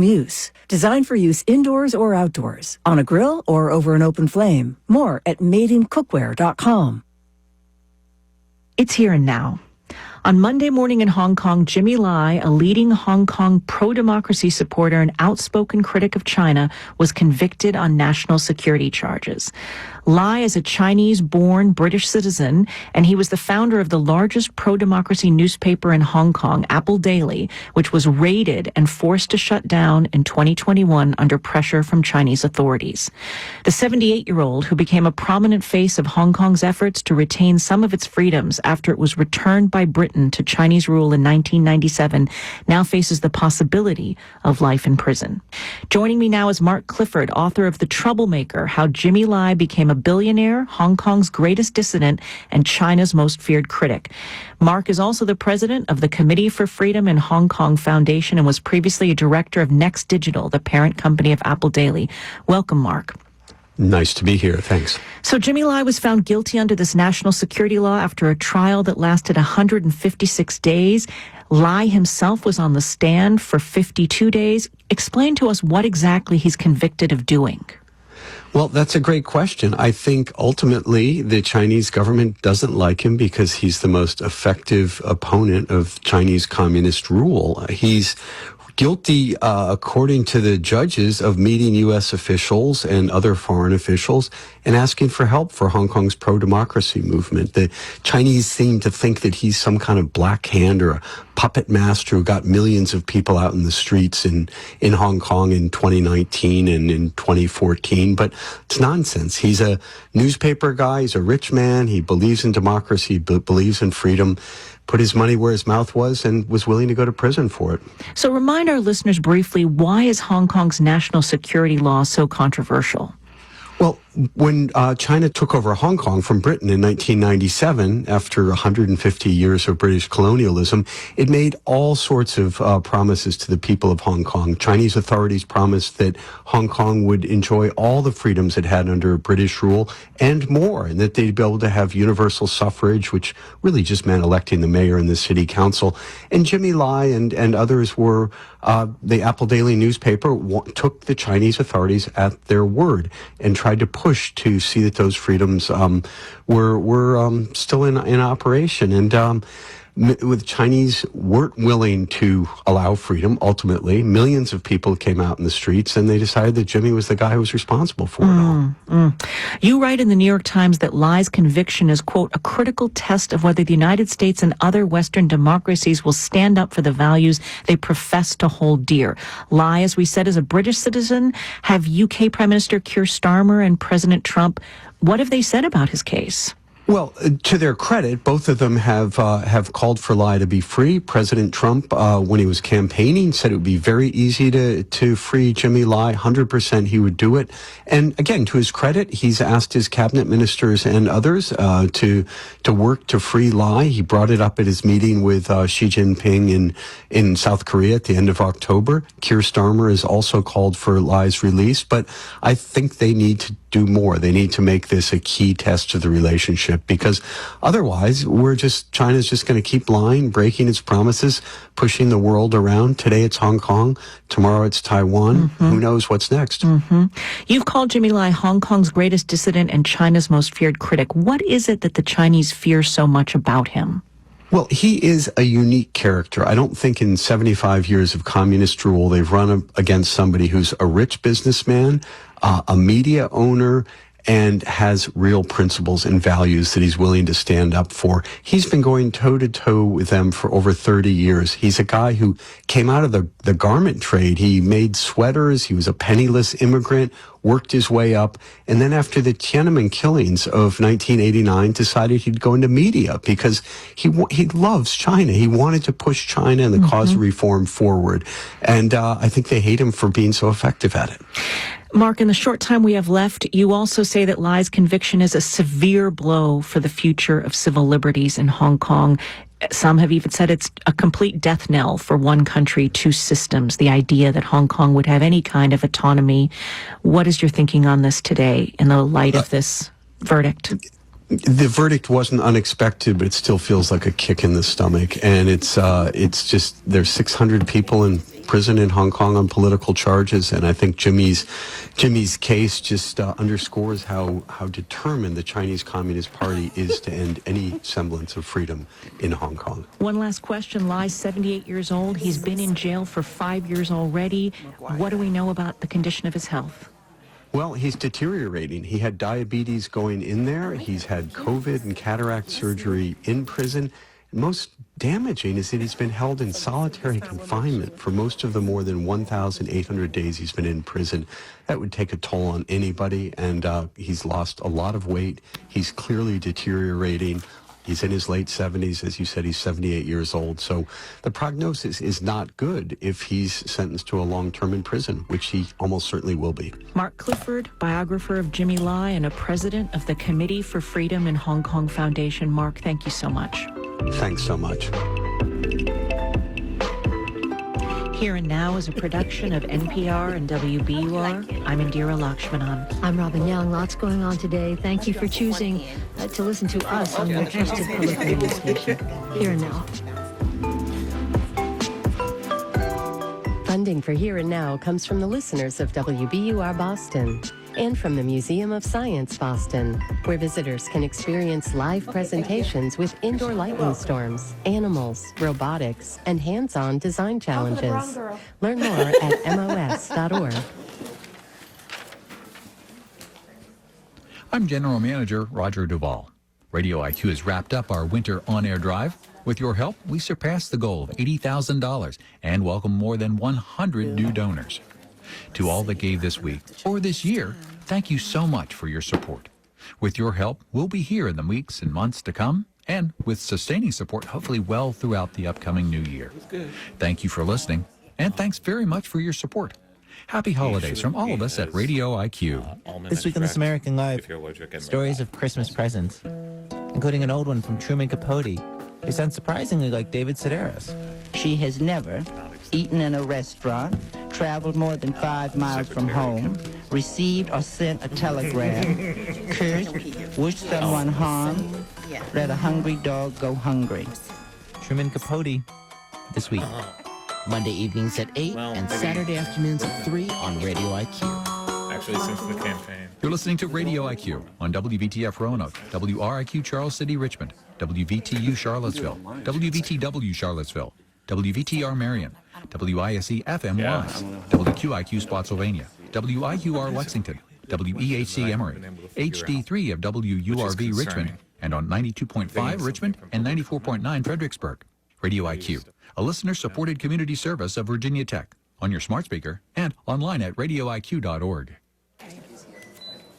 Use. Designed for use indoors or outdoors, on a grill or over an open flame. More at madeincookware.com. It's here and now. On Monday morning in Hong Kong, Jimmy Lai, a leading Hong Kong pro-democracy supporter and outspoken critic of China, was convicted on national security charges. Lai is a Chinese-born British citizen, and he was the founder of the largest pro-democracy newspaper in Hong Kong, Apple Daily, which was raided and forced to shut down in 2021 under pressure from Chinese authorities. The 78-year-old, who became a prominent face of Hong Kong's efforts to retain some of its freedoms after it was returned by Britain to Chinese rule in 1997, now faces the possibility of life in prison. Joining me now is Mark Clifford, author of The Troublemaker: How Jimmy Lai Became a Billionaire, Hong Kong's Greatest Dissident, and China's Most Feared Critic. Mark is also the president of the Committee for Freedom in Hong Kong Foundation and was previously a director of Next Digital, the parent company of Apple Daily. Welcome, Mark. Nice to be here. Thanks. So Jimmy Lai was found guilty under this national security law after a trial that lasted 156 days. Lai himself was on the stand for 52 days. Explain to us what exactly he's convicted of doing. Well, that's a great question. I think ultimately the Chinese government doesn't like him because he's the most effective opponent of Chinese communist rule. He's guilty, according to the judges, of meeting U.S. officials and other foreign officials and asking for help for Hong Kong's pro-democracy movement. The Chinese seem to think that he's some kind of black hand or a puppet master who got millions of people out in the streets in Hong Kong in 2019 and in 2014, but it's nonsense. He's a newspaper guy, he's a rich man, he believes in democracy, believes in freedom, put his money where his mouth was, and was willing to go to prison for it. So remind our listeners briefly, why is Hong Kong's national security law so controversial? Well, when China took over Hong Kong from Britain in 1997, after 150 years of British colonialism, it made all sorts of promises to the people of Hong Kong. Chinese authorities promised that Hong Kong would enjoy all the freedoms it had under British rule and more, and that they'd be able to have universal suffrage, which really just meant electing the mayor and the city council. And Jimmy Lai and others were, the Apple Daily newspaper took the Chinese authorities at their word and tried to push to see that those freedoms were still in operation. And with Chinese weren't willing to allow freedom, ultimately, millions of people came out in the streets, and they decided that Jimmy was the guy who was responsible for it all. You write in the New York Times that Lai's conviction is, quote, a critical test of whether the United States and other Western democracies will stand up for the values they profess to hold dear. Lai, as we said, is a British citizen. Have UK Prime Minister Keir Starmer and President Trump, what have they said about his case? Well, to their credit, both of them have called for Lai to be free. President Trump, when he was campaigning, said it would be very easy to free Jimmy Lai. 100% he would do it. And again, to his credit, he's asked his cabinet ministers and others to work to free Lai. He brought it up at his meeting with Xi Jinping in South Korea at the end of October. Keir Starmer has also called for Lai's release, but I think they need to do more. They need to make this a key test of the relationship, because otherwise China's just going to keep lying, breaking its promises, pushing the world around. Today it's Hong Kong, tomorrow it's Taiwan. Who knows what's next? You've called Jimmy Lai Hong Kong's greatest dissident and China's most feared critic. What is it that the Chinese fear so much about him? Well, he is a unique character. I don't think in 75 years of communist rule they've run against somebody who's a rich businessman, a media owner, and has real principles and values that he's willing to stand up for. He's been going toe-to-toe with them for over 30 years. He's a guy who came out of the garment trade. He made sweaters. He was a penniless immigrant, worked his way up, and then after the Tiananmen killings of 1989, decided he'd go into media because he loves China. He wanted to push China and the cause of reform forward. And I think they hate him for being so effective at it. Mark, in the short time we have left, you also say that Lai's conviction is a severe blow for the future of civil liberties in Hong Kong. Some have even said it's a complete death knell for one country, two systems, the idea that Hong Kong would have any kind of autonomy. What is your thinking on this today in the light of this verdict? The verdict wasn't unexpected, but it still feels like a kick in the stomach. And it's just, there's 600 people in prison in Hong Kong on political charges, and I think Jimmy's case just underscores how determined the Chinese Communist Party is to end any semblance of freedom in Hong Kong. One last question. Lai's 78 years old. He's been in jail for 5 years already. What do we know about the condition of his health? Well, he's deteriorating. He had diabetes going in there. He's had COVID and cataract surgery in prison. Most damaging is that he's been held in solitary confinement for most of the more than 1,800 days he's been in prison. That would take a toll on anybody, and he's lost a lot of weight. He's clearly deteriorating. He's in his late 70s. As you said, he's 78 years old. So the prognosis is not good if he's sentenced to a long term in prison, which he almost certainly will be. Mark Clifford, biographer of Jimmy Lai and a president of the Committee for Freedom in Hong Kong Foundation. Mark, thank you so much. Thanks so much. Here and Now is a production of NPR and WBUR. I'm Indira Lakshmanan. I'm Robin Young. Lots going on today. Thank you for choosing to listen to us on your trusted public radio station. Here and Now. Funding for Here and Now comes from the listeners of WBUR Boston and from the Museum of Science Boston, where visitors can experience live presentations with indoor lightning storms, animals, robotics, and hands-on design challenges. Learn more at mos.org. I'm General Manager Roger Duvall. Radio IQ has wrapped up our winter on-air drive. With your help, we surpassed the goal of $80,000 and welcome more than 100 new donors. To all that gave this week or this year, thank you so much for your support. With your help, we'll be here in the weeks and months to come, and with sustaining support, hopefully well throughout the upcoming new year. Thank you for listening, and thanks very much for your support. Happy holidays from all of us at Radio IQ. This week on This American Life, stories of Christmas presents, including an old one from Truman Capote, who sounds surprisingly like David Sedaris. She has never eaten in a restaurant, traveled more than 5 miles from home, received or sent a telegram, cursed, wished someone harm, let a hungry dog go hungry. Truman Capote, this week. Monday evenings at 8 and Saturday afternoons at 3 on Radio IQ. Actually, since the campaign. You're listening to Radio IQ on WVTF Roanoke, WRIQ Charles City, Richmond, WVTU Charlottesville, WVTW Charlottesville, WVTR Marion, WISE FM Wise, WQIQ Spotsylvania, WIUR Lexington, WEHC Emory, HD3 of WURV Richmond, and on 92.5 Richmond and 94.9 Fredericksburg. Radio IQ, a listener-supported community service of Virginia Tech, on your smart speaker and online at radioiq.org.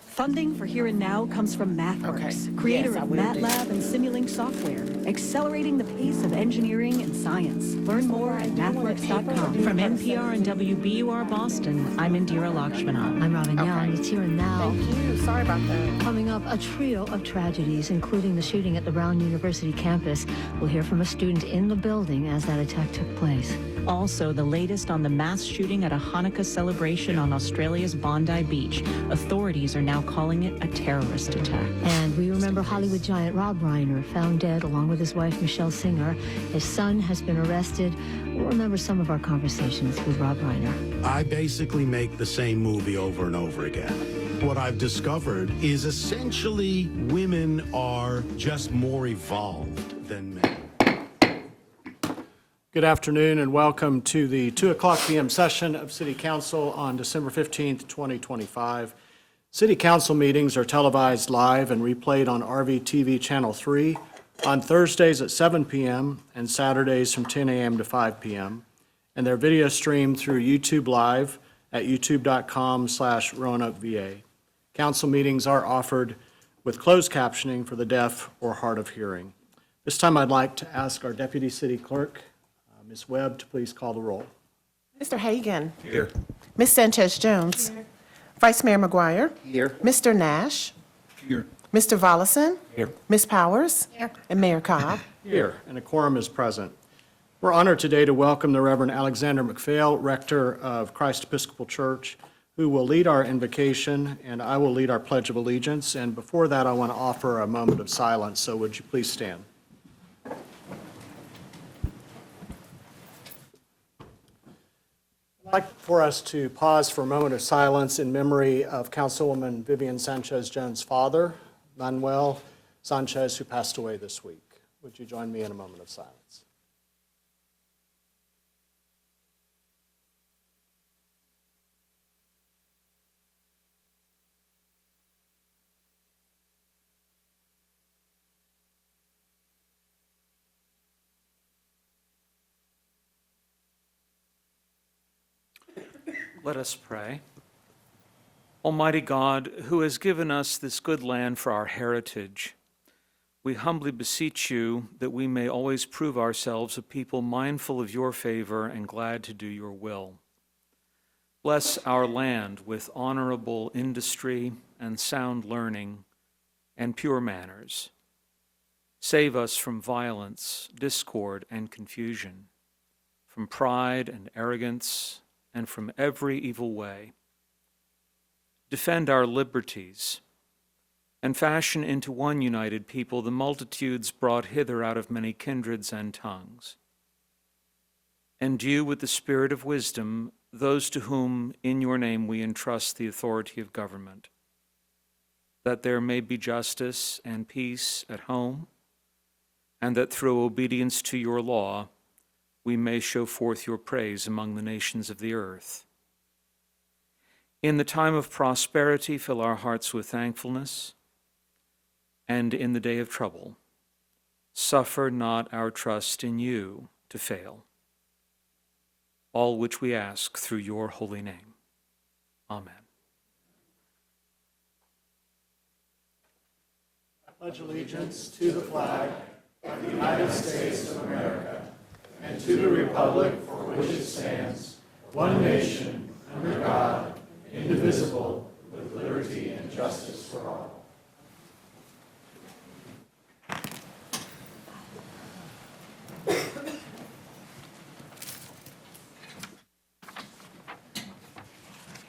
Funding for Here and Now comes from MathWorks, creator of MATLAB and Simulink software, accelerating the pace of engineering and science. Learn more at mathworks.com. From NPR and WBUR Boston, I'm Indira Lakshmanan. I'm Robin Young. It's Here and Now. Thank you. Sorry about that. Coming up, a trio of tragedies, including the shooting at the Brown University campus. We'll hear from a student in the building as that attack took place. Also, the latest on the mass shooting at a Hanukkah celebration on Australia's Bondi Beach. Authorities are now calling it a terrorist attack. And we remember Hollywood giant Rob Reiner, found dead along with his wife Michelle Singer. His son has been arrested. We'll remember some of our conversations with Rob Reiner. I basically make the same movie over and over again. What I've discovered is essentially women are just more evolved than men. Good afternoon and welcome to the 2 o'clock p.m. session of City Council on December 15th, 2025. City Council meetings are televised live and replayed on RVTV Channel 3 on Thursdays at 7 p.m. and Saturdays from 10 a.m. to 5 p.m. And they're video streamed through YouTube Live at youtube.com/RoanokeVA. Council meetings are offered with closed captioning for the deaf or hard of hearing. This time I'd like to ask our Deputy City Clerk, Ms. Webb, to please call the roll. Mr. Hagan. Here. Ms. Sanchez-Jones. Here. Vice Mayor McGuire. Here. Mr. Nash. Here. Mr. Volleson. Here. Ms. Powers. Here. And Mayor Cobb. Here. And a quorum is present. We're honored today to welcome the Reverend Alexander McPhail, Rector of Christ Episcopal Church, who will lead our invocation, and I will lead our Pledge of Allegiance. And before that, I want to offer a moment of silence, so would you please stand? I'd like for us to pause for a moment of silence in memory of Councilwoman Vivian Sanchez-Jones' father, Manuel Sanchez, who passed away this week. Would you join me in a moment of silence? Let us pray. Almighty God, who has given us this good land for our heritage, we humbly beseech you that we may always prove ourselves a people mindful of your favor and glad to do your will. Bless our land with honorable industry and sound learning and pure manners. Save us from violence, discord, and confusion, from pride and arrogance, and from every evil way. Defend our liberties, and fashion into one united people the multitudes brought hither out of many kindreds and tongues. Endue with the spirit of wisdom those to whom in your name we entrust the authority of government, that there may be justice and peace at home, and that through obedience to your law we may show forth your praise among the nations of the earth. In the time of prosperity, fill our hearts with thankfulness, and in the day of trouble, suffer not our trust in you to fail. All which we ask through your holy name. Amen. I pledge allegiance to the flag of the United States of America and to the republic for which it stands, one nation, under God, indivisible, with liberty and justice for all.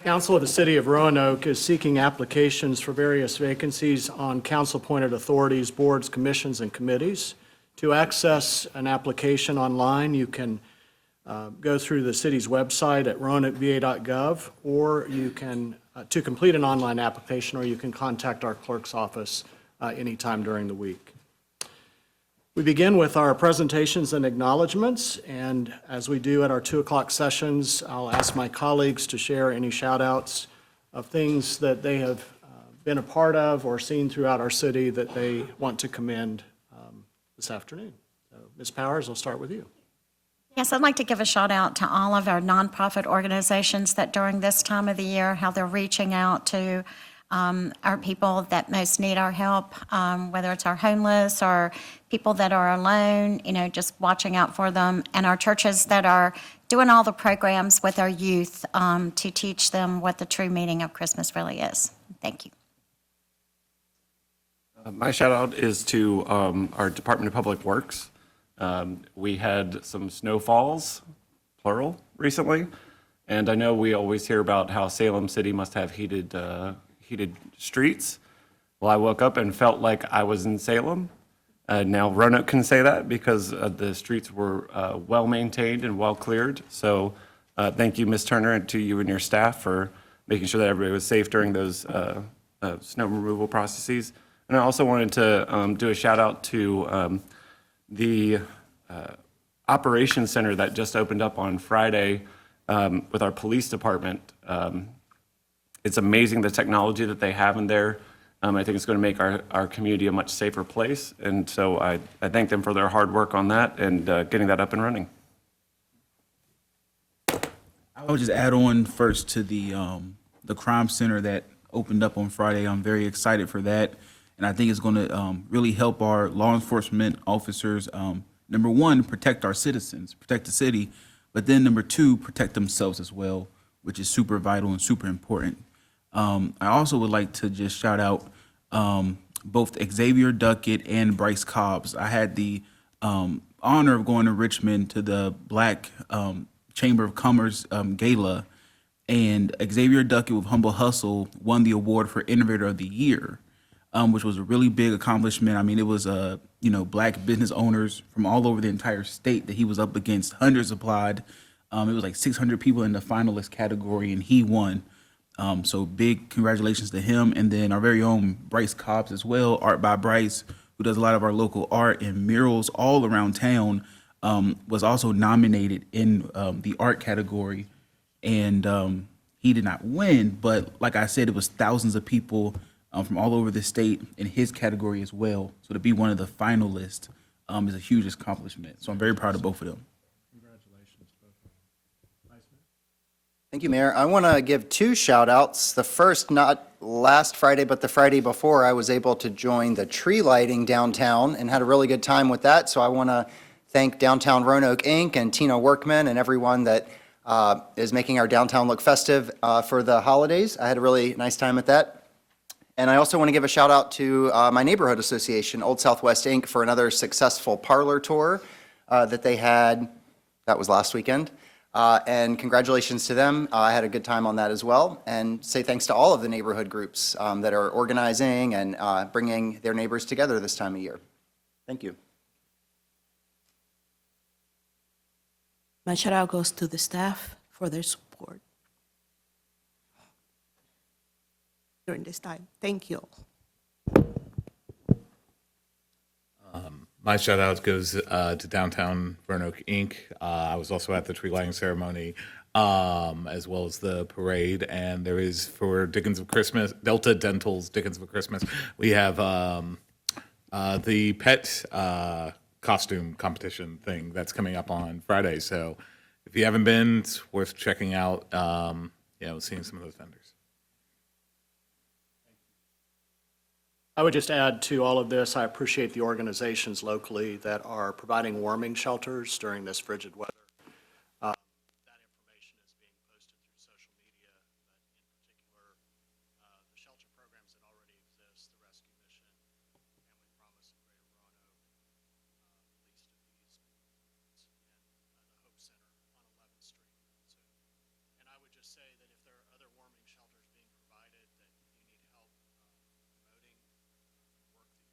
Council of the City of Roanoke is seeking applications for various vacancies on council-appointed authorities, boards, commissions, and committees. To access an application online, you can go through the city's website at roanokeva.gov, or you can, to complete an online application, or you can contact our clerk's office anytime during the week. We begin with our presentations and acknowledgments, and as we do at our 2 o'clock sessions, I'll ask my colleagues to share any shout-outs of things that they have been a part of or seen throughout our city that they want to commend this afternoon. So, Ms. Powers, I'll start with you. Yes, I'd like to give a shout out to all of our nonprofit organizations that during this time of the year, how they're reaching out to our people that most need our help, whether it's our homeless or people that are alone, just watching out for them, and our churches that are doing all the programs with our youth to teach them what the true meaning of Christmas really is. Thank you. My shout out is to our Department of Public Works. We had some snowfalls, plural, recently, and I know we always hear about how Salem City must have heated streets. Well, I woke up and felt like I was in Salem. Now Roanoke can say that because the streets were well maintained and well cleared. So thank you, Ms. Turner, and to you and your staff for making sure that everybody was safe during those snow removal processes. And I also wanted to do a shout out to the operations center that just opened up on Friday with our police department. It's amazing the technology that they have in there. I think it's going to make our community a much safer place. And so I thank them for their hard work on that and getting that up and running. I would just add on first to the crime center that opened up on Friday. I'm very excited for that. And I think it's going to really help our law enforcement officers, number one, protect our citizens, protect the city, but then number two, protect themselves as well, which is super vital and super important. I also would like to just shout out both Xavier Duckett and Bryce Cobbs. I had the honor of going to Richmond to the Black Chamber of Commerce gala, And Xavier Duckett with Humble Hustle won the award for Innovator of the Year, which was a really big accomplishment. I mean, it was Black business owners from all over the entire state that he was up against. Hundreds applied. It was like 600 people in the finalist category, and he won. So big congratulations to him. And then our very own Bryce Cobbs as well, Art by Bryce, who does a lot of our local art and murals all around town, was also nominated in the art category. And he did not win, but like I said, it was thousands of people from all over the state in his category as well. So to be one of the finalists is a huge accomplishment. So I'm very proud of both of them. Thank you, Mayor. I want to give 2 shout-outs. The first, not last Friday, but the Friday before, I was able to join the tree lighting downtown and had a really good time with that. So I want to thank Downtown Roanoke, Inc. and Tina Workman and everyone that is making our downtown look festive for the holidays. I had a really nice time at that. And I also want to give a shout-out to my neighborhood association, Old Southwest, Inc., for another successful parlor tour that they had. That was last weekend. And congratulations to them. I had a good time on that as well. And say thanks to all of the neighborhood groups that are organizing and bringing their neighbors together this time of year. Thank you. My shout out goes to the staff for their support during this time. Thank you. My shout out goes to Downtown Roanoke, Inc. I was also at the tree lighting ceremony, as well as the parade. And there is, for Dickens of Christmas, Delta Dental's Dickens of Christmas, we have the pet costume competition thing that's coming up on Friday. So if you haven't been, it's worth checking out, seeing some of those vendors. I would just add to all of this, I appreciate the organizations locally that are providing warming shelters during this frigid weather. That information is being posted through social media, but in particular, the shelter programs that already exist, the Rescue Mission, Family Promise of Greater Roanoke, Least of These, and the Hope Center on 11th Street. And I would just say that if there are other warming shelters being provided that you need help promoting, work that you're doing,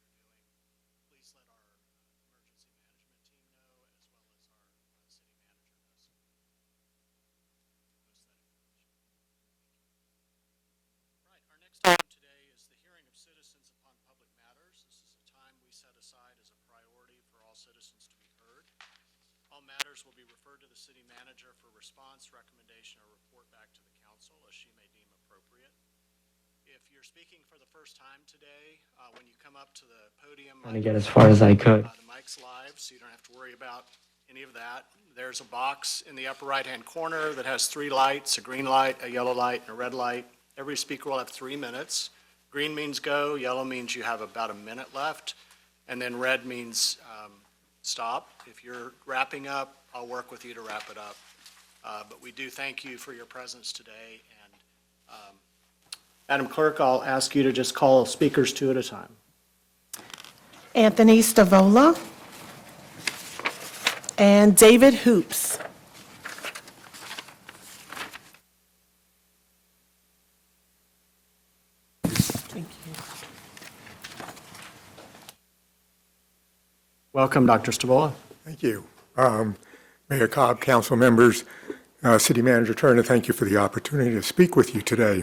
please let our emergency management team know, as well as our city manager knows. Post that information. Right, our next item today is the hearing of citizens upon public matters. This is a time we set aside as a priority for all citizens to be heard. All matters will be referred to the city manager for response, recommendation, or report back to the council as she may deem appropriate. If you're speaking for the first time today, when you come up to the podium, Trying to get as far as I could. The mic's live, so you don't have to worry about any of that. There's a box in the upper right-hand corner that has 3 lights, a green light, a yellow light, and a red light. Every speaker will have 3 minutes. Green means go, yellow means you have about a minute left, and then red means stop. If you're wrapping up, I'll work with you to wrap it up. But we do thank you for your presence today. And Madam Clerk, I'll ask you to just call speakers 2 at a time. Anthony Stavola and David Hoops. Thank you. Welcome, Dr. Stavola. Thank you. Mayor Cobb, council members, City Manager Turner, thank you for the opportunity to speak with you today.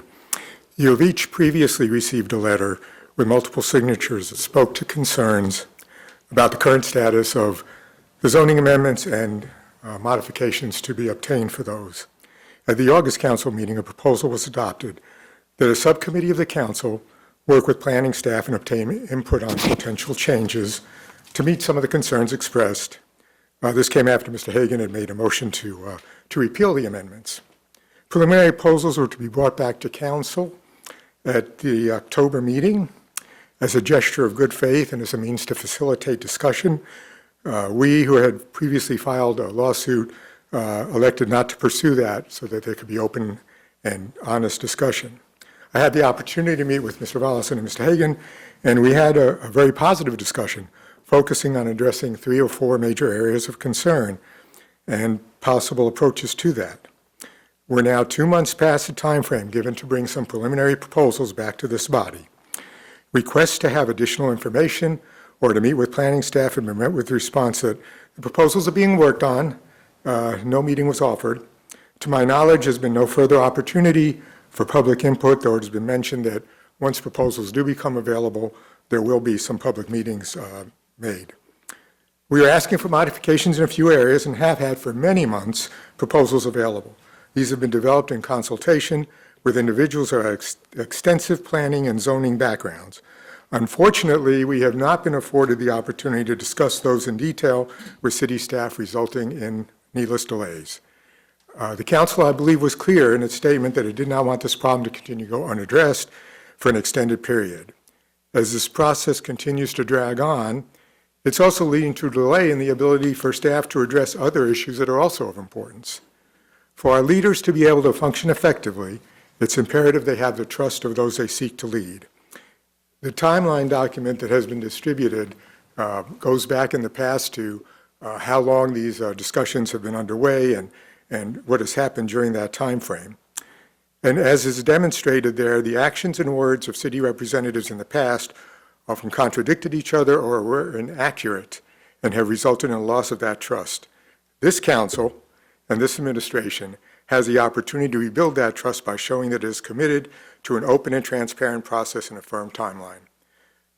You have each previously received a letter with multiple signatures that spoke to concerns about the current status of the zoning amendments and modifications to be obtained for those. At the August council meeting, a proposal was adopted that a subcommittee of the council work with planning staff and obtain input on potential changes to meet some of the concerns expressed. This came after Mr. Hagan had made a motion to repeal the amendments. Preliminary proposals were to be brought back to council at the October meeting as a gesture of good faith and as a means to facilitate discussion. We, who had previously filed a lawsuit, elected not to pursue that so that there could be open and honest discussion. I had the opportunity to meet with Mr. Vollison and Mr. Hagan, and we had a very positive discussion focusing on addressing 3 or 4 major areas of concern and possible approaches to that. We're now 2 months past the time frame given to bring some preliminary proposals back to this body. Requests to have additional information or to meet with planning staff have been met with the response that the proposals are being worked on. No meeting was offered. To my knowledge, there's been no further opportunity for public input, though it has been mentioned that once proposals do become available, there will be some public meetings made. We are asking for modifications in a few areas and have had for many months proposals available. These have been developed in consultation with individuals who have extensive planning and zoning backgrounds. Unfortunately, we have not been afforded the opportunity to discuss those in detail with city staff, resulting in needless delays. The council, I believe, was clear in its statement that it did not want this problem to continue to go unaddressed for an extended period. As this process continues to drag on, it's also leading to a delay in the ability for staff to address other issues that are also of importance. For our leaders to be able to function effectively, it's imperative they have the trust of those they seek to lead. The timeline document that has been distributed goes back in the past to how long these discussions have been underway and what has happened during that time frame. And as is demonstrated there, the actions and words of city representatives in the past often contradicted each other or were inaccurate and have resulted in a loss of that trust. This council and this administration has the opportunity to rebuild that trust by showing that it is committed to an open and transparent process and a firm timeline.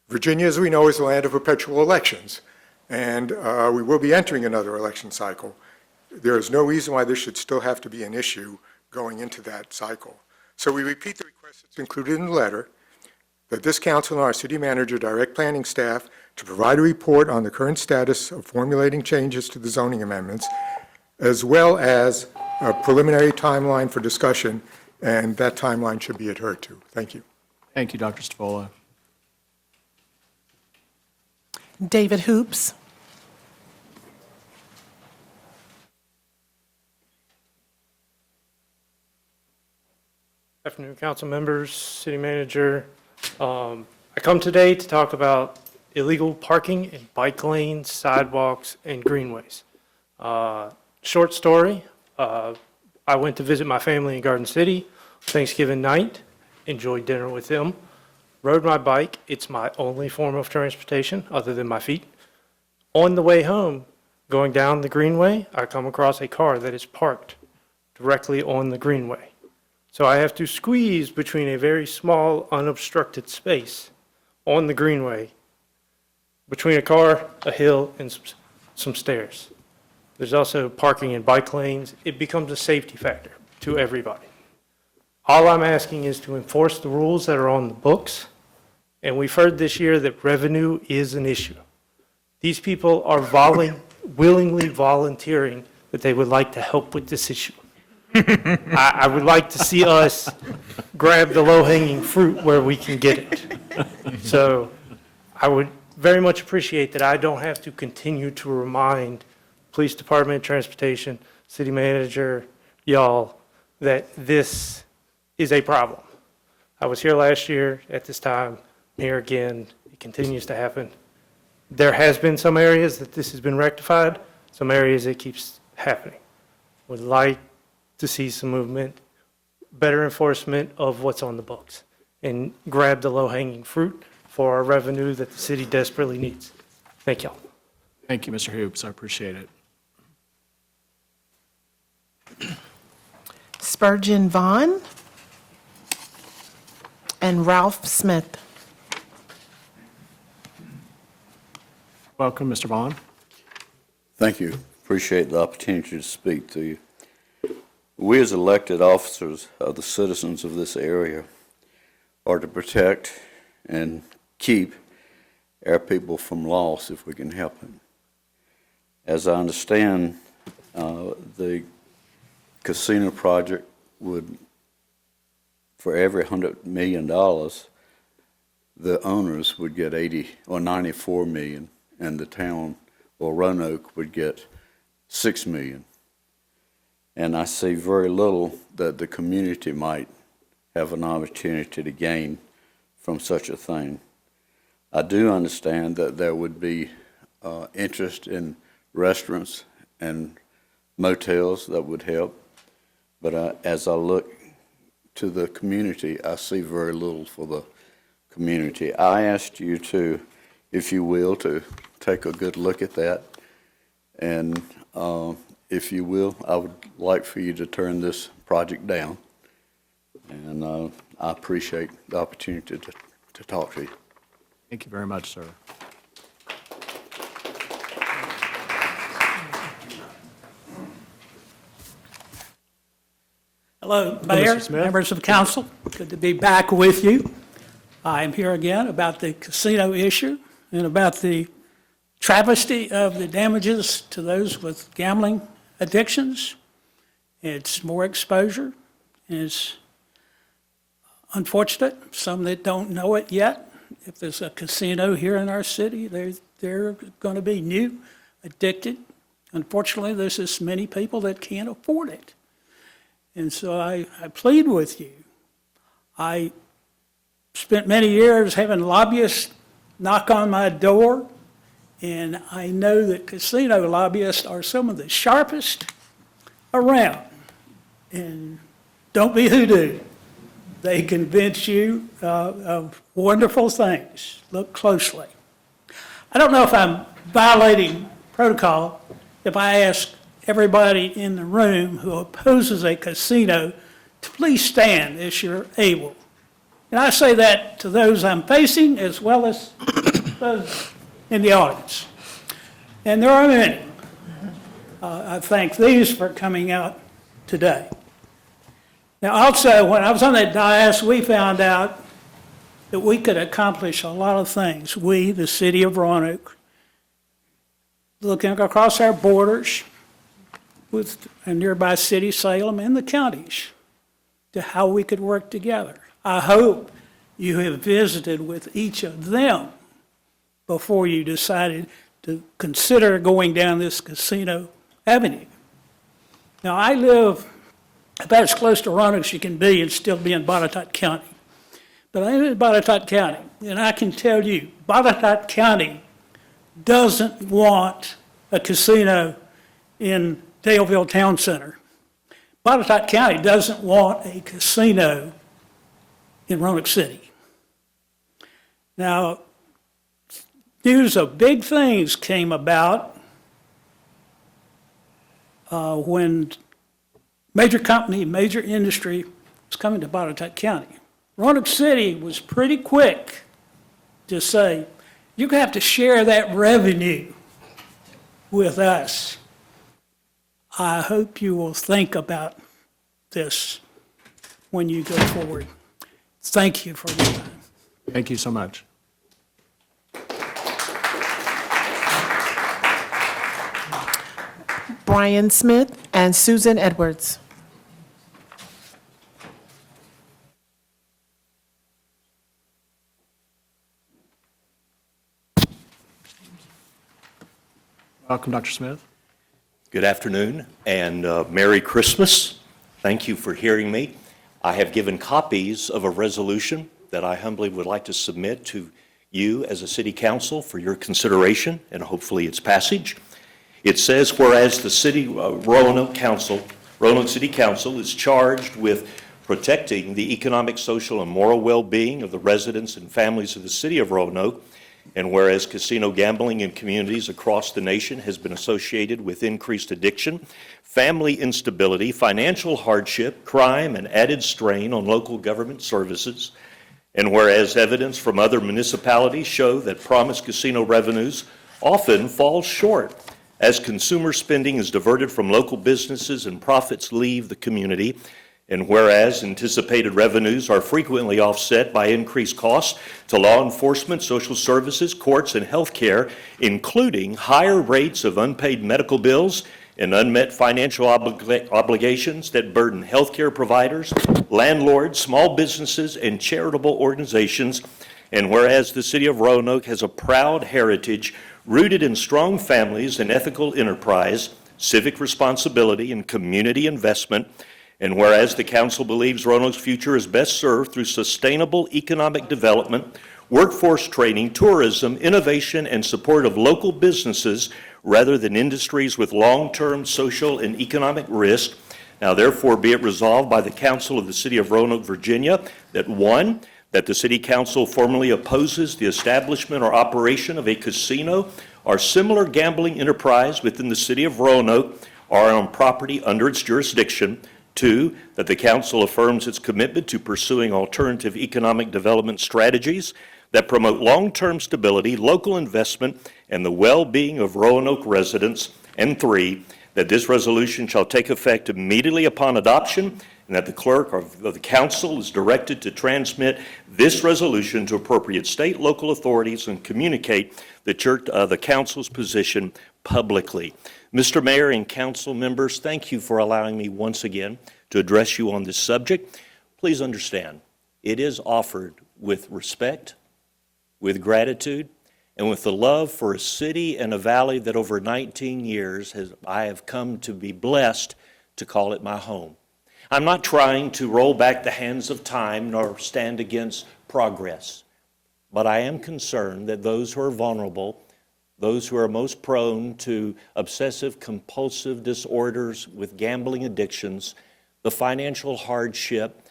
Virginia, as we know, is the land of perpetual elections, and we will be entering another election cycle. There is no reason why this should still have to be an issue going into that cycle. So we repeat the request that's included in the letter, that this council and our city manager direct planning staff to provide a report on the current status of formulating changes to the zoning amendments, as well as a preliminary timeline for discussion, and that timeline should be adhered to. Thank you. Thank you, Dr. Stavola. David Hoops. Afternoon, council members, city manager. I come today to talk about illegal parking in bike lanes, sidewalks, and greenways. Short story, I went to visit my family in Garden City Thanksgiving night, enjoyed dinner with them, rode my bike. It's my only form of transportation other than my feet. On the way home, going down the greenway, I come across a car that is parked directly on the greenway. So I have to squeeze between a very small, unobstructed space on the greenway between a car, a hill, and some stairs. There's also parking in bike lanes. It becomes a safety factor to everybody. All I'm asking is to enforce the rules that are on the books, and we've heard this year that revenue is an issue. These people are willingly volunteering that they would like to help with this issue. I would like to see us grab the low-hanging fruit where we can get it. So I would very much appreciate that I don't have to continue to remind police department, transportation, city manager, y'all, that this is a problem. I was here last year at this time, I'm here again, it continues to happen. There has been some areas that this has been rectified, some areas it keeps happening. Would like to see some movement, better enforcement of what's on the books, and grab the low-hanging fruit for our revenue that the city desperately needs. Thank y'all. Thank you, Mr. Hoops. I appreciate it. Spurgeon Vaughn. And Ralph Smith. Welcome, Mr. Vaughn. Thank you. Appreciate the opportunity to speak to you. We as elected officers of the citizens of this area are to protect and keep our people from loss if we can help it. As I understand, the casino project would, for every $100 million, the owners would get 80 or 94 million, and the town or Roanoke would get 6 million. And I see very little that the community might have an opportunity to gain from such a thing. I do understand that there would be interest in restaurants and motels that would help, but as I look to the community, I see very little for the community. I asked you to, if you will, to take a good look at that. And if you will, I would like for you to turn this project down. And I appreciate the opportunity to talk to you. Thank you very much, sir. Hello, Mayor, Mr. Smith. members of council. Good to be back with you. I'm here again about the casino issue and about the travesty of the damages to those with gambling addictions. It's more exposure. It's unfortunate, some that don't know it yet. If there's a casino here in our city, they're going to be new, addicted. Unfortunately, there's just many people that can't afford it. And so I plead with you. I spent many years having lobbyists knock on my door, and I know that casino lobbyists are some of the sharpest around. And don't be hoodooed. They convince you of wonderful things. Look closely. I don't know if I'm violating protocol if I ask everybody in the room who opposes a casino to please stand as you're able. And I say that to those I'm facing as well as those in the audience. And there are many. I thank these for coming out today. Now also, when I was on that dais, we found out that we could accomplish a lot of things. We, the city of Roanoke, looking across our borders with a nearby city, Salem, and the counties, to how we could work together. I hope you have visited with each of them before you decided to consider going down this casino avenue. Now, I live about as close to Roanoke as you can be and still be in Botetourt County. But I live in Botetourt County, and I can tell you, Botetourt County doesn't want a casino in Daleville Town Center. Botetourt County doesn't want a casino in Roanoke City. Now, news of big things came about when major company, major industry was coming to Botetourt County. Roanoke City was pretty quick to say, you're going to have to share that revenue with us. I hope you will think about this when you go forward. Thank you for your time. Thank you so much. Brian Smith and Susan Edwards. Welcome, Dr. Smith. Good afternoon and Merry Christmas. Thank you for hearing me. I have given copies of a resolution that I humbly would like to submit to you as a city council for your consideration and hopefully its passage. It says, whereas the city Roanoke City Council is charged with protecting the economic, social, and moral well-being of the residents and families of the city of Roanoke, and whereas casino gambling in communities across the nation has been associated with increased addiction, family instability, financial hardship, crime, and added strain on local government services, and whereas evidence from other municipalities show that promised casino revenues often fall short as consumer spending is diverted from local businesses and profits leave the community, and whereas anticipated revenues are frequently offset by increased costs to law enforcement, social services, courts, and health care, including higher rates of unpaid medical bills and unmet financial obligations that burden health care providers, landlords, small businesses, and charitable organizations, and whereas the city of Roanoke has a proud heritage rooted in strong families and ethical enterprise, civic responsibility, and community investment, and whereas the council believes Roanoke's future is best served through sustainable economic development, workforce training, tourism, innovation, and support of local businesses rather than industries with long-term social and economic risk, Now therefore be it resolved by the Council of the City of Roanoke, Virginia, that one, that the City Council formally opposes the establishment or operation of a casino or similar gambling enterprise within the City of Roanoke or on property under its jurisdiction. Two, that the Council affirms its commitment to pursuing alternative economic development strategies that promote long-term stability, local investment, and the well-being of Roanoke residents. And three, that this resolution shall take effect immediately upon adoption, and that the clerk of the council is directed to transmit this resolution to appropriate state, local authorities, and communicate the council's position publicly. Mr. Mayor and council members, thank you for allowing me once again to address you on this subject. Please understand, it is offered with respect, with gratitude, and with the love for a city and a valley that over 19 years I have come to be blessed to call it my home. I'm not trying to roll back the hands of time nor stand against progress, but I am concerned that those who are vulnerable, those who are most prone to obsessive compulsive disorders with gambling addictions, the financial hardship,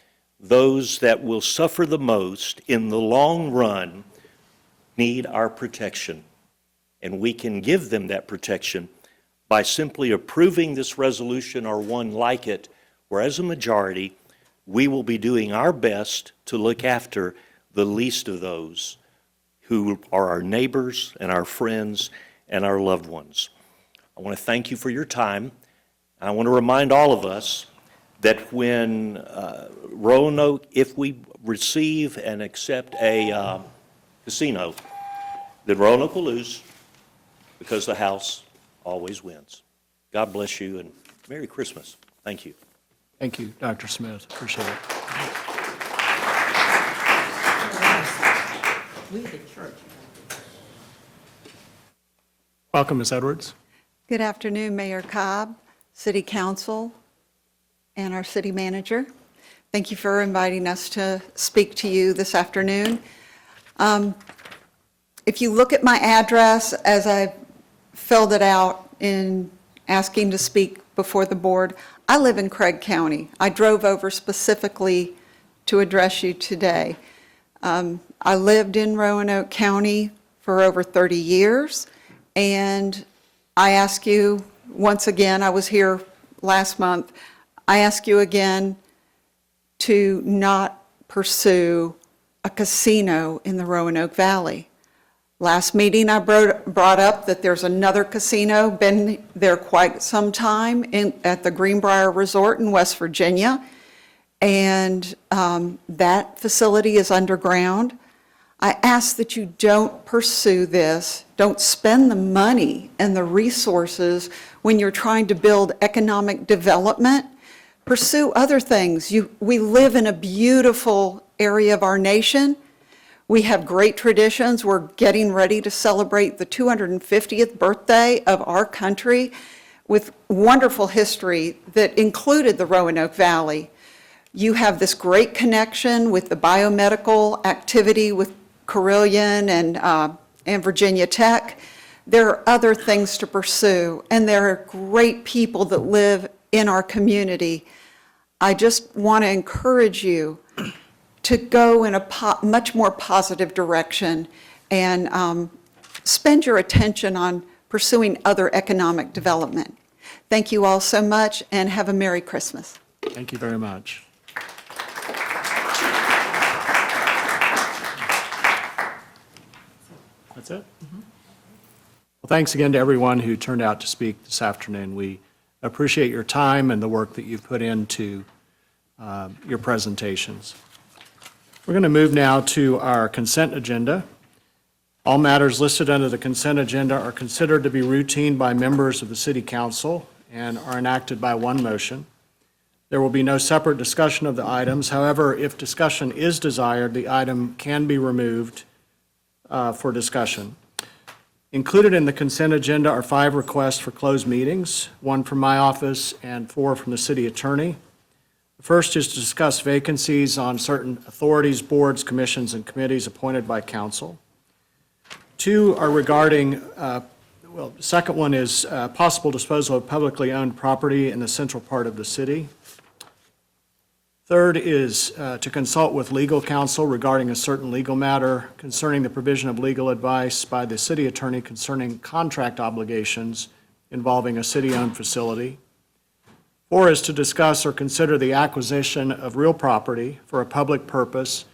those that will suffer the most in the long run need our protection. And we can give them that protection by simply approving this resolution or one like it, where as a majority, we will be doing our best to look after the least of those who are our neighbors and our friends and our loved ones. I want to thank you for your time. I want to remind all of us that when Roanoke, if we receive and accept a casino, then Roanoke will lose because the house always wins. God bless you and Merry Christmas. Thank you. Thank you, Dr. Smith. Appreciate it. Welcome, Ms. Edwards. Good afternoon, Mayor Cobb, City Council, and our city manager. Thank you for inviting us to speak to you this afternoon. If you look at my address as I filled it out in asking to speak before the board, I live in Craig County. I drove over specifically to address you today. I lived in Roanoke County for over 30 years, and I ask you once again, I was here last month, I ask you again to not pursue a casino in the Roanoke Valley. Last meeting, I brought up that there's another casino, been there quite some time at the Greenbrier Resort in West Virginia, and that facility is underground. I ask that you don't pursue this, don't spend the money and the resources when you're trying to build economic development. Pursue other things. We live in a beautiful area of our nation. We have great traditions. We're getting ready to celebrate the 250th birthday of our country with wonderful history that included the Roanoke Valley. You have this great connection with the biomedical activity with Carilion and Virginia Tech. There are other things to pursue, and there are great people that live in our community. I just want to encourage you to go in a much more positive direction and spend your attention on pursuing other economic development. Thank you all so much, and have a Merry Christmas. Thank you very much. That's it? Well, thanks again to everyone who turned out to speak this afternoon. We appreciate your time and the work that you've put into your presentations. We're going to move now to our consent agenda. All matters listed under the consent agenda are considered to be routine by members of the City Council and are enacted by one motion. There will be no separate discussion of the items. However, if discussion is desired, the item can be removed for discussion. Included in the consent agenda are 5 requests for closed meetings, 1 from my office and 4 from the city attorney. The first is to discuss vacancies on certain authorities, boards, commissions, and committees appointed by council. 2 are regarding Well, the second one is possible disposal of publicly owned property in the central part of the city. Third is to consult with legal counsel regarding a certain legal matter concerning the provision of legal advice by the city attorney concerning contract obligations involving a city-owned facility. 4 is to discuss or consider the acquisition of real property for a public purpose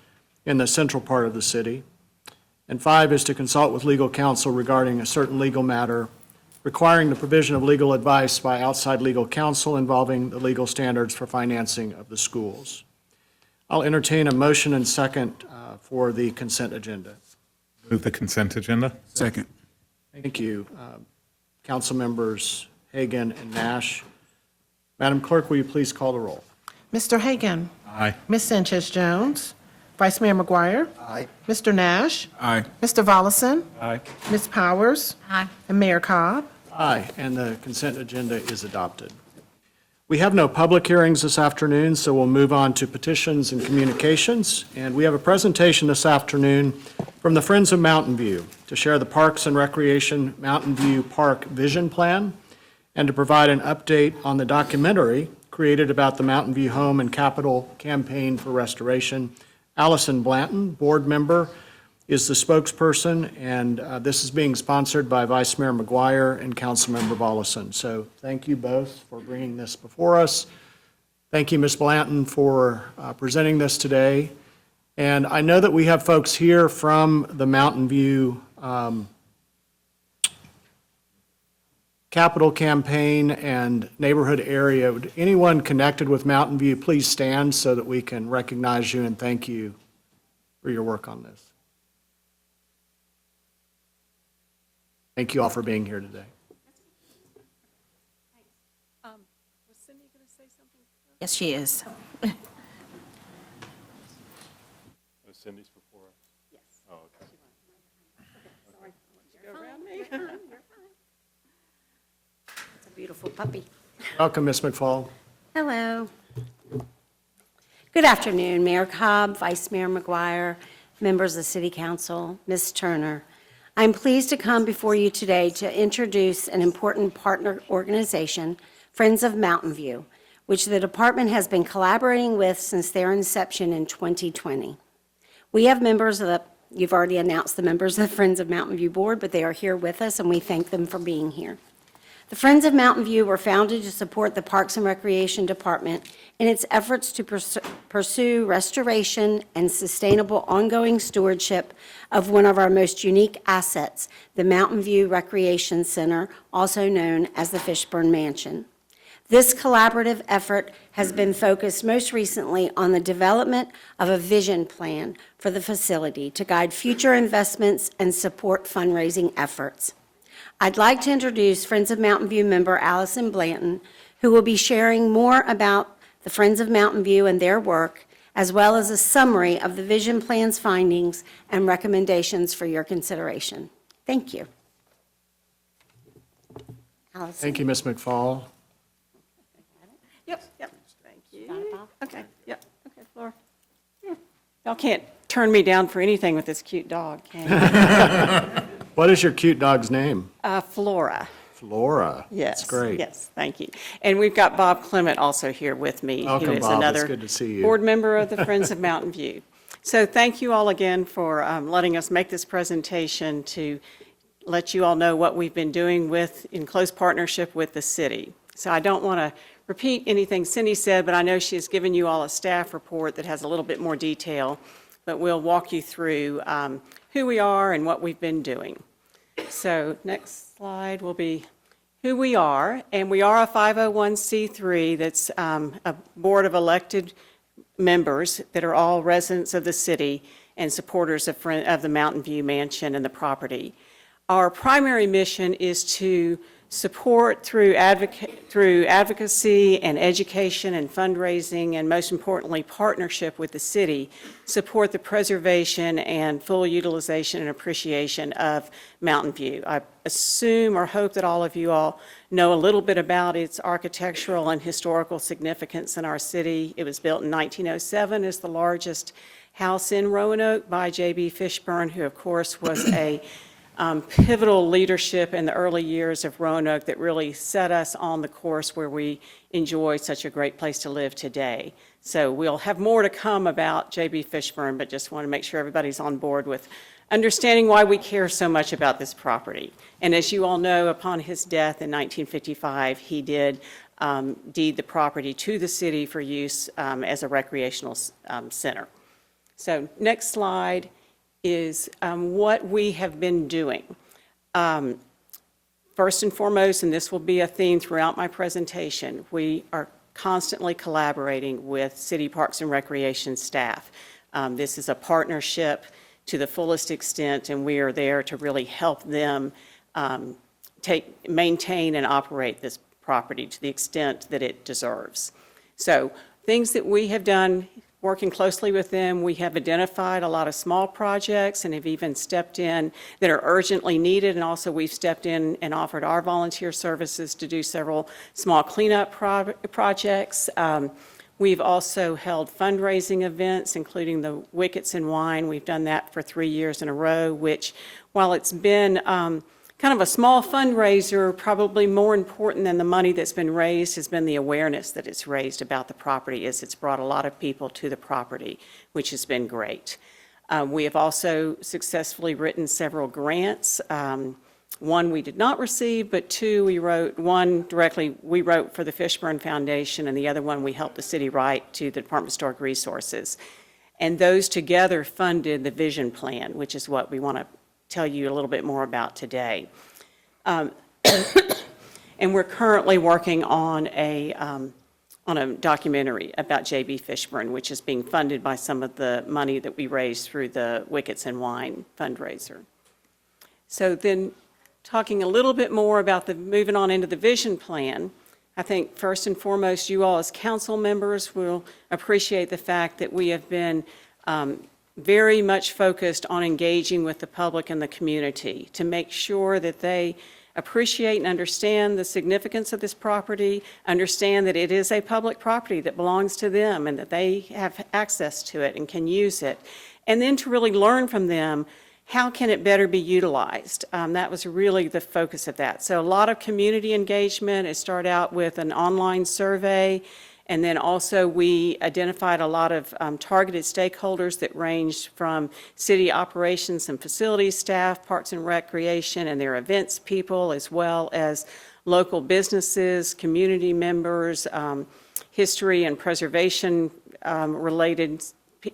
in the central part of the city. And 5 is to consult with legal counsel regarding a certain legal matter requiring the provision of legal advice by outside legal counsel involving the legal standards for financing of the schools. I'll entertain a motion and second for the consent agenda. Move the consent agenda. Second. Thank you. Council members Hagan and Nash. Madam Clerk, will you please call the roll? Mr. Hagan. Aye. Ms. Sanchez-Jones. Vice Mayor McGuire. Aye. Mr. Nash. Aye. Mr. Volleson. Aye. Ms. Powers. Aye. And Mayor Cobb. Aye, and the consent agenda is adopted. We have no public hearings this afternoon, so we'll move on to petitions and communications. And we have a presentation this afternoon from the Friends of Mountain View to share the Parks and Recreation Mountain View Park Vision Plan and to provide an update on the documentary created about the Mountain View Home and Capital Campaign for Restoration. Allison Blanton, board member, is the spokesperson, and this is being sponsored by Vice Mayor McGuire and Councilmember Volleson. So thank you both for bringing this before us. Thank you, Ms. Blanton, for presenting this today. And I know that we have folks here from the Mountain View Capital Campaign and neighborhood area. Would anyone connected with Mountain View please stand so that we can recognize you and thank you for your work on this? Thank you all for being here today. Yes, she is. Cindy's before us? Yes. Oh, okay. Sorry. Go around me. You're fine. It's a beautiful puppy. Welcome, Ms. McFall. Hello. Good afternoon, Mayor Cobb, Vice Mayor McGuire, members of the City Council, Ms. Turner. I'm pleased to come before you today to introduce an important partner organization, Friends of Mountain View, which the department has been collaborating with since their inception in 2020. We have members of the, you've already announced the members of the Friends of Mountain View Board, but they are here with us, and we thank them for being here. The Friends of Mountain View were founded to support the Parks and Recreation Department in its efforts to pursue restoration and sustainable ongoing stewardship of one of our most unique assets, the Mountain View Recreation Center, also known as the Fishburne Mansion. This collaborative effort has been focused most recently on the development of a vision plan for the facility to guide future investments and support fundraising efforts. I'd like to introduce Friends of Mountain View member Allison Blanton, who will be sharing more about the Friends of Mountain View and their work, as well as a summary of the vision plan's findings and recommendations for your consideration. Thank you. Allison. Thank you, Ms. McFall. Yep, thank you. Okay, yep, okay, Flora. Y'all can't turn me down for anything with this cute dog, can you? What is your cute dog's name? Flora. Flora. Yes. That's great. Yes, thank you. And we've got Bob Clement also here with me. Welcome, who is Bob. It's another good to see you. board member of the Friends of Mountain View. So thank you all again for letting us make this presentation to let you all know what we've been doing in close partnership with the city. So I don't want to repeat anything Cindy said, but I know she has given you all a staff report that has a little bit more detail, but we'll walk you through who we are and what we've been doing. So next slide will be who we are, and we are a 501c3 that's a board of elected members that are all residents of the city and supporters of the Mountain View Mansion and the property. Our primary mission is to support through advocacy and education and fundraising, and most importantly, partnership with the city, support the preservation and full utilization and appreciation of Mountain View. I assume or hope that all of you all know a little bit about its architectural and historical significance in our city. It was built in 1907 as the largest house in Roanoke by J.B. Fishburne, who of course was a pivotal leadership in the early years of Roanoke that really set us on the course where we enjoy such a great place to live today. So we'll have more to come about J.B. Fishburne, but just want to make sure everybody's on board with understanding why we care so much about this property. And as you all know, upon his death in 1955, he did deed the property to the city for use as a recreational center. So next slide is what we have been doing. First and foremost, and this will be a theme throughout my presentation, we are constantly collaborating with City Parks and Recreation staff. This is a partnership to the fullest extent, and we are there to really help them maintain and operate this property to the extent that it deserves. So things that we have done working closely with them, we have identified a lot of small projects and have even stepped in that are urgently needed, and also we've stepped in and offered our volunteer services to do several small cleanup projects. We've also held fundraising events, including the Wickets and Wine. We've done that for 3 years in a row, which, while it's been kind of a small fundraiser, probably more important than the money that's been raised has been the awareness that it's raised about the property, as it's brought a lot of people to the property, which has been great. We have also successfully written several grants. One we did not receive, but two we wrote. One directly we wrote for the Fishburne Foundation, and the other one we helped the city write to the Department of Historic Resources. And those together funded the vision plan, which is what we want to tell you a little bit more about today. And we're currently working on a documentary about J.B. Fishburne, which is being funded by some of the money that we raised through the Wickets and Wine fundraiser. So then, talking a little bit more about moving on into the vision plan, I think first and foremost, you all as council members will appreciate the fact that we have been very much focused on engaging with the public and the community to make sure that they appreciate and understand the significance of this property, understand that it is a public property that belongs to them and that they have access to it and can use it, and then to really learn from them how can it better be utilized. That was really the focus of that. So a lot of community engagement. It started out with an online survey, and then also we identified a lot of targeted stakeholders that ranged from city operations and facilities staff, parks and recreation, and their events people, as well as local businesses, community members, history and preservation related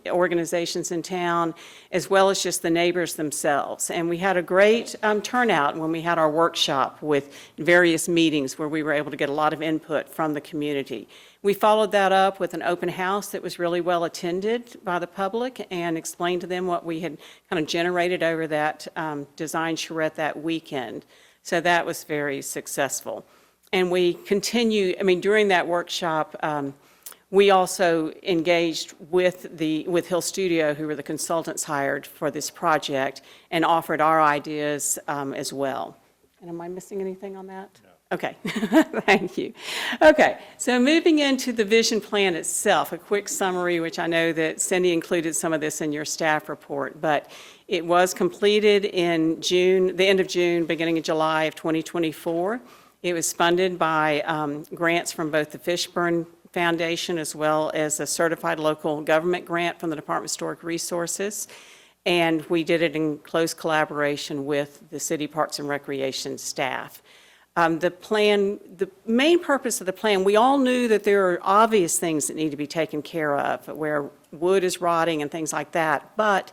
organizations in town, as well as just the neighbors themselves. And we had a great turnout when we had our workshop with various meetings where we were able to get a lot of input from the community. We followed that up with an open house that was really well attended by the public and explained to them what we had kind of generated over that design charrette that weekend. So that was very successful. And we continue, during that workshop, we also engaged with Hill Studio, who were the consultants hired for this project, and offered our ideas as well. And am I missing anything on that? No. Okay, thank you. Okay, so moving into the vision plan itself, a quick summary, which I know that Cindy included some of this in your staff report, but it was completed in June, the end of June, beginning of July of 2024. It was funded by grants from both the Fishburne Foundation as well as a certified local government grant from the Department of Historic Resources. And we did it in close collaboration with the City Parks and Recreation staff. The plan, the main purpose of the plan, we all knew that there are obvious things that need to be taken care of, where wood is rotting and things like that. But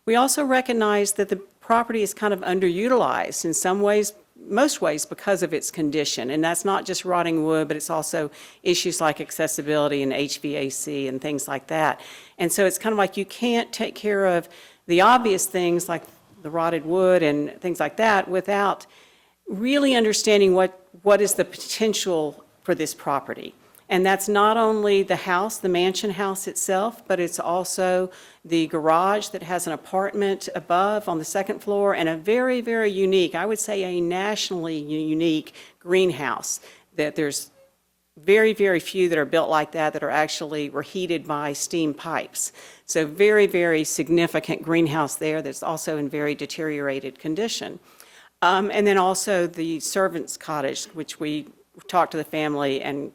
we also recognize that the property is kind of underutilized in some ways, most ways because of its condition. And that's not just rotting wood, but it's also issues like accessibility and HVAC and things like that. And so it's kind of like you can't take care of the obvious things like the rotted wood and things like that without really understanding what is the potential for this property. And that's not only the house, the mansion house itself, but it's also the garage that has an apartment above on the second floor and a very, very unique, I would say a nationally unique greenhouse that there's very, very few that are built like that are actually were heated by steam pipes. So very, very significant greenhouse there that's also in very deteriorated condition. And then also the servant's cottage, which we talked to the family and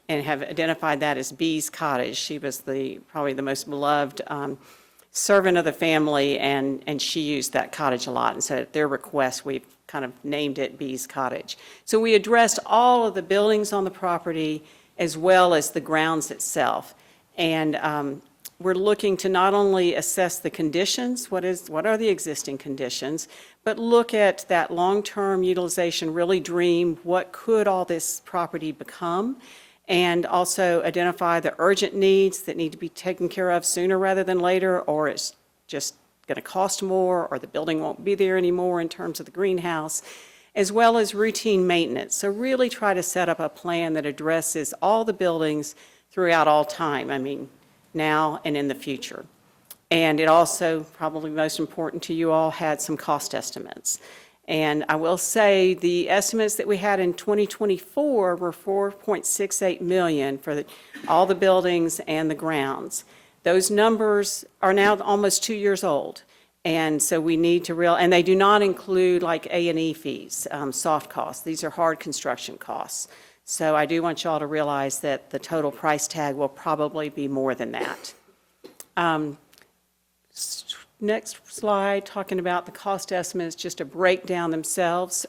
have identified that as Bee's cottage. She was probably the most beloved servant of the family, and she used that cottage a lot. And so at their request, we've kind of named it Bee's Cottage. So we addressed all of the buildings on the property as well as the grounds itself. And we're looking to not only assess the conditions, what are the existing conditions, but look at that long-term utilization, really dream what could all this property become, and also identify the urgent needs that need to be taken care of sooner rather than later, or it's just going to cost more, or the building won't be there anymore in terms of the greenhouse, as well as routine maintenance. So really try to set up a plan that addresses all the buildings throughout all time, I mean, now and in the future. And it also, probably most important to you all, had some cost estimates. And I will say the estimates that we had in 2024 were $4.68 million for all the buildings and the grounds. Those numbers are now almost 2 years old. And so we need to and they do not include like A&E fees, soft costs. These are hard construction costs. So I do want you all to realize that the total price tag will probably be more than that. Next slide, talking about the cost estimates, just to break down themselves.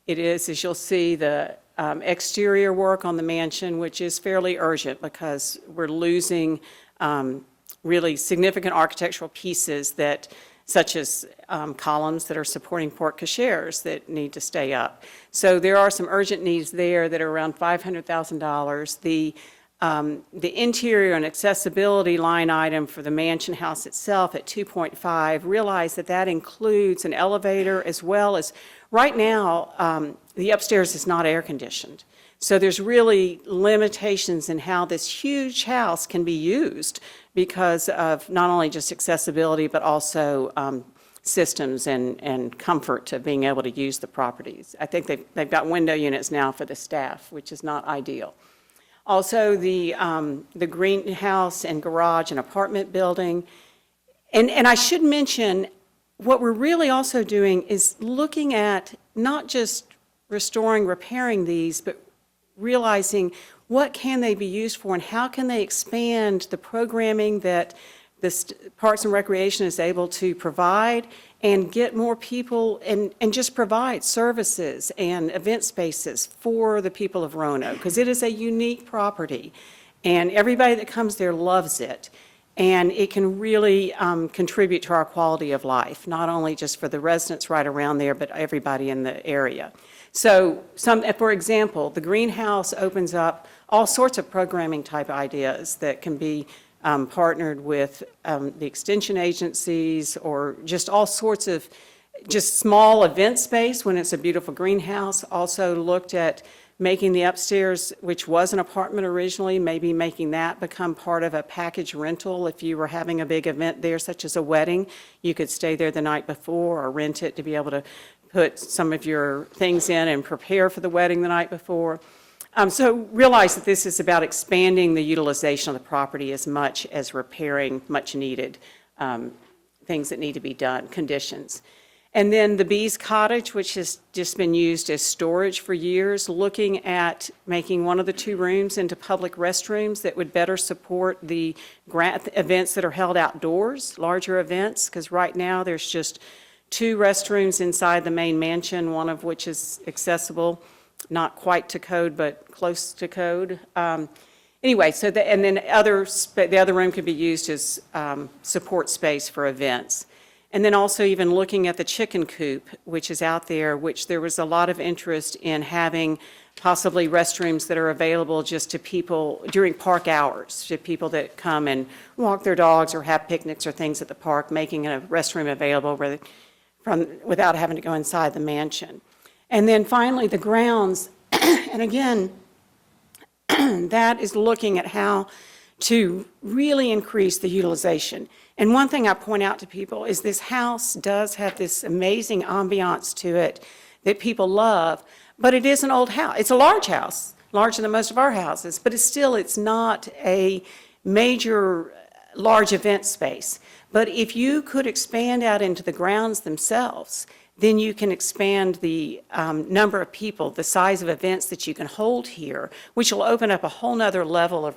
It is, as you'll see, the exterior work on the mansion, which is fairly urgent because we're losing really significant architectural pieces such as columns that are supporting porte cocheres that need to stay up. So there are some urgent needs there that are around $500,000. The interior and accessibility line item for the mansion house itself at 2.5, realize that includes an elevator as well as, right now, the upstairs is not air conditioned. So there's really limitations in how this huge house can be used because of not only just accessibility, but also systems and comfort to being able to use the properties. I think they've got window units now for the staff, which is not ideal. Also, the greenhouse and garage and apartment building. And I should mention, what we're really also doing is looking at not just restoring, repairing these, but realizing what can they be used for and how can they expand the programming that the Parks and Recreation is able to provide and get more people and just provide services and event spaces for the people of Roanoke, because it is a unique property and everybody that comes there loves it. And it can really contribute to our quality of life, not only just for the residents right around there, but everybody in the area. So for example, the greenhouse opens up all sorts of programming type ideas that can be partnered with the extension agencies or just all sorts of just small event space when it's a beautiful greenhouse. Also looked at making the upstairs, which was an apartment originally, maybe making that become part of a package rental. If you were having a big event there, such as a wedding, you could stay there the night before or rent it to be able to put some of your things in and prepare for the wedding the night before. So realize that this is about expanding the utilization of the property as much as repairing much needed things that need to be done, conditions. And then the Bee's Cottage, which has just been used as storage for years, looking at making one of the 2 rooms into public restrooms that would better support the events that are held outdoors, larger events, because right now there's just 2 restrooms inside the main mansion, one of which is accessible, not quite to code, but close to code. Anyway, so and then the other room could be used as support space for events. And then also even looking at the chicken coop, which is out there, which there was a lot of interest in having possibly restrooms that are available just to people during park hours, to people that come and walk their dogs or have picnics or things at the park, making a restroom available without having to go inside the mansion. And then finally, the grounds, and again, that is looking at how to really increase the utilization. And one thing I point out to people is this house does have this amazing ambiance to it that people love, but it is an old house. It's a large house, larger than most of our houses, but it's not a major large event space. But if you could expand out into the grounds themselves, then you can expand the number of people, the size of events that you can hold here, which will open up a whole nother level of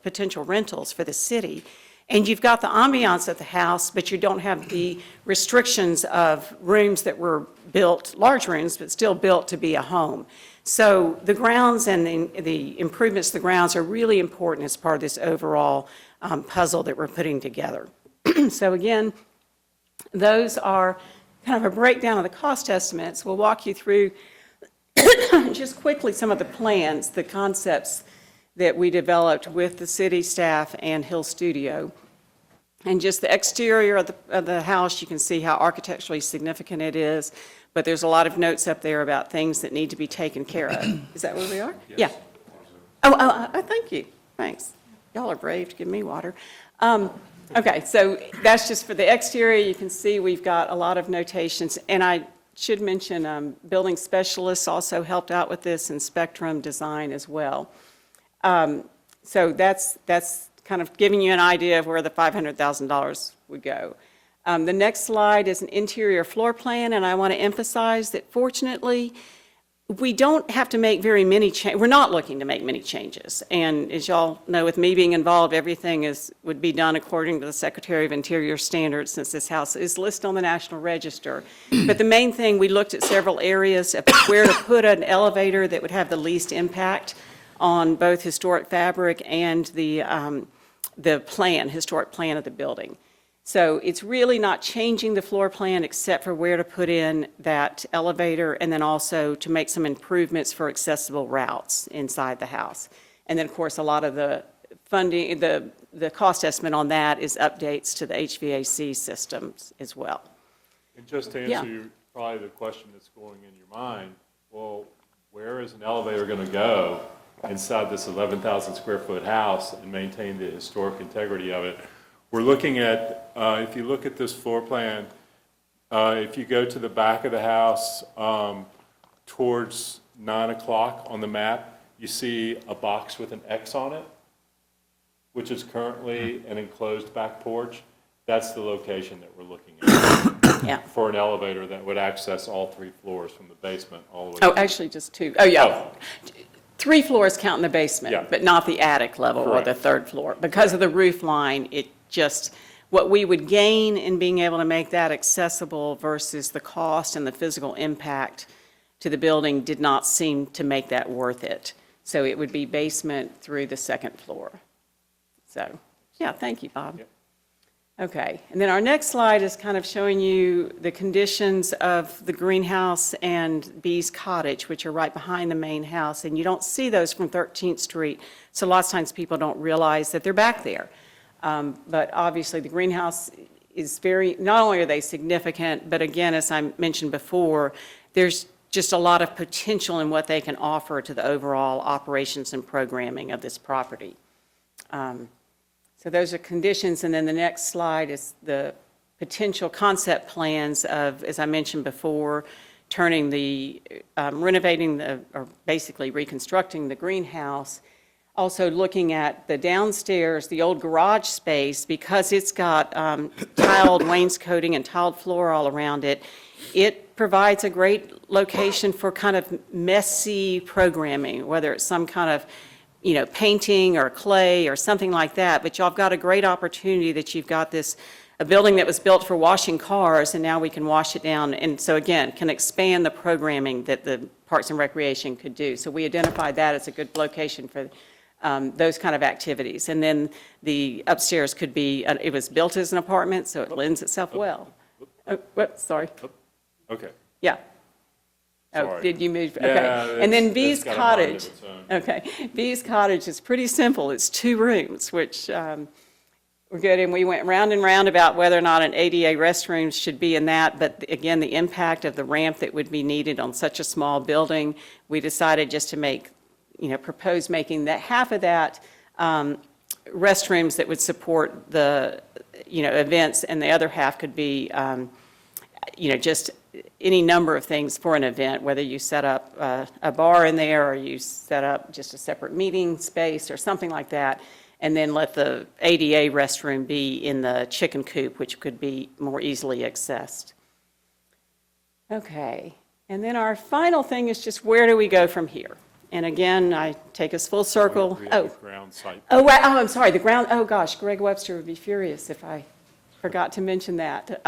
potential rentals for the city. And you've got the ambiance of the house, but you don't have the restrictions of rooms that were built, large rooms, but still built to be a home. So the grounds and the improvements to the grounds are really important as part of this overall puzzle that we're putting together. So again, those are kind of a breakdown of the cost estimates. We'll walk you through just quickly some of the plans, the concepts that we developed with the city staff and Hill Studio. And just the exterior of the house, you can see how architecturally significant it is, but there's a lot of notes up there about things that need to be taken care of. Is that where we are? Yes. Yeah. Oh, thank you. Thanks. Y'all are brave to give me water. Okay, so that's just for the exterior. You can see we've got a lot of notations. And I should mention building specialists also helped out with this, and Spectrum Design as well. So that's kind of giving you an idea of where the $500,000 would go. The next slide is an interior floor plan, and I want to emphasize that fortunately, we don't have to make very many changes. We're not looking to make many changes. And as y'all know, with me being involved, everything would be done according to the Secretary of Interior standards, since this house is listed on the National Register. But the main thing, we looked at several areas of where to put an elevator that would have the least impact on both historic fabric and the historic plan of the building. So it's really not changing the floor plan except for where to put in that elevator, and then also to make some improvements for accessible routes inside the house. And then, of course, a lot of the funding, the cost estimate on that is updates to the HVAC systems as well. And just to answer you, probably the question that's going in your mind, well, where is an elevator going to go inside this 11,000 square foot house and maintain the historic integrity of it? We're looking at, if you look at this floor plan, if you go to the back of the house towards 9 o'clock on the map, you see a box with an X on it, which is currently an enclosed back porch. That's the location that we're looking at for an elevator that would access all 3 floors from the basement all the way. Oh, actually just 2. Oh, yeah. 3 floors count in the basement, but not the attic level or the 3rd floor. Because of the roof line, it just, what we would gain in being able to make that accessible versus the cost and the physical impact to the building did not seem to make that worth it. So it would be basement through the 2nd floor. So, yeah, thank you, Bob. Yep. Okay, and then our next slide is kind of showing you the conditions of the greenhouse and Bee's Cottage, which are right behind the main house, and you don't see those from 13th Street, so lots of times people don't realize that they're back there. But obviously the greenhouse is not only are they significant, but again, as I mentioned before, there's just a lot of potential in what they can offer to the overall operations and programming of this property. So those are conditions, and then the next slide is the potential concept plans of, as I mentioned before, turning renovating or basically reconstructing the greenhouse. Also looking at the downstairs, the old garage space, because it's got tiled wainscoting and tiled floor all around it, it provides a great location for kind of messy programming, whether it's some kind of painting or clay or something like that. But y'all have got a great opportunity that you've got a building that was built for washing cars, and now we can wash it down. And so again, can expand the programming that the Parks and Recreation could do. So we identified that as a good location for those kind of activities. And then the upstairs could be, it was built as an apartment, so it lends itself well. Oh, what? Sorry. Okay. Yeah. Oh, Sorry. did you move? Okay. Yeah, And then Bee's it's got a mind of Cottage. its own. Okay. Bee's Cottage is pretty simple. It's 2 rooms, which we're good. And we went round and round about whether or not an ADA restroom should be in that. But again, the impact of the ramp that would be needed on such a small building, we decided just to propose making that half of that restrooms that would support the, events, and the other half could be, just any number of things for an event, whether you set up a bar in there or you set up just a separate meeting space or something like that. and then let the ADA restroom be in the chicken coop, which could be more easily accessed. Okay, and then our final thing is just where do we go from here? And again, I take us full circle. We have the ground site. Oh, right. Oh, I'm sorry, the ground, oh gosh, Greg Webster would be furious if I forgot to mention that.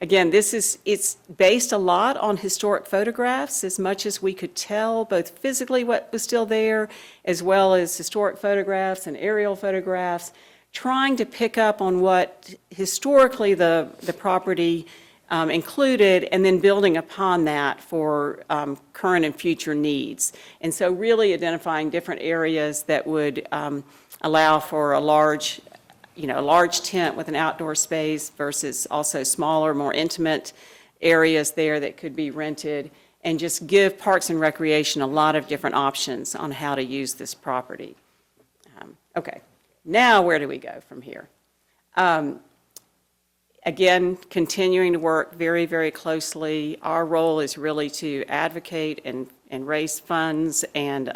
Again, it's based a lot on historic photographs, as much as we could tell, both physically what was still there, as well as historic photographs and aerial photographs, trying to pick up on what historically the property included, and then building upon that for current and future needs. And so really identifying different areas that would allow for a large tent with an outdoor space versus also smaller, more intimate areas there that could be rented, and just give Parks and Recreation a lot of different options on how to use this property. Okay, now where do we go from here? Again, continuing to work very, very closely. Our role is really to advocate and raise funds and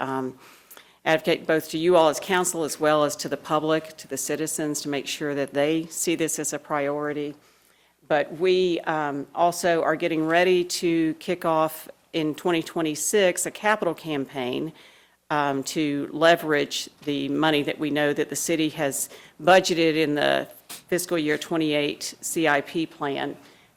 advocate both to you all as council as well as to the public, to the citizens, to make sure that they see this as a priority. But we also are getting ready to kick off in 2026 a capital campaign to leverage the money that we know that the city has budgeted in the fiscal year 28 CIP plan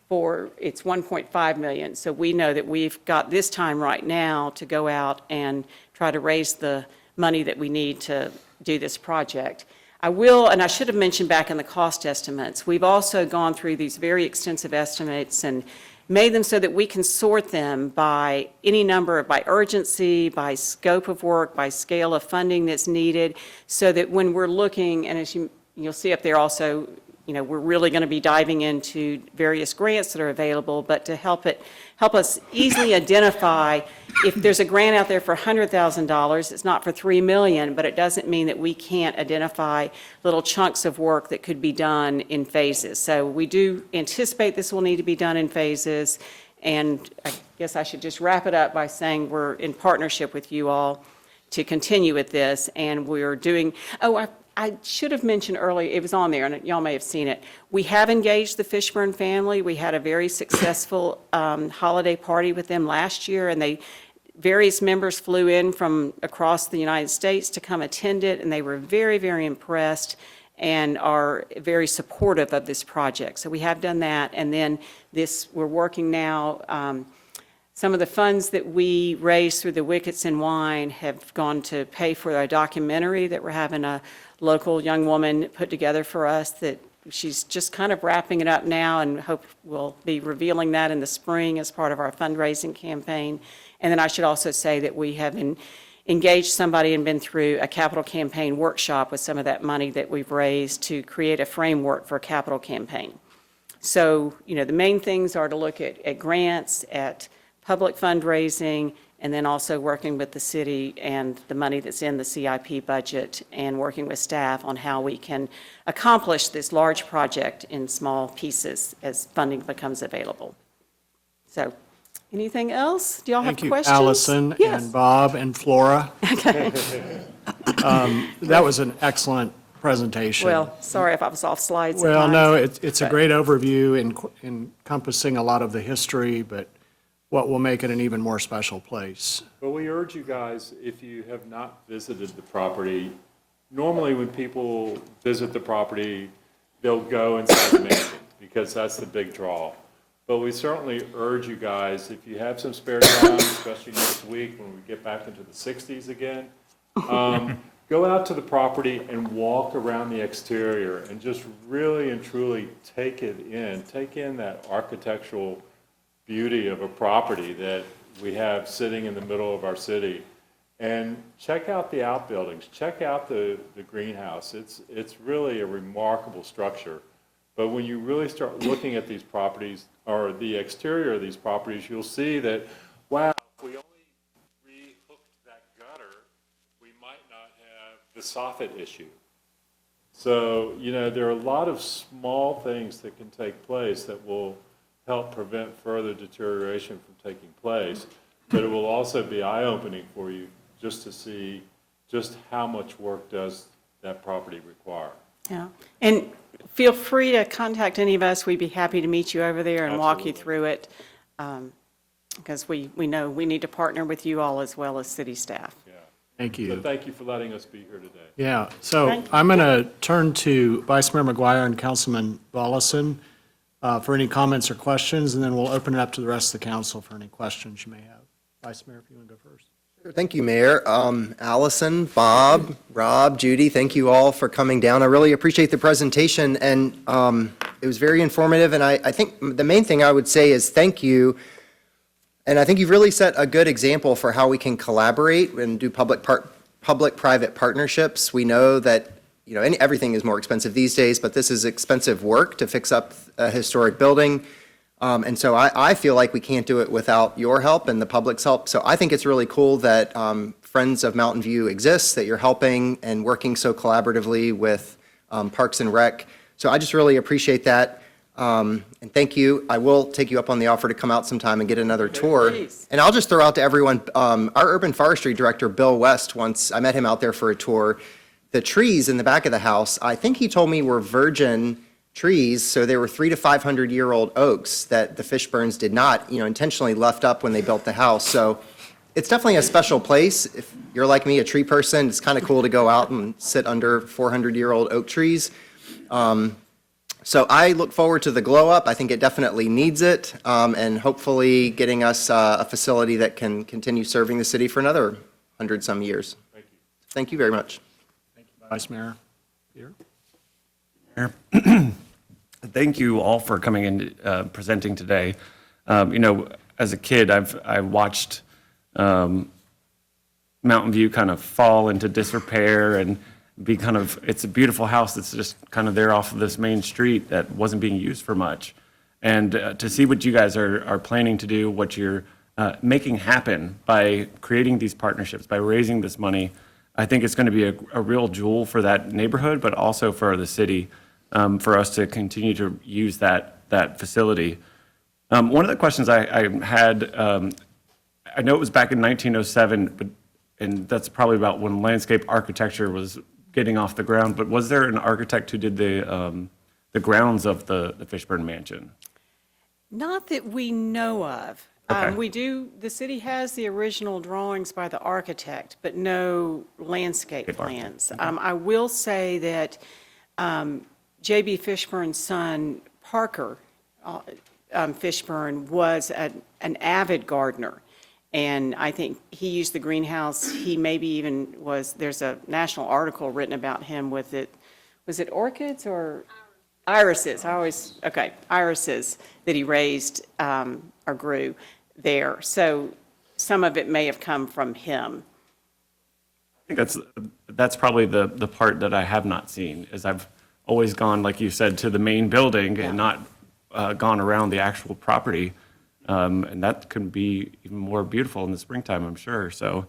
for its $1.5 million. So we know that we've got this time right now to go out and try to raise the money that we need to do this project. I will, and I should have mentioned back in the cost estimates, we've also gone through these very extensive estimates and made them so that we can sort them by any number, by urgency, by scope of work, by scale of funding that's needed, so that when we're looking, and as you'll see up there also, we're really going to be diving into various grants that are available, but to help us easily identify if there's a grant out there for $100,000, it's not for $3 million, but it doesn't mean that we can't identify little chunks of work that could be done in phases. So we do anticipate this will need to be done in phases, and I guess I should just wrap it up by saying we're in partnership with you all to continue with this, and we're doing, I should have mentioned earlier, it was on there, and y'all may have seen it. We have engaged the Fishburne family. We had a very successful holiday party with them last year, and various members flew in from across the United States to come attend it, and they were very, very impressed and are very supportive of this project. So we have done that, and then we're working now. Some of the funds that we raised through the Wickets and Wine have gone to pay for a documentary that we're having a local young woman put together for us, that she's just kind of wrapping it up now, and hope we'll be revealing that in the spring as part of our fundraising campaign. And then I should also say that we have engaged somebody and been through a capital campaign workshop with some of that money that we've raised to create a framework for a capital campaign. So, the main things are to look at grants, at public fundraising, and then also working with the city and the money that's in the CIP budget, and working with staff on how we can accomplish this large project in small pieces as funding becomes available. So, anything else? Do y'all have questions? Thank you, Allison, Yes. and Bob, and Flora. Okay. That was an excellent presentation. Well, sorry if I was off slides at Well, times. no, it's a great overview encompassing a lot of the history, but what will make it an even more special place. But we urge you guys, if you have not visited the property, normally when people visit the property, they'll go inside the mansion, because that's the big draw. But we certainly urge you guys, if you have some spare time, especially next week when we get back into the 60s again, go out to the property and walk around the exterior and just really and truly take in that architectural beauty of a property that we have sitting in the middle of our city. And check out the outbuildings, check out the greenhouse. It's really a remarkable structure. But when you really start looking at these properties, or the exterior of these properties, you'll see that, wow, if we only re-hooked that gutter, we might not have the soffit issue. So, there are a lot of small things that can take place that will help prevent further deterioration from taking place, but it will also be eye-opening for you just to see just how much work does that property require. Yeah, and feel free to contact any of us. We'd be happy to meet you over there and walk you through it, because we know we need to partner with you all as well as city staff. Thank you. So thank you for letting us be here today. Yeah, so Thank you. I'm going to turn to Vice Mayor McGuire and Councilman Volleson for any comments or questions, and then we'll open it up to the rest of the council for any questions you may have. Vice Mayor, if you want to go first. Thank you, Mayor. Allison, Bob, Rob, Judy, thank you all for coming down. I really appreciate the presentation, and it was very informative, and I think the main thing I would say is thank you. And I think you've really set a good example for how we can collaborate and do public-private partnerships. We know that, you know, everything is more expensive these days, but this is expensive work to fix up a historic building. And so I feel like we can't do it without your help and the public's help. So I think it's really cool that Friends of Mountain View exists, that you're helping and working so collaboratively with Parks and Rec. So I just really appreciate that. And thank you. I will take you up on the offer to come out sometime and get another tour. Please. And I'll just throw out to everyone, our urban forestry director, Bill West, once I met him out there for a tour. The trees in the back of the house, I think he told me were virgin trees, so they were 300 to 500-year-old oaks that the Fishburnes did not, intentionally left up when they built the house. So it's definitely a special place. If you're like me, a tree person, it's kind of cool to go out and sit under 400-year-old oak trees. So I look forward to the glow up. I think it definitely needs it, and hopefully getting us a facility that can continue serving the city for another 100-some years. Thank you. Thank you very much. Vice Mayor. Here. Thank you all for coming and presenting today. As a kid, I watched Mountain View kind of fall into disrepair and be it's a beautiful house that's just kind of there off of this main street that wasn't being used for much. And to see what you guys are planning to do, what you're making happen by creating these partnerships, by raising this money, I think it's going to be a real jewel for that neighborhood, but also for the city, for us to continue to use that facility. One of the questions I had, I know it was back in 1907, and that's probably about when landscape architecture was getting off the ground, but was there an architect who did the grounds of the Fishburne Mansion? Not that we know of. Okay. The city has the original drawings by the architect, but no landscape plans. I will say that J.B. Fishburne's son, Parker Fishburne, was an avid gardener. And I think he used the greenhouse. He maybe even there's a national article written about him was it orchids or irises? Irises that he raised or grew there. So some of it may have come from him. I think that's probably the part that I have not seen, is I've always gone, like you said, to the main building and not gone around the actual property. And that can be even more beautiful in the springtime, I'm sure. So,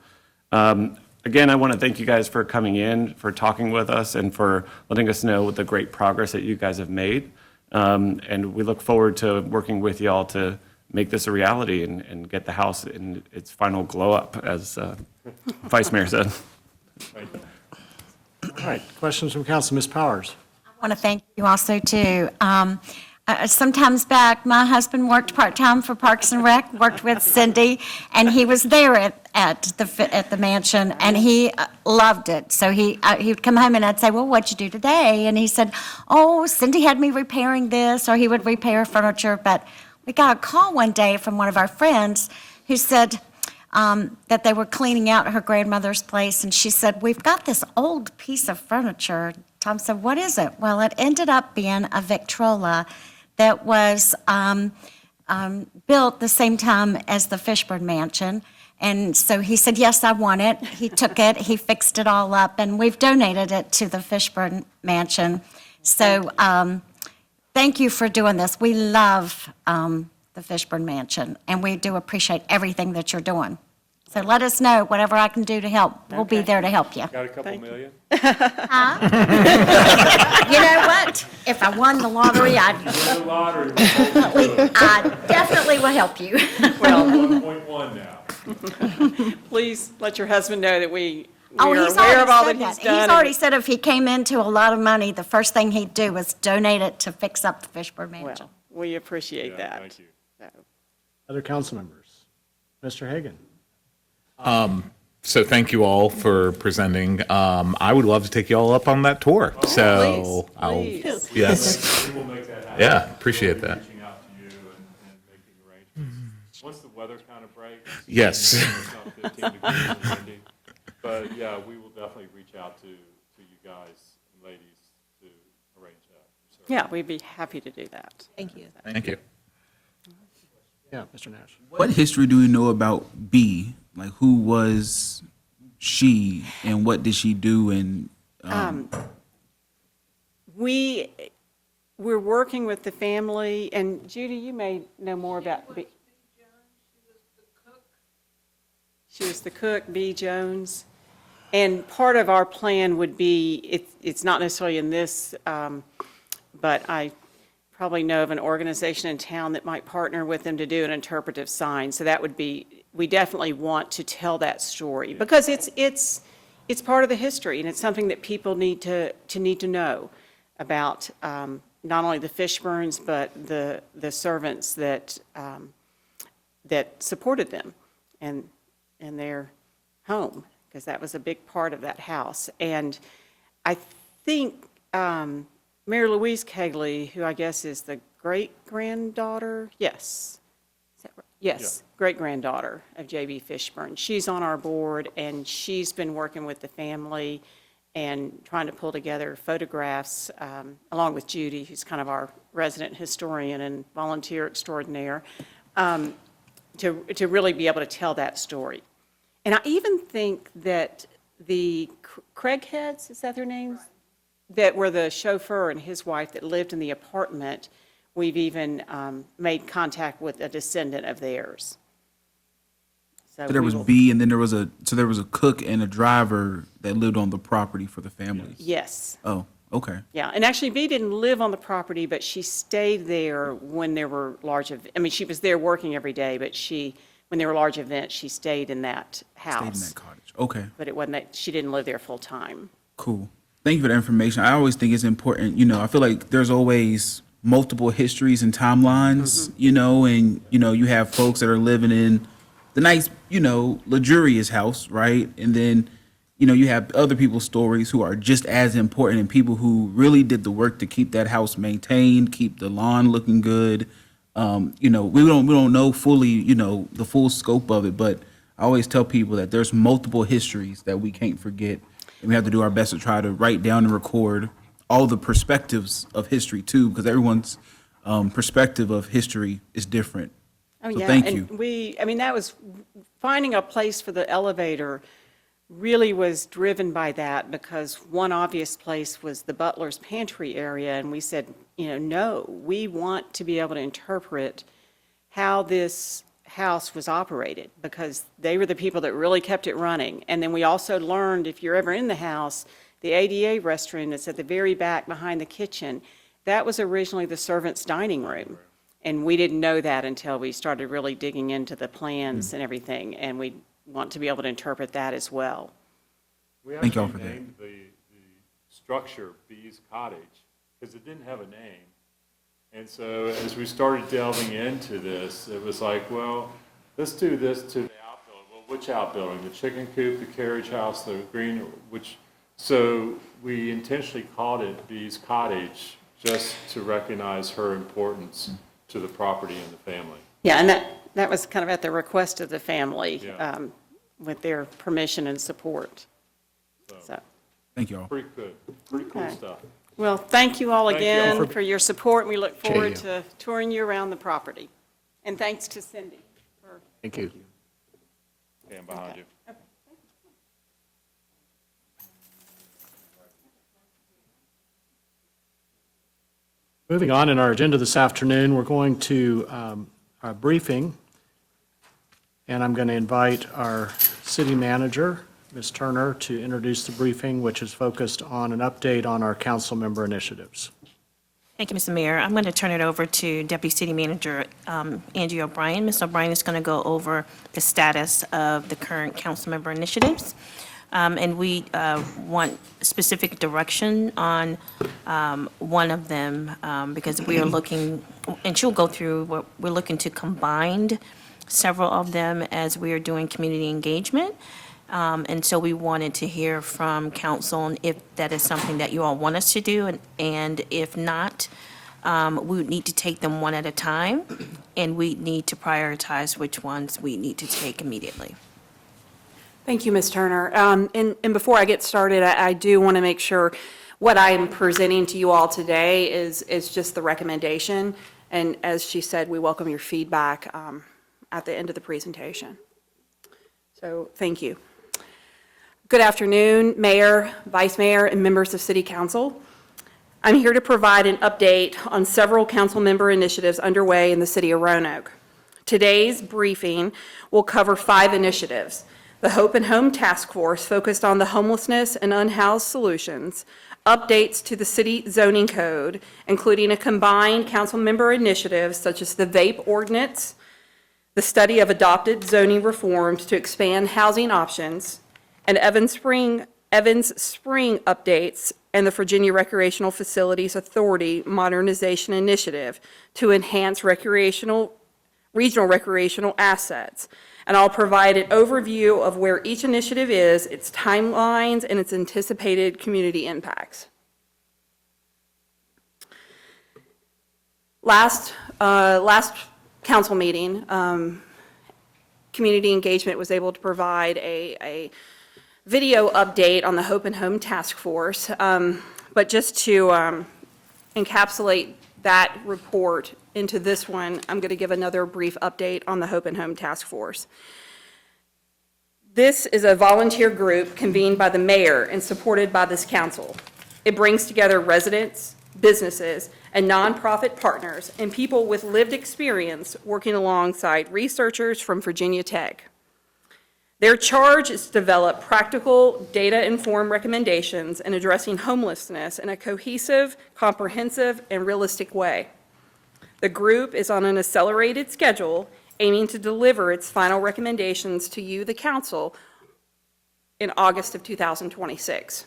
again, I want to thank you guys for coming in, for talking with us, and for letting us know the great progress that you guys have made. And we look forward to working with you all to make this a reality and get the house in its final glow up, as Vice Mayor said. All right, questions from council. Ms. Powers. I want to thank you also, too. Sometimes back, my husband worked part-time for Parks and Rec, worked with Cindy, and he was there at the mansion, and he loved it. So he would come home, and I'd say, well, what'd you do today? And he said, oh, Cindy had me repairing this, or he would repair furniture. But we got a call one day from one of our friends who said that they were cleaning out her grandmother's place, and she said, we've got this old piece of furniture. Tom said, what is it? Well, it ended up being a Victrola that was built the same time as the Fishburne Mansion. And so he said, yes, I want it. He took it, he fixed it all up, and we've donated it to the Fishburne Mansion. So thank you for doing this. We love the Fishburne Mansion, and we do appreciate everything that you're doing. So let us know, whatever I can do to help. We'll be there to help you. Got a couple million? Huh? You know what? If I won the lottery, I definitely will help you. Well, 1.1 now. Please let your husband know that we Oh, we are he's aware already of all said that he's that. done. He's and already said if he came into a lot of money, the first thing he'd do was donate it to fix up the Fishburne Mansion. Well, we appreciate that. Thank you. Other council members? Mr. Hagan? So thank you all for presenting. I would love to take you all up on that tour. So please. yes. We will make that happen. Yeah, appreciate that. Reaching out to you and making arrangements. Once the weather kind of breaks. Yes. It's not 15 degrees and windy. But yeah, we will definitely reach out to you guys and ladies to arrange that. Yeah, we'd be happy to do that. Thank you. Thank you. Yeah, Mr. Nash. What history do we know about B? Like, who was she and what did she do? And We're working with the family, and Judy, you may know more about B. She was the cook, B. Jones. And part of our plan would be, it's not necessarily in this, but I probably know of an organization in town that might partner with them to do an interpretive sign. So that would be, we definitely want to tell that story because it's part of the history, and it's something that people need to know about, not only the Fishburnes, but the servants that supported them and their home, because that was a big part of that house. And I think Mary Louise Kegley, who I guess is the great-granddaughter, yes. Is that right? Yes, great-granddaughter of J.B. Fishburne. She's on our board, and she's been working with the family and trying to pull together photographs, along with Judy, who's kind of our resident historian and volunteer extraordinaire, to really be able to tell that story. And I even think that the Craigheads, is that their names? That were the chauffeur and his wife that lived in the apartment, we've even made contact with a descendant of theirs. so there was B, and then there was a cook and a driver that lived on the property for the family. Yes. Oh, okay. Yeah, and actually B didn't live on the property, but she stayed there when there were she was there working every day, but when there were large events, she stayed in that house. Stayed in that cottage. Okay. But it wasn't that, she didn't live there full time. Cool. Thank you for the information. I always think it's important, I feel like there's always multiple histories and timelines, and, you have folks that are living in the nice, luxurious house, right? And then, you have other people's stories who are just as important and people who really did the work to keep that house maintained, keep the lawn looking good. We don't know fully, the full scope of it, but I always tell people that there's multiple histories that we can't forget. And we have to do our best to try to write down and record all the perspectives of history too, because everyone's perspective of history is different. Oh, So yeah. thank you. And that was, finding a place for the elevator really was driven by that, because one obvious place was the butler's pantry area, and we said, no, we want to be able to interpret how this house was operated, because they were the people that really kept it running. And then we also learned, if you're ever in the house, the ADA restroom that's at the very back behind the kitchen, that was originally the servants' dining room. And we didn't know that until we started really digging into the plans and everything, and we want to be able to interpret that as well. We Thank you all actually for that. named the structure Bee's Cottage because it didn't have a name. And so as we started delving into this, it was like, well, let's do this to the outbuilding. Well, which outbuilding? The chicken coop, the carriage house, the green, so we intentionally called it Bee's Cottage just to recognize her importance to the property and the family. Yeah, and that was kind of at the request of the family, Yeah. with their permission and support. So, Thank you all. Pretty good, pretty cool Okay. stuff. well, thank you all Thank you all again for- for your support, and we look forward Jay. to touring you around the property. And thanks to Cindy for. Thank you. Stand behind you. Moving on in our agenda this afternoon, we're going to our briefing, and I'm going to invite our city manager, Ms. Turner, to introduce the briefing, which is focused on an update on our council member initiatives. Thank you, Mr. Mayor. I'm going to turn it over to Deputy City Manager Angie O'Brien. Ms. O'Brien is going to go over the status of the current council member initiatives. And we want specific direction on one of them because we are looking, and she'll go through, we're looking to combine several of them as we are doing community engagement. And so we wanted to hear from council and if that is something that you all want us to do, and if not, we would need to take them one at a time, and we need to prioritize which ones we need to take immediately. Thank you, Ms. Turner. And before I get started, I do want to make sure what I am presenting to you all today is just the recommendation. And as she said, we welcome your feedback at the end of the presentation. So thank you. Good afternoon, Mayor, Vice Mayor, and members of City Council. I'm here to provide an update on several council member initiatives underway in the city of Roanoke. Today's briefing will cover 5 initiatives. The Hope and Home Task Force focused on the homelessness and unhoused solutions, updates to the city zoning code, including a combined council member initiative such as the vape ordinance, the study of adopted zoning reforms to expand housing options, and Evans Spring updates, and the Virginia Recreational Facilities Authority Modernization Initiative to enhance regional recreational assets. And I'll provide an overview of where each initiative is, its timelines, and its anticipated community impacts. Last council meeting, community engagement was able to provide a video update on the Hope and Home Task Force, but just to encapsulate that report into this one, I'm going to give another brief update on the Hope and Home Task Force. This is a volunteer group convened by the mayor and supported by this council. It brings together residents, businesses, and nonprofit partners and people with lived experience working alongside researchers from Virginia Tech. Their charge is to develop practical, data-informed recommendations in addressing homelessness in a cohesive, comprehensive, and realistic way. The group is on an accelerated schedule, aiming to deliver its final recommendations to you, the council, in August of 2026.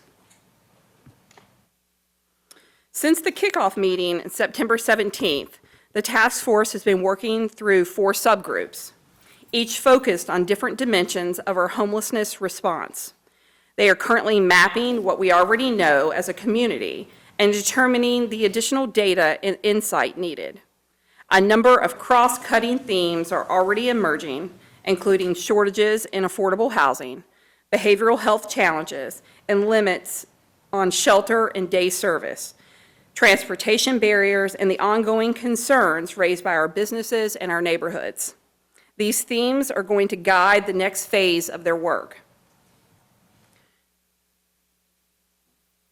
Since the kickoff meeting on September 17th, the task force has been working through 4 subgroups, each focused on different dimensions of our homelessness response. They are currently mapping what we already know as a community and determining the additional data and insight needed. A number of cross-cutting themes are already emerging, including shortages in affordable housing, behavioral health challenges, and limits on shelter and day service, transportation barriers, and the ongoing concerns raised by our businesses and our neighborhoods. These themes are going to guide the next phase of their work.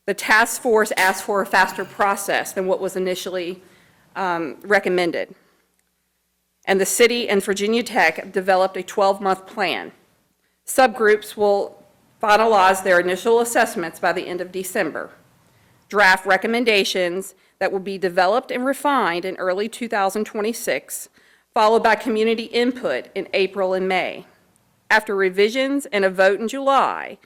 The task force asked for a faster process than what was initially recommended. And the city and Virginia Tech have developed a 12-month plan. Subgroups will finalize their initial assessments by the end of December. Draft recommendations that will be developed and refined in early 2026, followed by community input in April and May. After revisions and a vote in July,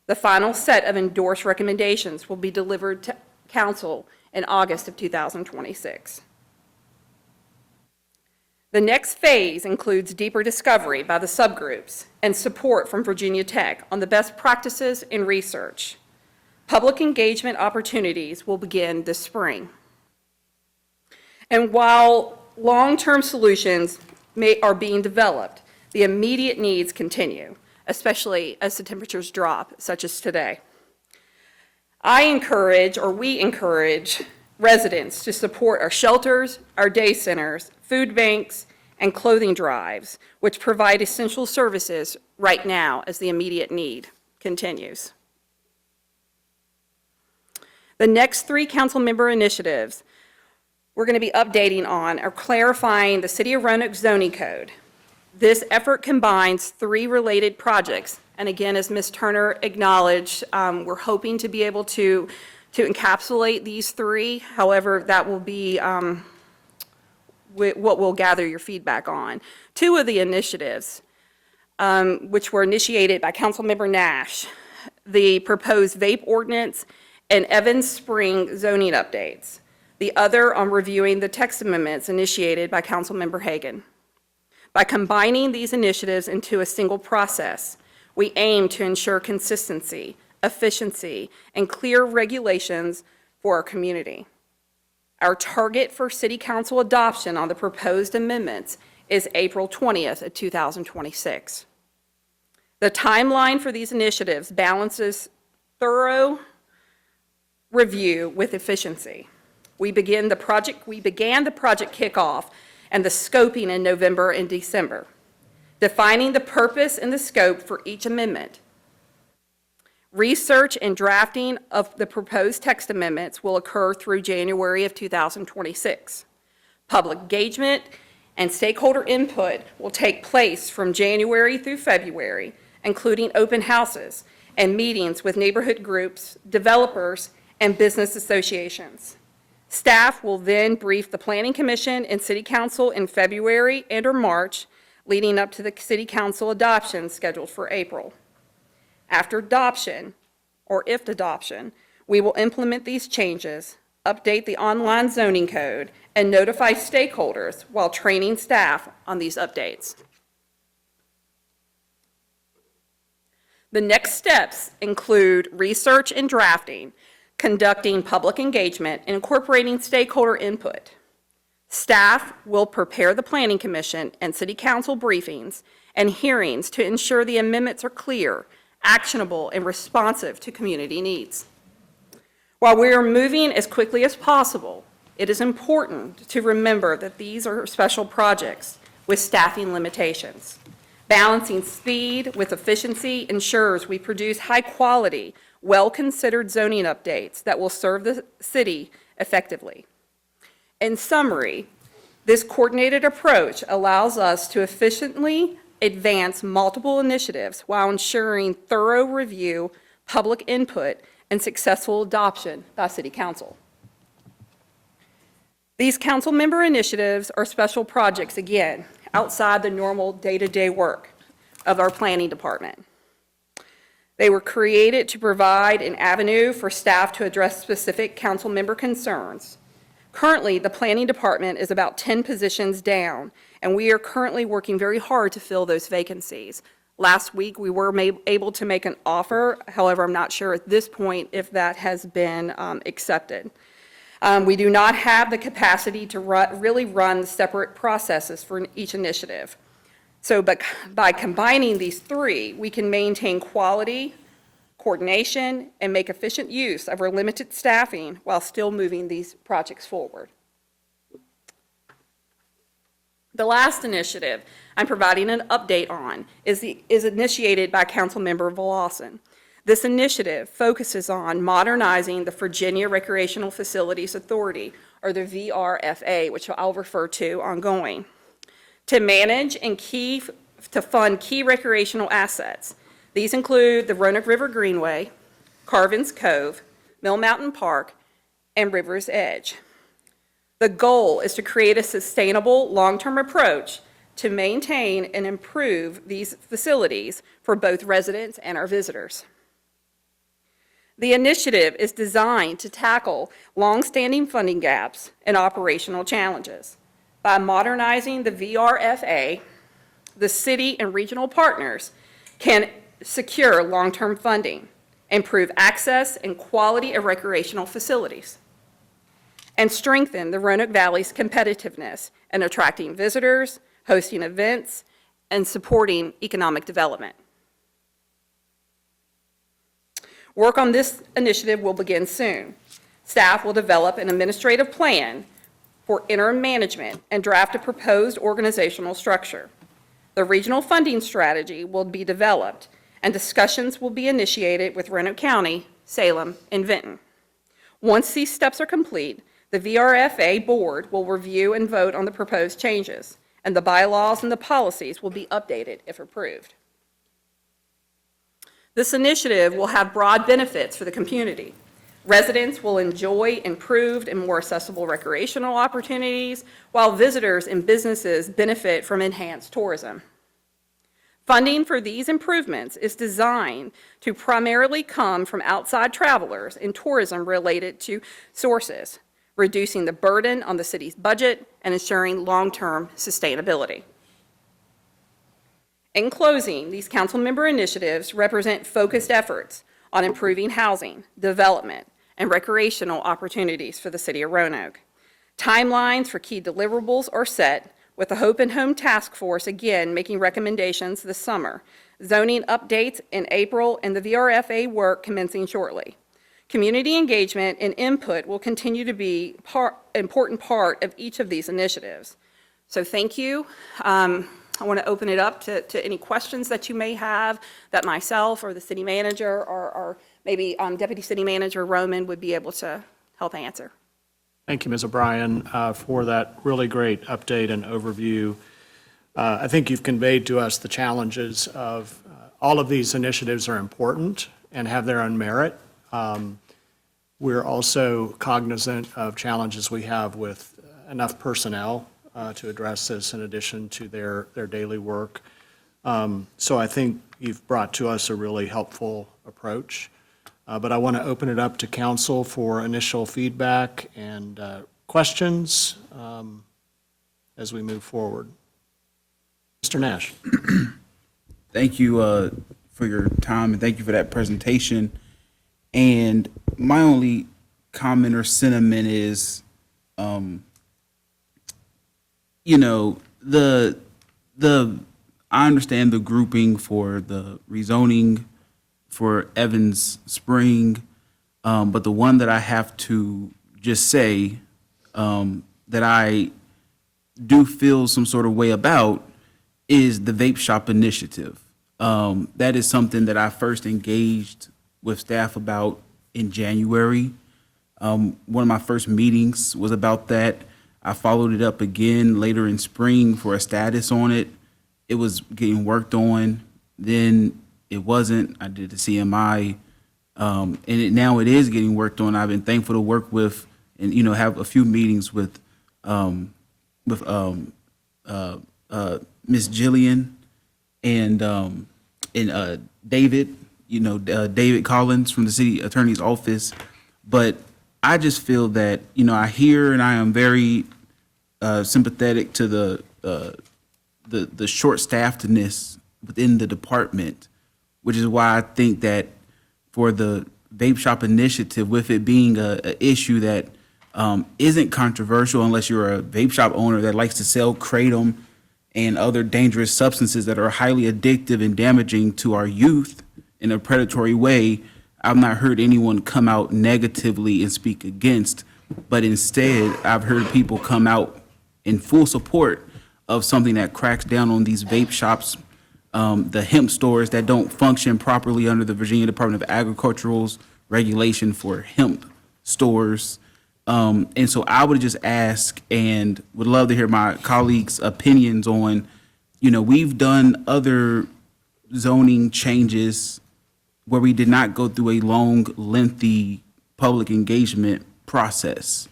the final set of endorsed recommendations will be delivered to council in August of 2026. The next phase includes deeper discovery by the subgroups and support from Virginia Tech on the best practices in research. Public engagement opportunities will begin this spring. And while long-term solutions are being developed, the immediate needs continue, especially as the temperatures drop, such as today. We encourage residents to support our shelters, our day centers, food banks, and clothing drives, which provide essential services right now as the immediate need continues. The next 3 council member initiatives we're going to be updating on are clarifying the City of Roanoke zoning code. This effort combines 3 related projects, and again, as Ms. Turner acknowledged, we're hoping to be able to encapsulate these 3. However, that will be what we'll gather your feedback on. 2 of the initiatives, which were initiated by Councilmember Nash, the proposed vape ordinance, and Evans Spring zoning updates. The other on reviewing the text amendments initiated by Councilmember Hagan. By combining these initiatives into a single process, we aim to ensure consistency, efficiency, and clear regulations for our community. Our target for City Council adoption on the proposed amendments is April 20th of 2026. The timeline for these initiatives balances thorough review with efficiency. We began the project kickoff and the scoping in November and December, defining the purpose and the scope for each amendment. Research and drafting of the proposed text amendments will occur through January of 2026. Public engagement and stakeholder input will take place from January through February, including open houses and meetings with neighborhood groups, developers, and business associations. Staff will then brief the Planning Commission and City Council in February and or March, leading up to the City Council adoption scheduled for April. After adoption, or if adoption, we will implement these changes, update the online zoning code, and notify stakeholders while training staff on these updates. The next steps include research and drafting, conducting public engagement, and incorporating stakeholder input. Staff will prepare the Planning Commission and City Council briefings and hearings to ensure the amendments are clear, actionable, and responsive to community needs. While we are moving as quickly as possible, it is important to remember that these are special projects with staffing limitations. Balancing speed with efficiency ensures we produce high-quality, well-considered zoning updates that will serve the city effectively. In summary, this coordinated approach allows us to efficiently advance multiple initiatives while ensuring thorough review, public input, and successful adoption by City Council. These council member initiatives are special projects, again, outside the normal day-to-day work of our planning department. They were created to provide an avenue for staff to address specific council member concerns. Currently, the planning department is about 10 positions down, and we are currently working very hard to fill those vacancies. Last week, we were able to make an offer. However, I'm not sure at this point if that has been accepted. We do not have the capacity to really run separate processes for each initiative. So by combining these three, we can maintain quality, coordination, and make efficient use of our limited staffing while still moving these projects forward. The last initiative I'm providing an update on is initiated by Councilmember Volosson. This initiative focuses on modernizing the Virginia Recreational Facilities Authority, or the VRFA, which I'll refer to ongoing, to manage and to fund key recreational assets. These include the Roanoke River Greenway, Carvin's Cove, Mill Mountain Park, and River's Edge. The goal is to create a sustainable, long-term approach to maintain and improve these facilities for both residents and our visitors. The initiative is designed to tackle long-standing funding gaps and operational challenges. By modernizing the VRFA, the city and regional partners can secure long-term funding, improve access and quality of recreational facilities, and strengthen the Roanoke Valley's competitiveness in attracting visitors, hosting events, and supporting economic development. Work on this initiative will begin soon. Staff will develop an administrative plan for interim management and draft a proposed organizational structure. The regional funding strategy will be developed, and discussions will be initiated with Roanoke County, Salem, and Vinton. Once these steps are complete, the VRFA board will review and vote on the proposed changes, and the bylaws and the policies will be updated if approved. This initiative will have broad benefits for the community. Residents will enjoy improved and more accessible recreational opportunities, while visitors and businesses benefit from enhanced tourism. Funding for these improvements is designed to primarily come from outside travelers and tourism-related to sources, reducing the burden on the city's budget and ensuring long-term sustainability. In closing, these council member initiatives represent focused efforts on improving housing, development, and recreational opportunities for the city of Roanoke. Timelines for key deliverables are set, with the Hope and Home Task Force again making recommendations this summer, zoning updates in April, and the VRFA work commencing shortly. Community engagement and input will continue to be an important part of each of these initiatives. So thank you. I want to open it up to any questions that you may have that myself or the city manager or maybe Deputy City Manager Roman would be able to help answer. Thank you, Ms. O'Brien, for that really great update and overview. I think you've conveyed to us the challenges of all of these initiatives are important and have their own merit. We're also cognizant of challenges we have with enough personnel to address this in addition to their daily work. So I think you've brought to us a really helpful approach. But I want to open it up to council for initial feedback and questions as we move forward. Mr. Nash. Thank you for your time, and thank you for that presentation. And my only comment or sentiment is, you know, I understand the grouping for the rezoning for Evans Spring, but the one that I have to just say that I do feel some sort of way about is the vape shop initiative. That is something that I first engaged with staff about in January. One of my first meetings was about that. I followed it up again later in spring for a status on it. It was getting worked on. Then it wasn't. I did the CMI, and now it is getting worked on. I've been thankful to work with and have a few meetings with Miss Jillian and David. David Collins from the city attorney's office. But I just feel that I hear and I am very sympathetic to the short-staffedness within the department, which is why I think that for the vape shop initiative, with it being a issue that isn't controversial unless you're a vape shop owner that likes to sell kratom and other dangerous substances that are highly addictive and damaging to our youth in a predatory way, I've not heard anyone come out negatively and speak against, but instead I've heard people come out in full support of something that cracks down on these vape shops, the hemp stores that don't function properly under the Virginia Department of Agricultural's regulation for hemp stores. And so I would just ask and would love to hear my colleagues' opinions on, we've done other zoning changes where we did not go through a long, lengthy public engagement process.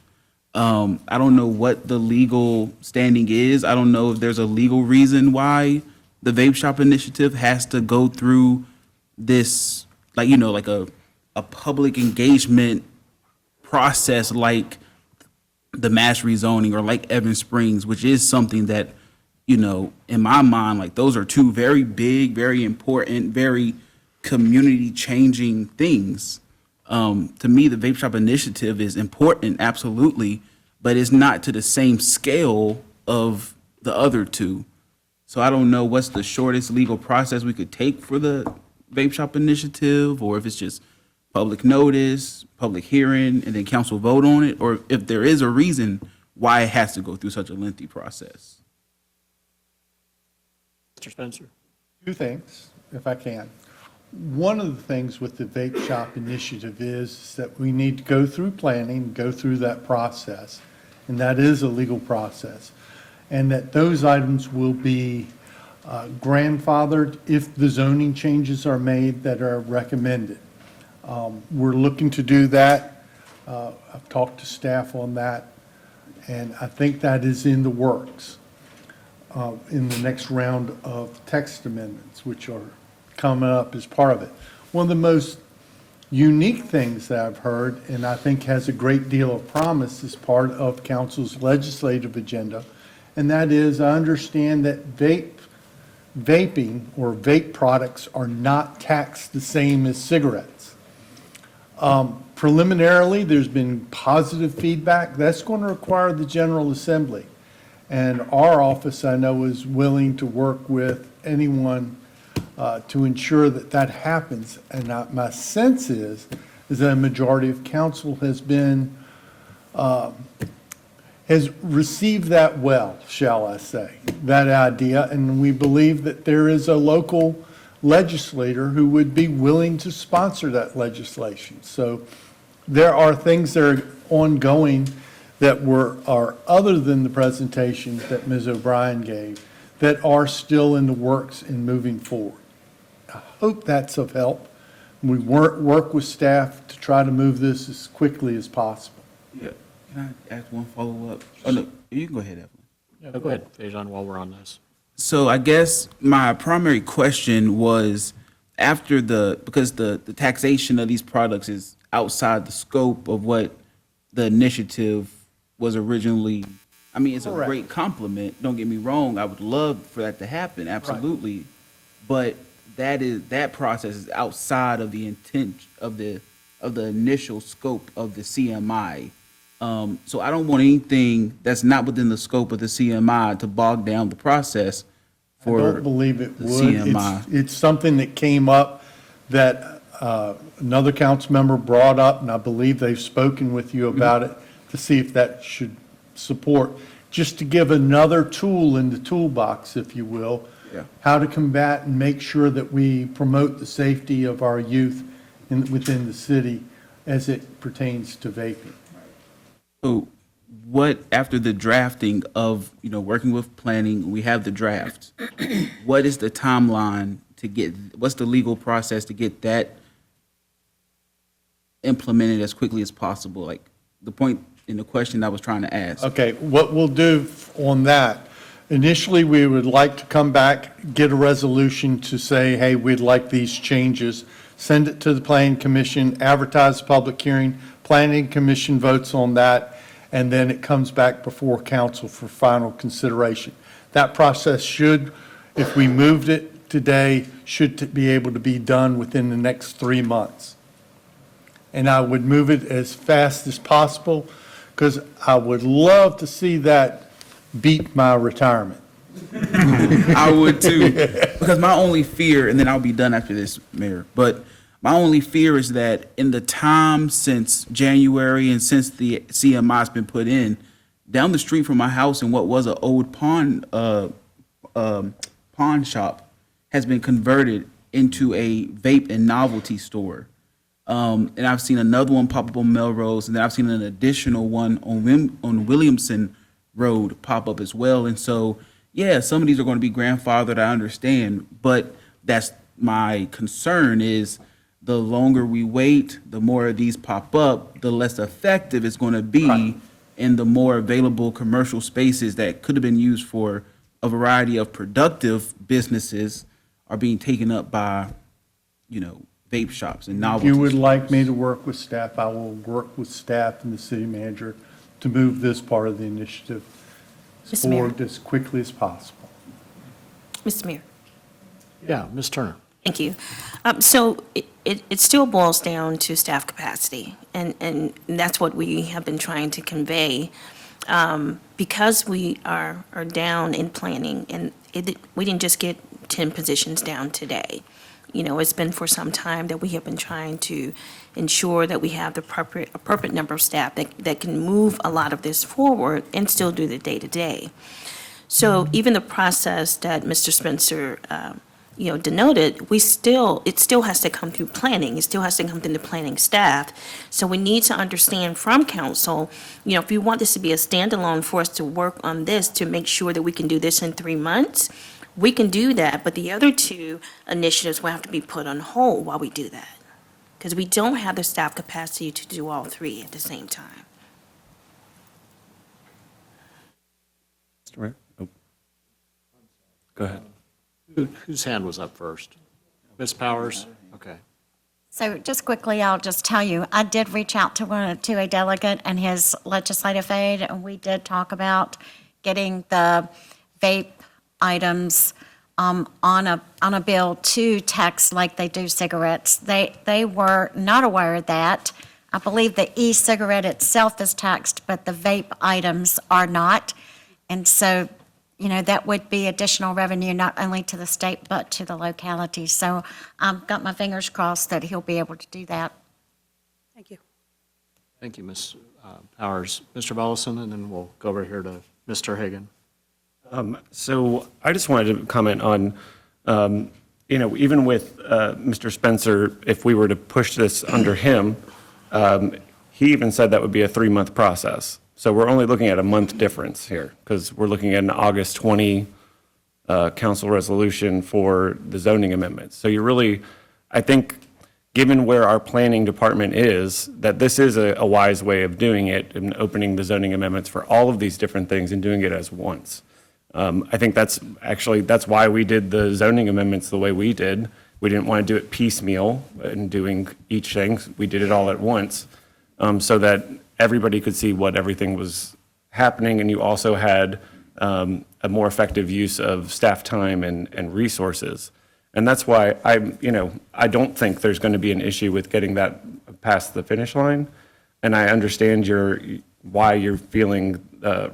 I don't know what the legal standing is. I don't know if there's a legal reason why the vape shop initiative has to go through this, like a public engagement process like the mass rezoning or like Evans Springs, which is something that, in my mind, like those are two very big, very important, very community changing things. To me, the vape shop initiative is important, absolutely, but it's not to the same scale of the other two. So I don't know what's the shortest legal process we could take for the vape shop initiative, or if it's just public notice, public hearing, and then council vote on it, or if there is a reason why it has to go through such a lengthy process. Mr. Spencer. Two things, if I can. One of the things with the vape shop initiative is that we need to go through planning, go through that process, and that is a legal process, and that those items will be grandfathered if the zoning changes are made that are recommended. We're looking to do that. I've talked to staff on that, and I think that is in the works. in the next round of text amendments, which are coming up as part of it. One of the most unique things that I've heard, and I think has a great deal of promise as part of council's legislative agenda, and that is, I understand that vaping or vape products are not taxed the same as cigarettes. Preliminarily, there's been positive feedback. That's going to require the General Assembly. And our office, I know, is willing to work with anyone to ensure that that happens. And my sense is that a majority of council has received that well, shall I say, that idea. And we believe that there is a local legislator who would be willing to sponsor that legislation. So there are things that are ongoing that are other than the presentation that Ms. O'Brien gave, that are still in the works and moving forward. I hope that's of help. We work with staff to try to move this as quickly as possible. Yeah. Can I ask one follow-up? Oh, no, you can go ahead, Evelyn. Yeah, go ahead, Faison, while we're on this. So I guess my primary question was, because the taxation of these products is outside the scope of what the initiative was originally, I mean, it's a great compliment, don't get me wrong, I would love for that to happen, absolutely. But that process is outside of the intent of the initial scope of the CMI. So I don't want anything that's not within the scope of the CMI to bog down the process for I don't believe it the would. CMI. It's something that came up that another council member brought up, and I believe they've spoken with you about it to see if that should support, just to give another tool in the toolbox, if you will, how to combat and make sure that we promote the safety of our youth within the city as it pertains to vaping. So what, after the drafting of, working with planning, we have the draft, what is the timeline what's the legal process to get that implemented as quickly as possible? Like the point in the question I was trying to ask. Okay, what we'll do on that, initially, we would like to come back, get a resolution to say, hey, we'd like these changes, send it to the Planning Commission, advertise the public hearing, Planning Commission votes on that, and then it comes back before council for final consideration. That process should, if we moved it today, should be able to be done within the next 3 months. And I would move it as fast as possible, because I would love to see that beat my retirement. I would too, because my only fear, and then I'll be done after this, Mayor, but my only fear is that in the time since January and since the CMI's been put in, down the street from my house in what was an old pawn shop has been converted into a vape and novelty store. And I've seen another one pop up on Melrose, and then I've seen an additional one on Williamson Road pop up as well. And so, yeah, some of these are going to be grandfathered, I understand, but that's my concern is the longer we wait, the more of these pop up, the less effective it's going to be, and the more available commercial spaces that could have been used for a variety of productive businesses are being taken up by, vape shops and novelty If you would stores. like me to work with staff, I will work with staff and the city manager to move this part of the initiative Mr. Mayor. forward as quickly as possible. Mr. Mayor. Yeah, Ms. Turner. Thank you. So it still boils down to staff capacity, and that's what we have been trying to convey. Because we are down in planning, and we didn't just get 10 positions down today. It's been for some time that we have been trying to ensure that we have the appropriate number of staff that can move a lot of this forward and still do the day-to-day. So even the process that Mr. Spencer denoted, it still has to come through planning. It still has to come through the planning staff. So we need to understand from council, if you want this to be a standalone for us to work on this, to make sure that we can do this in 3 months, we can do that, but the other two initiatives will have to be put on hold while we do that. Because we don't have the staff capacity to do all three at the same time. Mr. Mayor? Oh. Go ahead. Whose hand was up first? Ms. Powers? Okay. So just quickly, I'll just tell you, I did reach out to a delegate and his legislative aide, and we did talk about getting the vape items on a bill to tax like they do cigarettes. They were not aware of that. I believe the e-cigarette itself is taxed, but the vape items are not. And so, that would be additional revenue, not only to the state, but to the locality. So I've got my fingers crossed that he'll be able to do that. Thank you. Thank you, Ms. Powers. Mr. Volleson, and then we'll go over here to Mr. Hagan. So I just wanted to comment on, even with Mr. Spencer, if we were to push this under him, he even said that would be a 3-month process. So we're only looking at a month difference here, because we're looking at an August 20 council resolution for the zoning amendments. So you're really, I think, given where our planning department is, that this is a wise way of doing it and opening the zoning amendments for all of these different things and doing it as once. I think that's why we did the zoning amendments the way we did. We didn't want to do it piecemeal and doing each thing. We did it all at once, so that everybody could see what everything was happening, and you also had a more effective use of staff time and resources. And that's why I don't think there's going to be an issue with getting that past the finish line. And I understand why you're feeling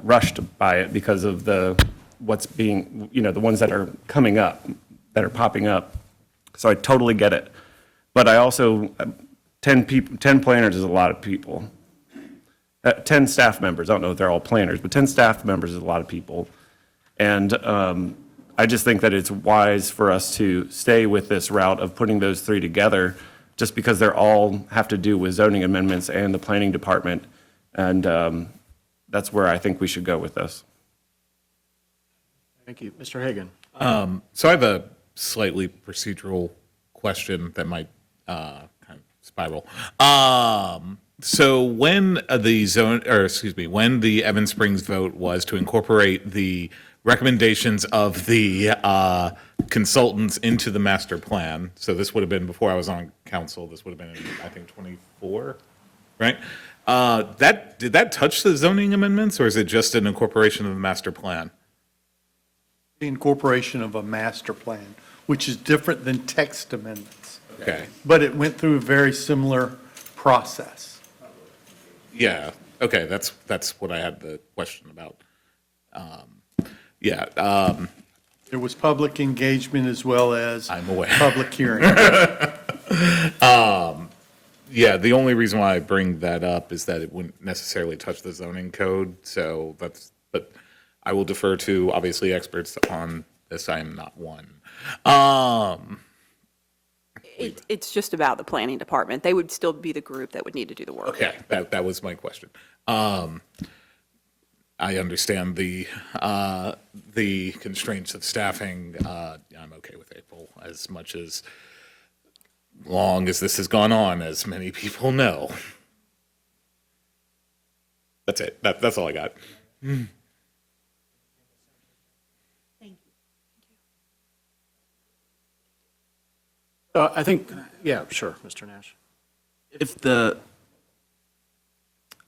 rushed by it because of what's being, the ones that are coming up, that are popping up. So I totally get it. But I also, 10 planners is a lot of people. 10 staff members, I don't know if they're all planners, but 10 staff members is a lot of people. And I just think that it's wise for us to stay with this route of putting those 3 together, just because they're all have to do with zoning amendments and the planning department. And that's where I think we should go with this. Thank you. Mr. Hagan. So I have a slightly procedural question that might kind of spiral. So when when the Evans Springs vote was to incorporate the recommendations of the consultants into the master plan, so this would have been before I was on council, this would have been in, I think, 24, right? Did that touch the zoning amendments, or is it just an incorporation of the master plan? The incorporation of a master plan, which is different than text amendments. Okay. But it went through a very similar process. Yeah, okay, that's what I had the question about. There was public engagement as well as I'm aware. Public hearing. Yeah, the only reason why I bring that up is that it wouldn't necessarily touch the zoning code, so but I will defer to, obviously, experts on this. I am not one. It's just about the planning department. They would still be the group that would need to do the work. Okay, that was my question. I understand the constraints of staffing. I'm okay with April as much as long as this has gone on, as many people know. That's it. That's all I got. I think, yeah, sure, Mr. Nash.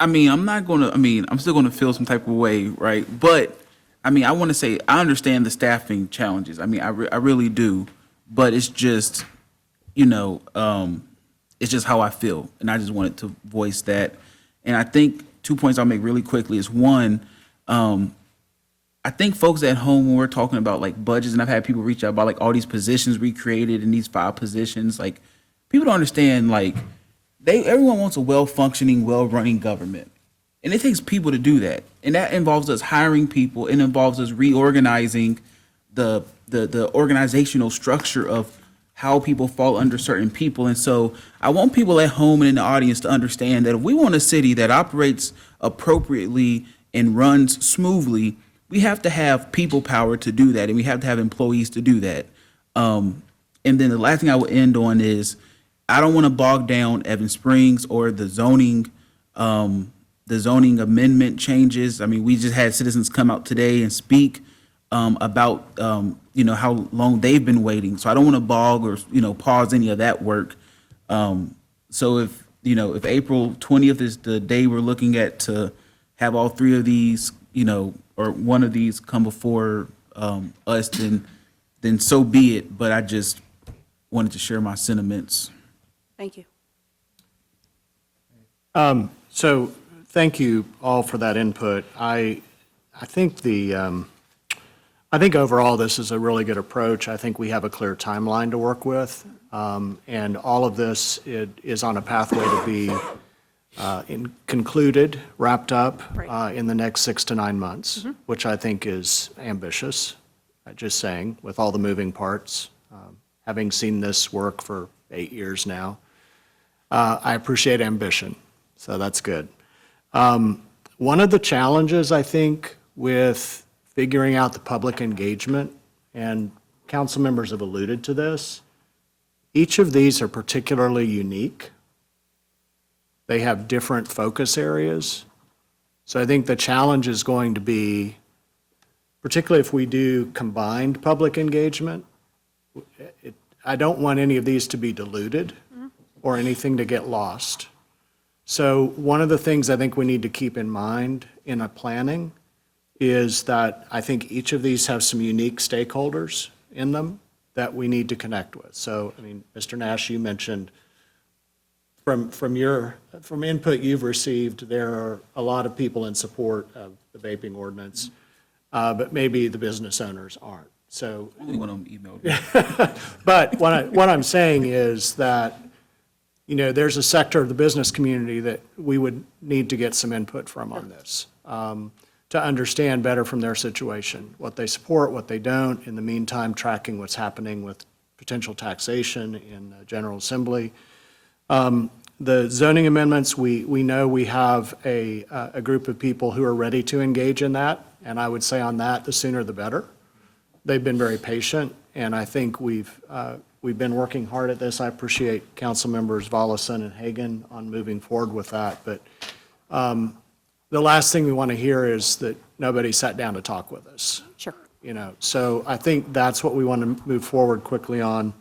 I'm still gonna feel some type of way, right? But, I want to say, I understand the staffing challenges. I really do. But it's just, it's just how I feel. And I just wanted to voice that. And I think 2 points I'll make really quickly is, one, I think folks at home, when we're talking about like budgets, and I've had people reach out about like all these positions we created and these 5 positions, like people don't understand, like everyone wants a well-functioning, well-running government. And it takes people to do that. And that involves us hiring people. It involves us reorganizing the organizational structure of how people fall under certain people. And so I want people at home and in the audience to understand that if we want a city that operates appropriately and runs smoothly, we have to have people power to do that, and we have to have employees to do that. And then the last thing I will end on is, I don't want to bog down Evans Springs or the zoning amendment changes. We just had citizens come out today and speak. about, how long they've been waiting. So I don't want to bog or, pause any of that work. So if April 20th is the day we're looking at to have all three of these, or one of these come before us, then so be it. But I just wanted to share my sentiments. Thank you. So thank you all for that input. I think I think overall this is a really good approach. I think we have a clear timeline to work with. And all of this is on a pathway to be concluded, wrapped up in the next 6 to 9 months, which I think is ambitious, just saying, with all the moving parts. Having seen this work for 8 years now, I appreciate ambition, so that's good. One of the challenges, I think, with figuring out the public engagement, and council members have alluded to this, each of these are particularly unique. They have different focus areas. So I think the challenge is going to be, particularly if we do combined public engagement, I don't want any of these to be diluted or anything to get lost. So one of the things I think we need to keep in mind in a planning is that I think each of these have some unique stakeholders in them that we need to connect with. So, I mean, Mr. Nash, you mentioned from input you've received, there are a lot of people in support of the vaping ordinance, but maybe the business owners aren't. So, Only one of them emailed me. but what I'm saying is that, there's a sector of the business community that we would need to get some input from on this, to understand better from their situation, what they support, what they don't, in the meantime, tracking what's happening with potential taxation in the General Assembly. The zoning amendments, we know we have a group of people who are ready to engage in that, and I would say on that, the sooner the better. They've been very patient, and I think we've been working hard at this. I appreciate Council Members Volleson and Hagan on moving forward with that, but the last thing we want to hear is that nobody sat down to talk with us. Sure. So I think that's what we want to move forward quickly on.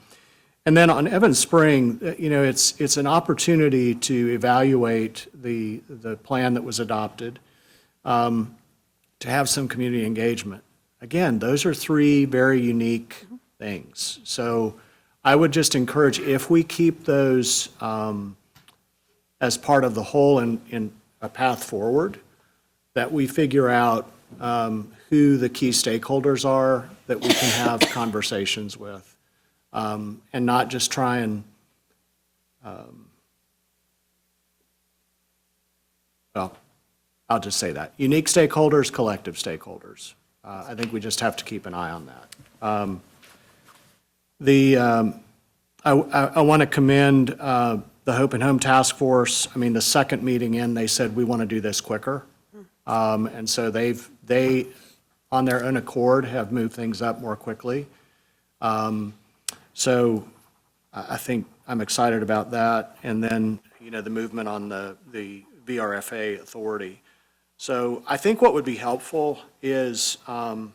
And then on Evans Spring, it's an opportunity to evaluate the plan that was adopted, to have some community engagement. Again, those are three very unique things. So I would just encourage, if we keep those as part of the whole in a path forward, that we figure out who the key stakeholders are that we can have conversations with, and not just try and, well, I'll just say that. Unique stakeholders, collective stakeholders. I think we just have to keep an eye on that. I want to commend the Hope and Home Task Force. I mean, the second meeting in, they said, we want to do this quicker. And so they, on their own accord, have moved things up more quickly. So I think I'm excited about that. And then, the movement on the VRFA authority. So I think what would be helpful is, I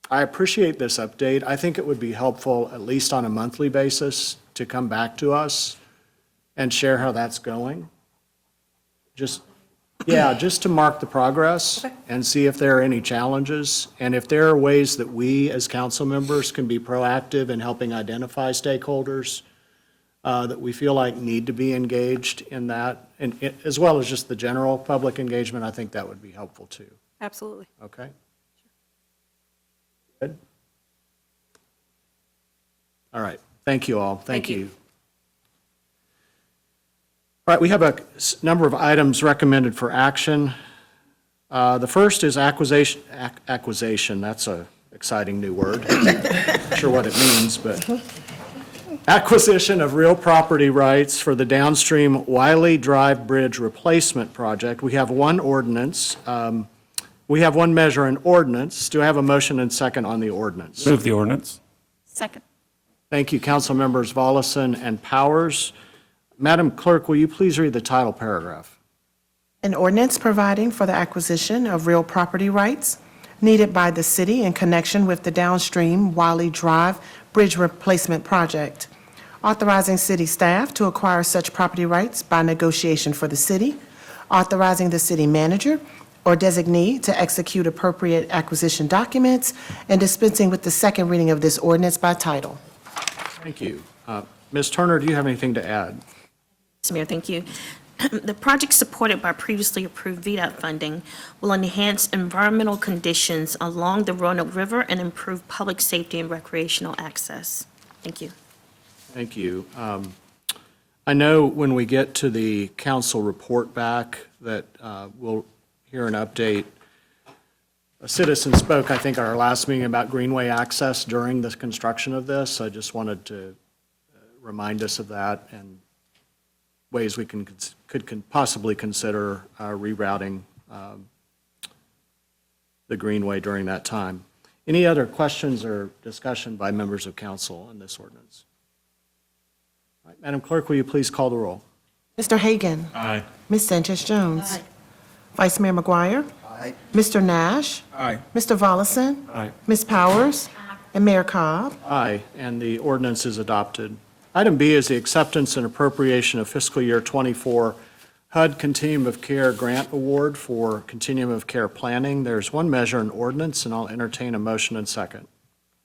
appreciate this update. I think it would be helpful, at least on a monthly basis, to come back to us and share how that's going. Just to mark the progress and see if there are any challenges, and if there are ways that we, as council members, can be proactive in helping identify stakeholders that we feel like need to be engaged in that, and as well as just the general public engagement. I think that would be helpful too. Absolutely. Okay? Good? All right. Thank you all. Thank you. All right, we have a number of items recommended for action. The first is acquisition. That's an exciting new word. Not sure what it means, but acquisition of real property rights for the downstream Wiley Drive Bridge Replacement Project. We have one ordinance. We have one measure and ordinance. Do I have a motion and second on the ordinance? Move the ordinance. Second. Thank you, Council Members Volleson and Powers. Madam Clerk, will you please read the title paragraph? An ordinance providing for the acquisition of real property rights needed by the city in connection with the downstream Wiley Drive Bridge Replacement Project. Authorizing city staff to acquire such property rights by negotiation for the city. Authorizing the city manager or designee to execute appropriate acquisition documents, and dispensing with the second reading of this ordinance by title. Thank you. Ms. Turner, do you have anything to add? Mr. Mayor, thank you. The project supported by previously approved VDOT funding will enhance environmental conditions along the Roanoke River and improve public safety and recreational access. Thank you. Thank you. I know when we get to the council report back that we'll hear an update. A citizen spoke, I think, at our last meeting about greenway access during the construction of this. I just wanted to remind us of that and ways we could possibly consider rerouting the greenway during that time. Any other questions or discussion by members of council on this ordinance? All right, Madam Clerk, will you please call the roll? Mr. Hagan. Aye. Ms. Sanchez Jones. Aye. Vice Mayor McGuire. Aye. Mr. Nash. Aye. Mr. Volleson. Aye. Ms. Powers. And Mayor Cobb. Aye, and the ordinance is adopted. Item B is the acceptance and appropriation of fiscal year '24 HUD Continuum of Care Grant Award for Continuum of Care Planning. There's one measure and ordinance, and I'll entertain a motion and second.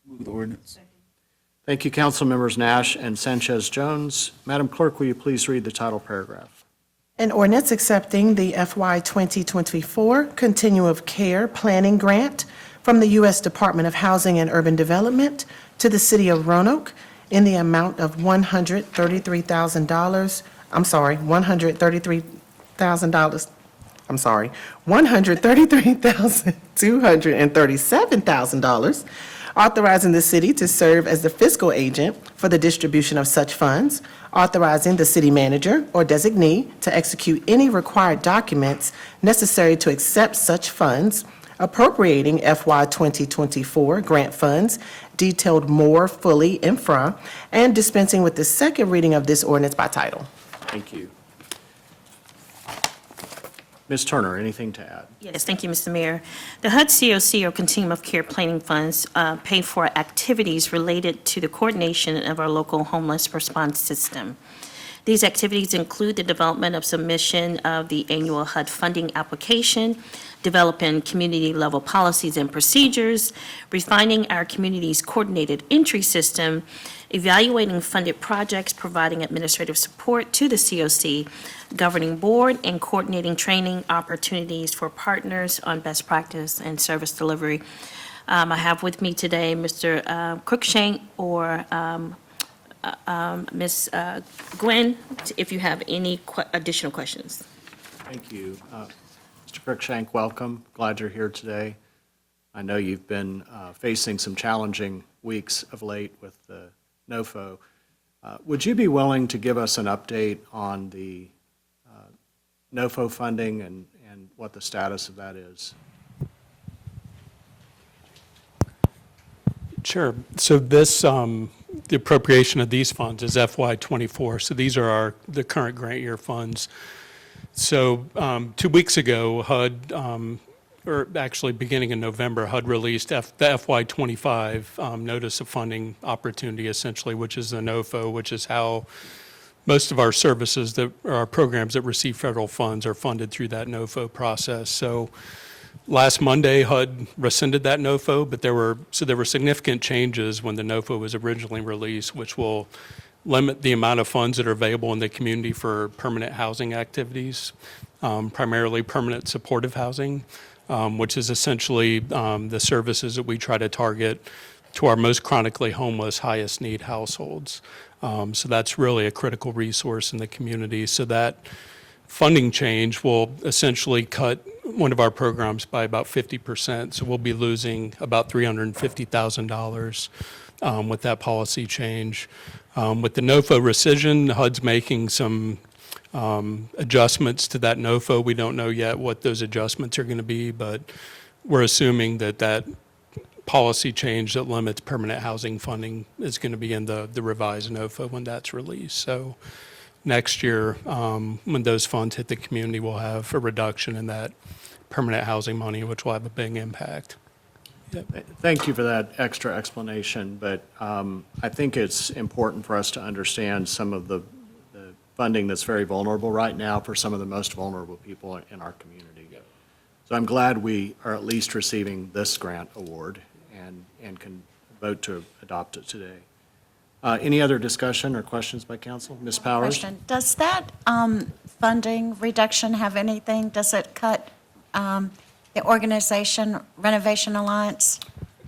Move the ordinance. Thank you, council members Nash and Sanchez Jones. Madam Clerk, will you please read the title paragraph? An ordinance accepting the FY 2024 Continuum of Care Planning Grant from the U.S. Department of Housing and Urban Development to the City of Roanoke in the amount of $133,000. I'm sorry, $133,237,000, authorizing the city to serve as the fiscal agent for the distribution of such funds, authorizing the city manager or designee to execute any required documents necessary to accept such funds, appropriating FY 2024 grant funds detailed more fully infra, and dispensing with the second reading of this ordinance by title. Thank you. Ms. Turner, anything to add? Yes, thank you, Mr. Mayor. The HUD COC, or Continuum of Care Planning Funds, pay for activities related to the coordination of our local homeless response system. These activities include the development of submission of the annual HUD funding application, developing community-level policies and procedures, refining our community's coordinated entry system, evaluating funded projects, providing administrative support to the COC governing board, and coordinating training opportunities for partners on best practice and service delivery. I have with me today Mr. Cruikshank or Ms. Gwen, if you have any additional questions. Thank you. Mr. Cruikshank, welcome. Glad you're here today. I know you've been facing some challenging weeks of late with the NOFO. Would you be willing to give us an update on the NOFO funding and what the status of that is? Sure. So this, the appropriation of these funds is FY '24. So these are the current grant year funds. So 2 weeks ago, HUD, or actually beginning in November, HUD released the FY '25 Notice of Funding Opportunity, essentially, which is the NOFO, which is how most of our services, our programs that receive federal funds are funded through that NOFO process. So last Monday, HUD rescinded that NOFO, but there were significant changes when the NOFO was originally released, which will limit the amount of funds that are available in the community for permanent housing activities, primarily permanent supportive housing, which is essentially the services that we try to target to our most chronically homeless, highest need households. So that's really a critical resource in the community. So that funding change will essentially cut one of our programs by about 50%. So we'll be losing about $350,000 with that policy change. With the NOFO rescission, HUD's making some adjustments to that NOFO. We don't know yet what those adjustments are going to be, but we're assuming that policy change that limits permanent housing funding is going to be in the revised NOFO when that's released. So next year, when those funds hit the community, we'll have a reduction in that permanent housing money, which will have a big impact. Thank you for that extra explanation, but I think it's important for us to understand some of the funding that's very vulnerable right now for some of the most vulnerable people in our community. So I'm glad we are at least receiving this grant award and can vote to adopt it today. Any other discussion or questions by council? Ms. Powers? Question, does that funding reduction have anything, does it cut the organization Renovation Alliance?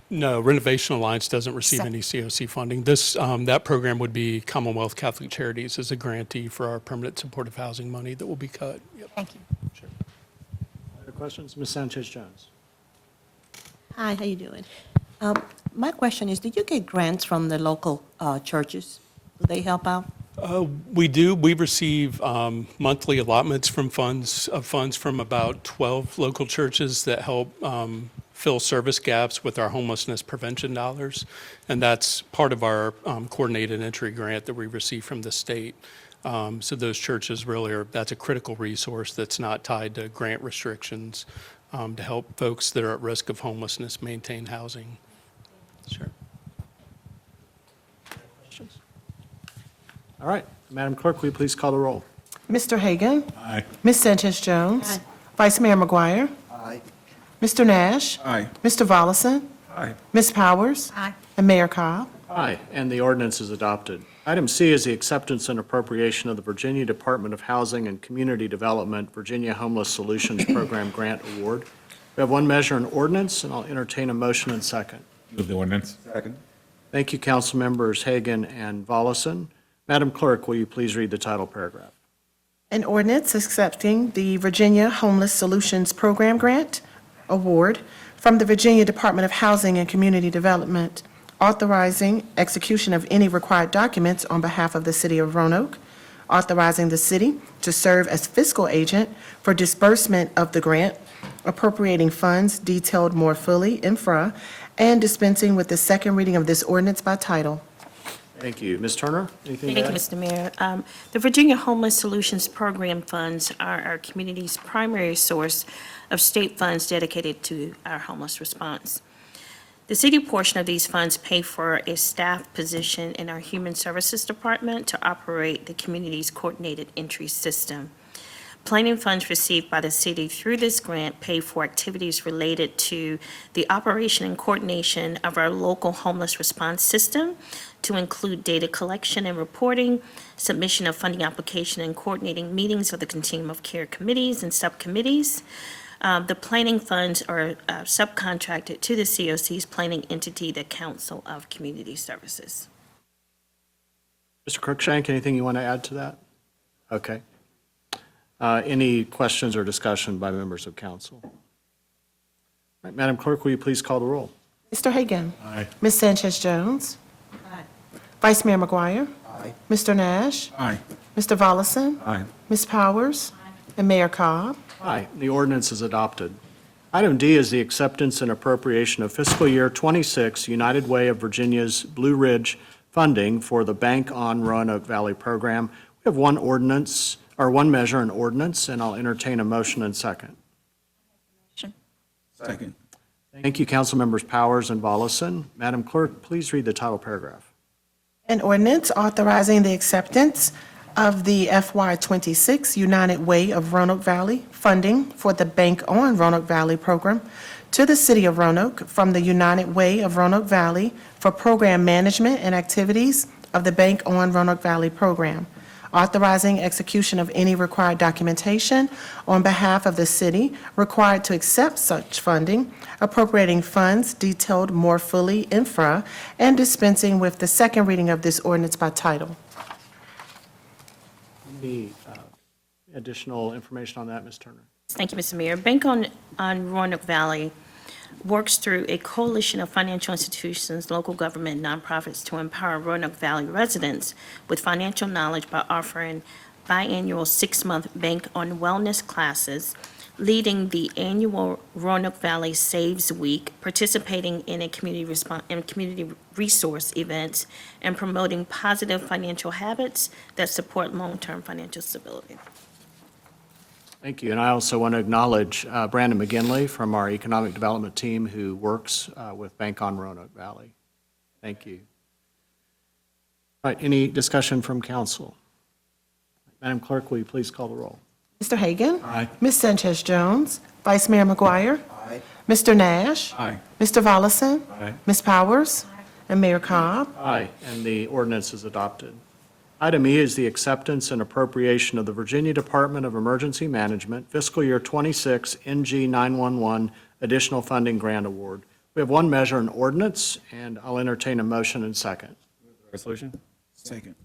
No, Renovation Alliance doesn't receive any COC funding. That program would be Commonwealth Catholic Charities as a grantee for our permanent supportive housing money that will be cut. Yep. Thank you. Sure. Other questions? Ms. Sanchez-Jones? Hi, how you doing? My question is, did you get grants from the local churches? Do they help out? We do. We receive monthly allotments from funds from about 12 local churches that help fill service gaps with our homelessness prevention dollars. And that's part of our coordinated entry grant that we receive from the state. So those churches really that's a critical resource that's not tied to grant restrictions to help folks that are at risk of homelessness maintain housing. Sure. Questions? All right. Madam Clerk, will you please call the roll? Mr. Hagan? Aye. Ms. Sanchez-Jones? Vice Mayor McGuire? Aye. Mr. Nash? Aye. Mr. Volleson? Aye. Ms. Powers? Aye. And Mayor Cobb? Aye, and the ordinance is adopted. Item C is the acceptance and appropriation of the Virginia Department of Housing and Community Development Virginia Homeless Solutions Program Grant Award. We have one measure and ordinance, and I'll entertain a motion and second. Move the ordinance. Second. Thank you, council members Hagan and Volleson. Madam Clerk, will you please read the title paragraph? An ordinance accepting the Virginia Homeless Solutions Program Grant Award from the Virginia Department of Housing and Community Development, authorizing execution of any required documents on behalf of the city of Roanoke, authorizing the city to serve as fiscal agent for disbursement of the grant, appropriating funds detailed more fully infra, and dispensing with the second reading of this ordinance by title. Thank you. Ms. Turner, anything to Thank you, add? Mr. Mayor. The Virginia Homeless Solutions Program funds are our community's primary source of state funds dedicated to our homeless response. The city portion of these funds pay for a staff position in our Human Services Department to operate the community's coordinated entry system. Planning funds received by the city through this grant pay for activities related to the operation and coordination of our local homeless response system, to include data collection and reporting, submission of funding application, and coordinating meetings of the continuum of care committees and subcommittees. The planning funds are subcontracted to the COC's planning entity, the Council of Community Services. Mr. Cruikshank, anything you want to add to that? Okay. Any questions or discussion by members of council? All right, Madam Clerk, will you please call the roll? Mr. Hagan? Aye. Ms. Sanchez-Jones? Vice Mayor McGuire? Aye. Mr. Nash? Aye. Mr. Volleson? Aye. Ms. Powers? And Mayor Cobb? Aye, the ordinance is adopted. Item D is the acceptance and appropriation of fiscal year '26 United Way of Virginia's Blue Ridge funding for the Bank on Roanoke Valley program. We have one ordinance, or one measure and ordinance, and I'll entertain a motion and second. Second. Thank you, council members Powers and Volleson. Madam Clerk, please read the title paragraph. An ordinance authorizing the acceptance of the FY26 United Way of Roanoke Valley funding for the Bank on Roanoke Valley program to the City of Roanoke from the United Way of Roanoke Valley for program management and activities of the Bank on Roanoke Valley program, authorizing execution of any required documentation on behalf of the city required to accept such funding, appropriating funds detailed more fully infra, and dispensing with the second reading of this ordinance by title. Any additional information on that, Ms. Turner? Thank you, Mr. Mayor. Bank on Roanoke Valley works through a coalition of financial institutions, local government, nonprofits to empower Roanoke Valley residents with financial knowledge by offering biannual 6-month Bank on Wellness classes, leading the annual Roanoke Valley Saves Week, participating in a community resource events, and promoting positive financial habits that support long-term financial stability. Thank you. And I also want to acknowledge Brandon McGinley from our Economic Development Team who works with Bank on Roanoke Valley. Thank you. All right, any discussion from council? Madam Clerk, will you please call the roll? Mr. Hagan? Aye. Ms. Sanchez Jones? Vice Mayor McGuire? Aye. Mr. Nash? Aye. Mr. Volleson? Aye. Ms. Powers? And Mayor Cobb? Aye, and the ordinance is adopted. Item E is the acceptance and appropriation of the Virginia Department of Emergency Management Fiscal Year 26 NG 911 Additional Funding Grant Award. We have one measure and ordinance, and I'll entertain a motion and second. Resolution? Second.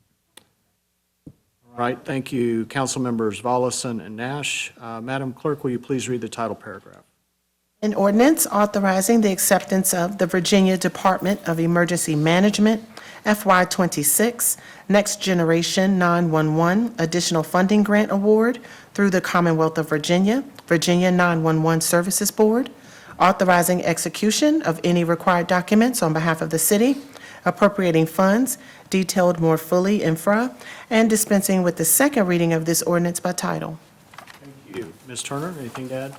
All right, thank you, Council Members Volleson and Nash. Madam Clerk, will you please read the title paragraph? An ordinance authorizing the acceptance of the Virginia Department of Emergency Management FY26 Next Generation 911 Additional Funding Grant Award through the Commonwealth of Virginia, Virginia 911 Services Board, authorizing execution of any required documents on behalf of the city, appropriating funds detailed more fully in FRA, and dispensing with the second reading of this ordinance by title. Thank you. Ms. Turner, anything to add?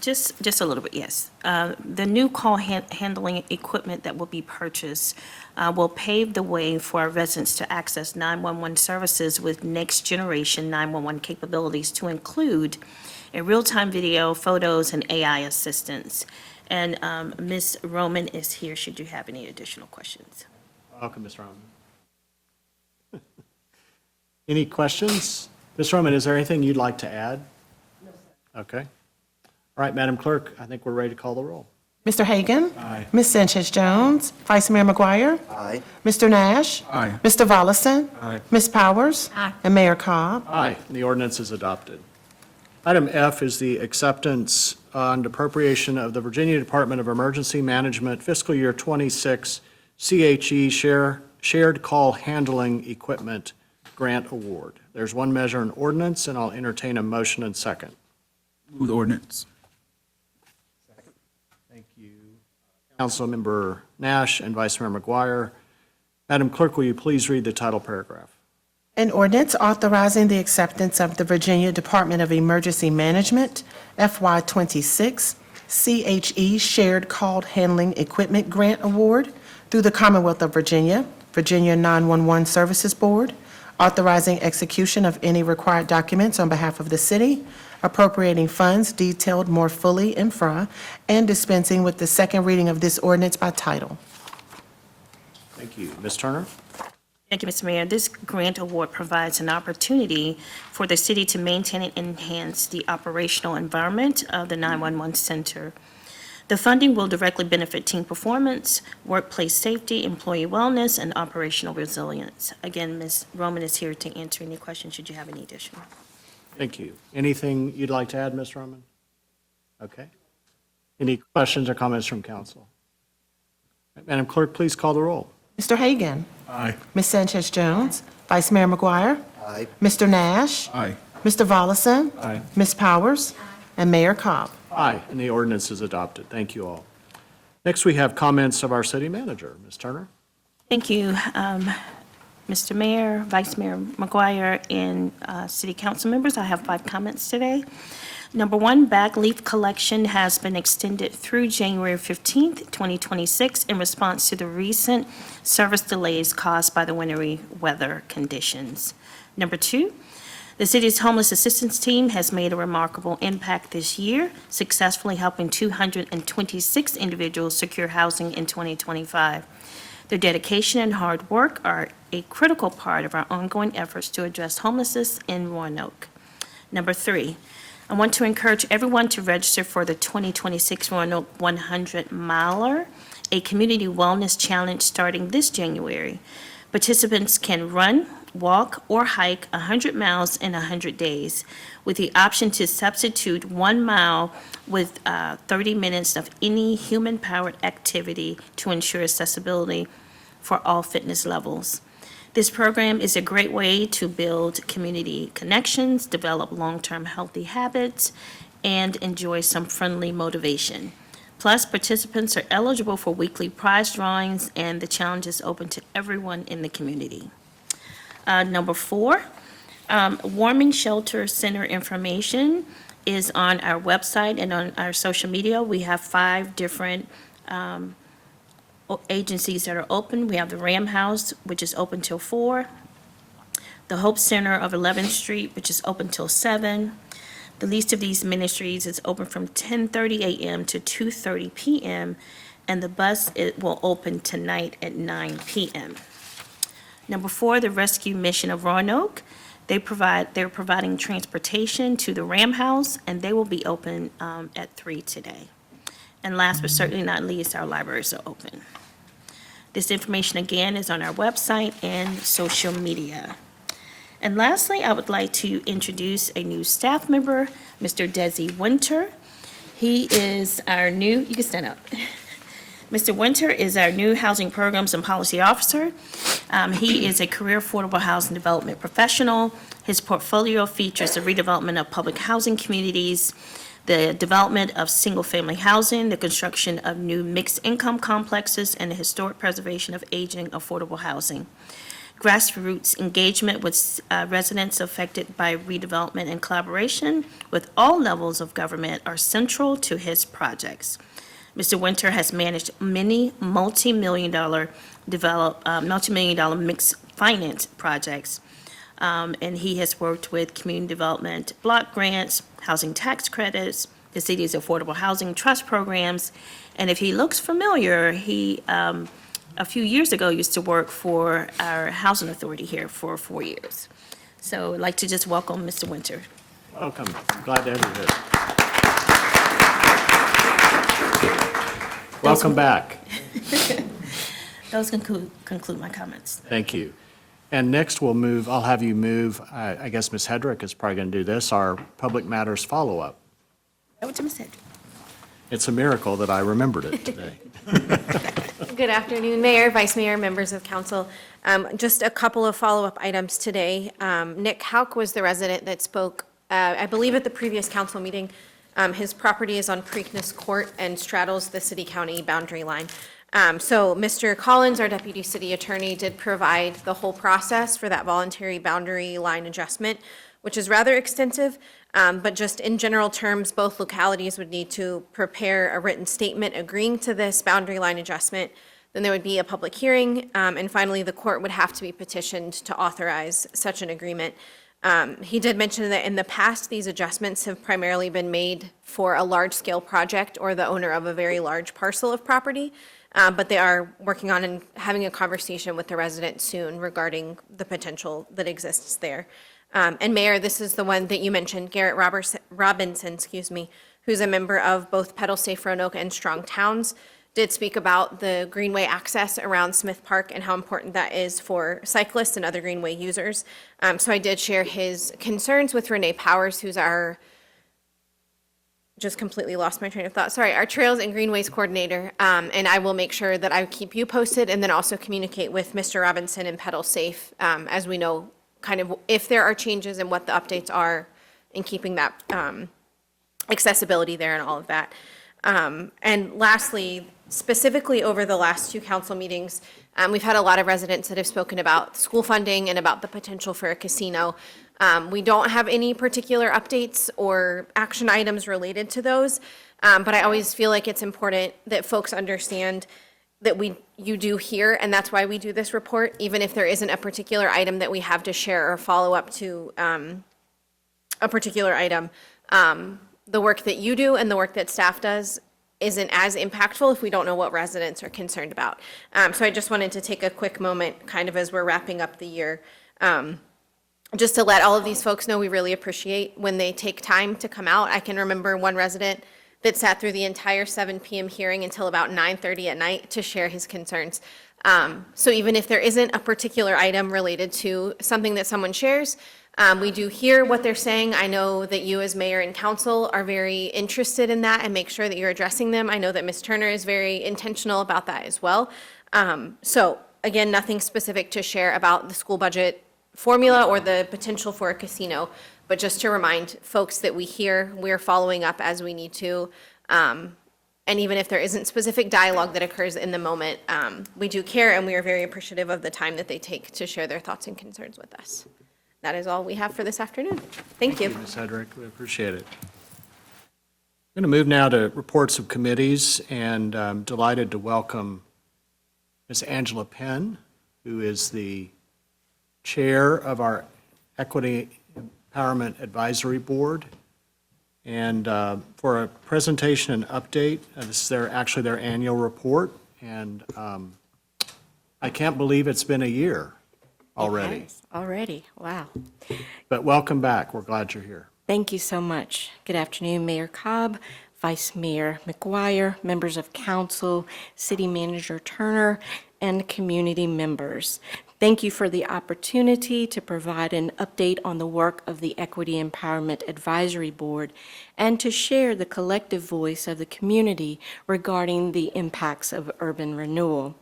Just a little bit, yes. The new call handling equipment that will be purchased will pave the way for our residents to access 911 services with next-generation 911 capabilities to include a real-time video, photos, and AI assistance. And Ms. Roman is here should you have any additional questions. Welcome, Ms. Roman. Any questions? Ms. Roman, is there anything you'd like to add? No, sir. Okay. All right, Madam Clerk, I think we're ready to call the roll. Mr. Hagan? Aye. Ms. Sanchez Jones? Vice Mayor McGuire? Aye. Mr. Nash? Aye. Mr. Volleson? Aye. Ms. Powers? Aye. And Mayor Cobb? Aye, and the ordinance is adopted. Item F is the acceptance and appropriation of the Virginia Department of Emergency Management Fiscal Year 26 CHE Shared Call Handling Equipment Grant Award. There's one measure and ordinance, and I'll entertain a motion and second. Move the ordinance. Thank you, Councilmember Nash and Vice Mayor McGuire. Madam Clerk, will you please read the title paragraph? An ordinance authorizing the acceptance of the Virginia Department of Emergency Management FY26 CHE Shared Call Handling Equipment Grant Award through the Commonwealth of Virginia, Virginia 911 Services Board, authorizing execution of any required documents on behalf of the city, appropriating funds detailed more fully in FRA, and dispensing with the second reading of this ordinance by title. Thank you. Ms. Turner? Thank you, Mr. Mayor. This grant award provides an opportunity for the city to maintain and enhance the operational environment of the 911 center. The funding will directly benefit team performance, workplace safety, employee wellness, and operational resilience. Again, Ms. Roman is here to answer any questions should you have any additional. Thank you. Anything you'd like to add, Ms. Roman? Okay. Any questions or comments from council? Madam Clerk, please call the roll. Mr. Hagan? Aye. Ms. Sanchez Jones? Vice Mayor McGuire? Aye. Mr. Nash? Aye. Mr. Volleson? Aye. Ms. Powers? And Mayor Cobb. Aye, and the ordinance is adopted. Thank you all. Next, we have comments of our city manager. Ms. Turner? Thank you, Mr. Mayor, Vice Mayor McGuire, and city council members. I have 5 comments today. Number 1, bag leaf collection has been extended through January 15th, 2026 in response to the recent service delays caused by the wintry weather conditions. Number 2, the city's homeless assistance team has made a remarkable impact this year, successfully helping 226 individuals secure housing in 2025. Their dedication and hard work are a critical part of our ongoing efforts to address homelessness in Roanoke. Number 3, I want to encourage everyone to register for the 2026 Roanoke 100 Miler, a community wellness challenge starting this January. Participants can run, walk, or hike 100 miles in 100 days, with the option to substitute 1 mile with 30 minutes of any human-powered activity to ensure accessibility for all fitness levels. This program is a great way to build community connections, develop long-term healthy habits, and enjoy some friendly motivation. Plus, participants are eligible for weekly prize drawings, and the challenge is open to everyone in the community. Number 4, Warming Shelter Center information is on our website and on our social media. We have 5 different agencies that are open. We have the Ram House, which is open till 4. The Hope Center of 11th Street, which is open till 7. The least of these ministries is open from 10:30 a.m. to 2:30 p.m., and the bus, it will open tonight at 9 p.m. Number 4, the Rescue Mission of Roanoke. They're providing transportation to the Ram House, and they will be open at 3 today. And last but certainly not least, our libraries are open. This information, again, is on our website and social media. And lastly, I would like to introduce a new staff member, Mr. Desi Winter. He is our new, you can stand up. Mr. Winter is our new Housing Programs and Policy Officer. He is a career affordable housing development professional. His portfolio features the redevelopment of public housing communities, the development of single-family housing, the construction of new mixed-income complexes, and the historic preservation of aging affordable housing. Grassroots engagement with residents affected by redevelopment and collaboration with all levels of government are central to his projects. Mr. Winter has managed many multi-million-dollar mixed finance projects, and he has worked with community development block grants, housing tax credits, the city's affordable housing trust programs, and if he looks familiar, he a few years ago used to work for our housing authority here for 4 years. So I'd like to just welcome Mr. Winter. Welcome. Glad to have you here. Welcome back. Those conclude my comments. Thank you. And next I'll have you move, I guess Ms. Hedrick is probably going to do this, our public matters follow-up. Over to Ms. Hedrick. It's a miracle that I remembered it today. Good afternoon, Mayor, Vice Mayor, members of council. Just a couple of follow-up items today. Nick Hauk was the resident that spoke, I believe, at the previous council meeting. His property is on Preakness Court and straddles the city-county boundary line. So Mr. Collins, our deputy city attorney, did provide the whole process for that voluntary boundary line adjustment, which is rather extensive. But just in general terms, both localities would need to prepare a written statement agreeing to this boundary line adjustment. Then there would be a public hearing, and finally, the court would have to be petitioned to authorize such an agreement. He did mention that in the past, these adjustments have primarily been made for a large-scale project or the owner of a very large parcel of property, but they are working on and having a conversation with the resident soon regarding the potential that exists there. And Mayor, this is the one that you mentioned, Garrett Robinson, who's a member of both Pedal Safe Roanoke and Strong Towns, did speak about the greenway access around Smith Park and how important that is for cyclists and other greenway users. So I did share his concerns with Renee Powers, who's our, just completely lost my train of thought, sorry, our Trails and Greenways Coordinator. And I will make sure that I keep you posted and then also communicate with Mr. Robinson and Pedal Safe as we know kind of if there are changes and what the updates are in keeping that accessibility there and all of that. And lastly, specifically over the last 2 council meetings, we've had a lot of residents that have spoken about school funding and about the potential for a casino. We don't have any particular updates or action items related to those, but I always feel like it's important that folks understand that you do hear, and that's why we do this report, even if there isn't a particular item that we have to share or follow up to a particular item. The work that you do and the work that staff does isn't as impactful if we don't know what residents are concerned about. So I just wanted to take a quick moment, kind of as we're wrapping up the year, just to let all of these folks know we really appreciate when they take time to come out. I can remember one resident that sat through the entire 7 p.m. hearing until about 9:30 at night to share his concerns. So even if there isn't a particular item related to something that someone shares, we do hear what they're saying. I know that you as mayor and council are very interested in that and make sure that you're addressing them. I know that Ms. Turner is very intentional about that as well. So again, nothing specific to share about the school budget formula or the potential for a casino, but just to remind folks that we're following up as we need to. And even if there isn't specific dialogue that occurs in the moment, we do care and we are very appreciative of the time that they take to share their thoughts and concerns with us. that is all we have for this afternoon. Thank you. Ms. Hedrick, we appreciate it. I'm going to move now to reports of committees, and I'm delighted to welcome Ms. Angela Penn, who is the chair of our Equity Empowerment Advisory Board. And for a presentation and update, this is actually their annual report, and I can't believe it's been a year already. Yes, already, wow. But welcome back, we're glad you're here. Thank you so much. Good afternoon, Mayor Cobb, Vice Mayor McGuire, members of council, City Manager Turner, and community members. Thank you for the opportunity to provide an update on the work of the Equity Empowerment Advisory Board and to share the collective voice of the community regarding the impacts of urban renewal.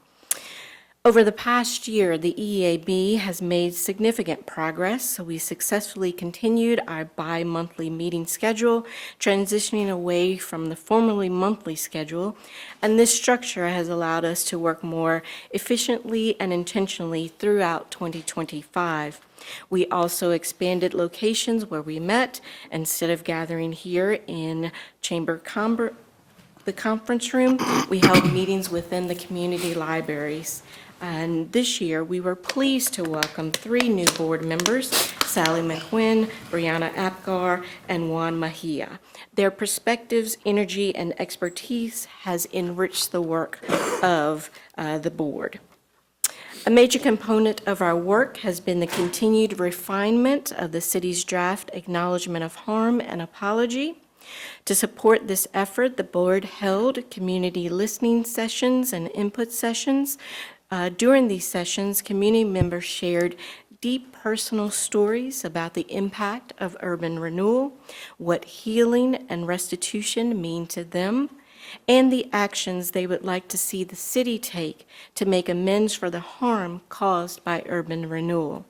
Over the past year, the EAB has made significant progress. We successfully continued our bi-monthly meeting schedule, transitioning away from the formerly monthly schedule, and this structure has allowed us to work more efficiently and intentionally throughout 2025. We also expanded locations where we met. Instead of gathering here in the conference room, we held meetings within the community libraries. And this year, we were pleased to welcome 3 new board members, Sally McQuinn, Brianna Apgar, and Juan Mejia. Their perspectives, energy, and expertise has enriched the work of the board. A major component of our work has been the continued refinement of the city's draft acknowledgement of harm and apology. To support this effort, the board held community listening sessions and input sessions. During these sessions, community members shared deep personal stories about the impact of urban renewal, what healing and restitution mean to them, and the actions they would like to see the city take to make amends for the harm caused by urban renewal.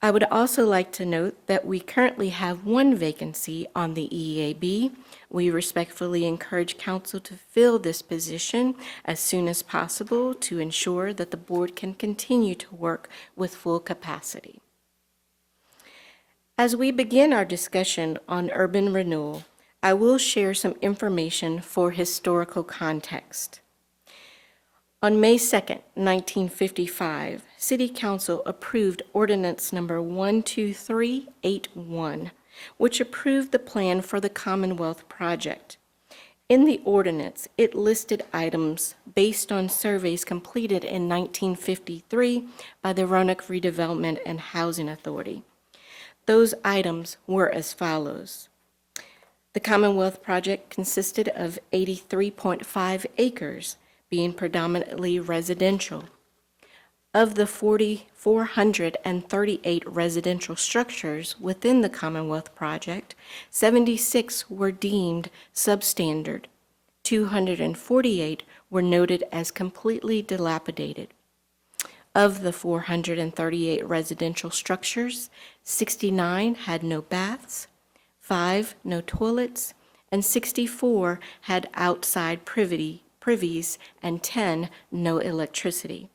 I would also like to note that we currently have 1 vacancy on the EAB. We respectfully encourage council to fill this position as soon as possible to ensure that the board can continue to work with full capacity. As we begin our discussion on urban renewal, I will share some information for historical context. On May 2nd, 1955, City Council approved Ordinance Number 12381, which approved the plan for the Commonwealth Project. In the ordinance, it listed items based on surveys completed in 1953 by the Roanoke Redevelopment and Housing Authority. Those items were as follows. The Commonwealth Project consisted of 83.5 acres, being predominantly residential. Of the 438 residential structures within the Commonwealth Project, 76 were deemed substandard. 248 were noted as completely dilapidated. Of the 438 residential structures, 69 had no baths, 5 no toilets, and 64 had outside privies, and 10 no electricity.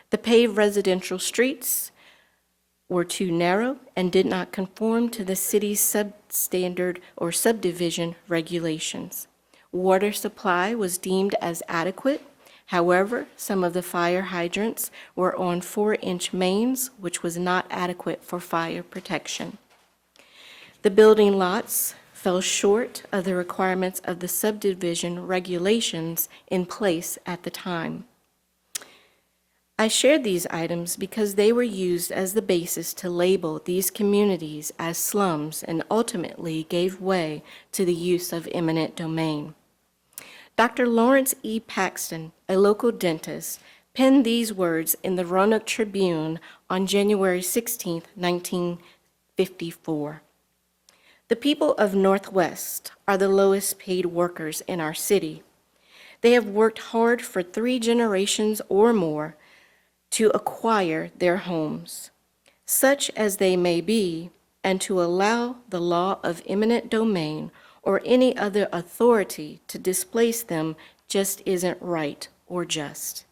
The paved residential streets were too narrow and did not conform to the city's substandard or subdivision regulations. Water supply was deemed as adequate. However, some of the fire hydrants were on 4-inch mains, which was not adequate for fire protection. The building lots fell short of the requirements of the subdivision regulations in place at the time. I shared these items because they were used as the basis to label these communities as slums and ultimately gave way to the use of eminent domain. Dr. Lawrence E. Paxton, a local dentist, penned these words in the Roanoke Tribune on January 16, 1954. The people of Northwest are the lowest paid workers in our city. They have worked hard for 3 generations or more to acquire their homes, such as they may be, and to allow the law of eminent domain or any other authority to displace them just isn't right or just.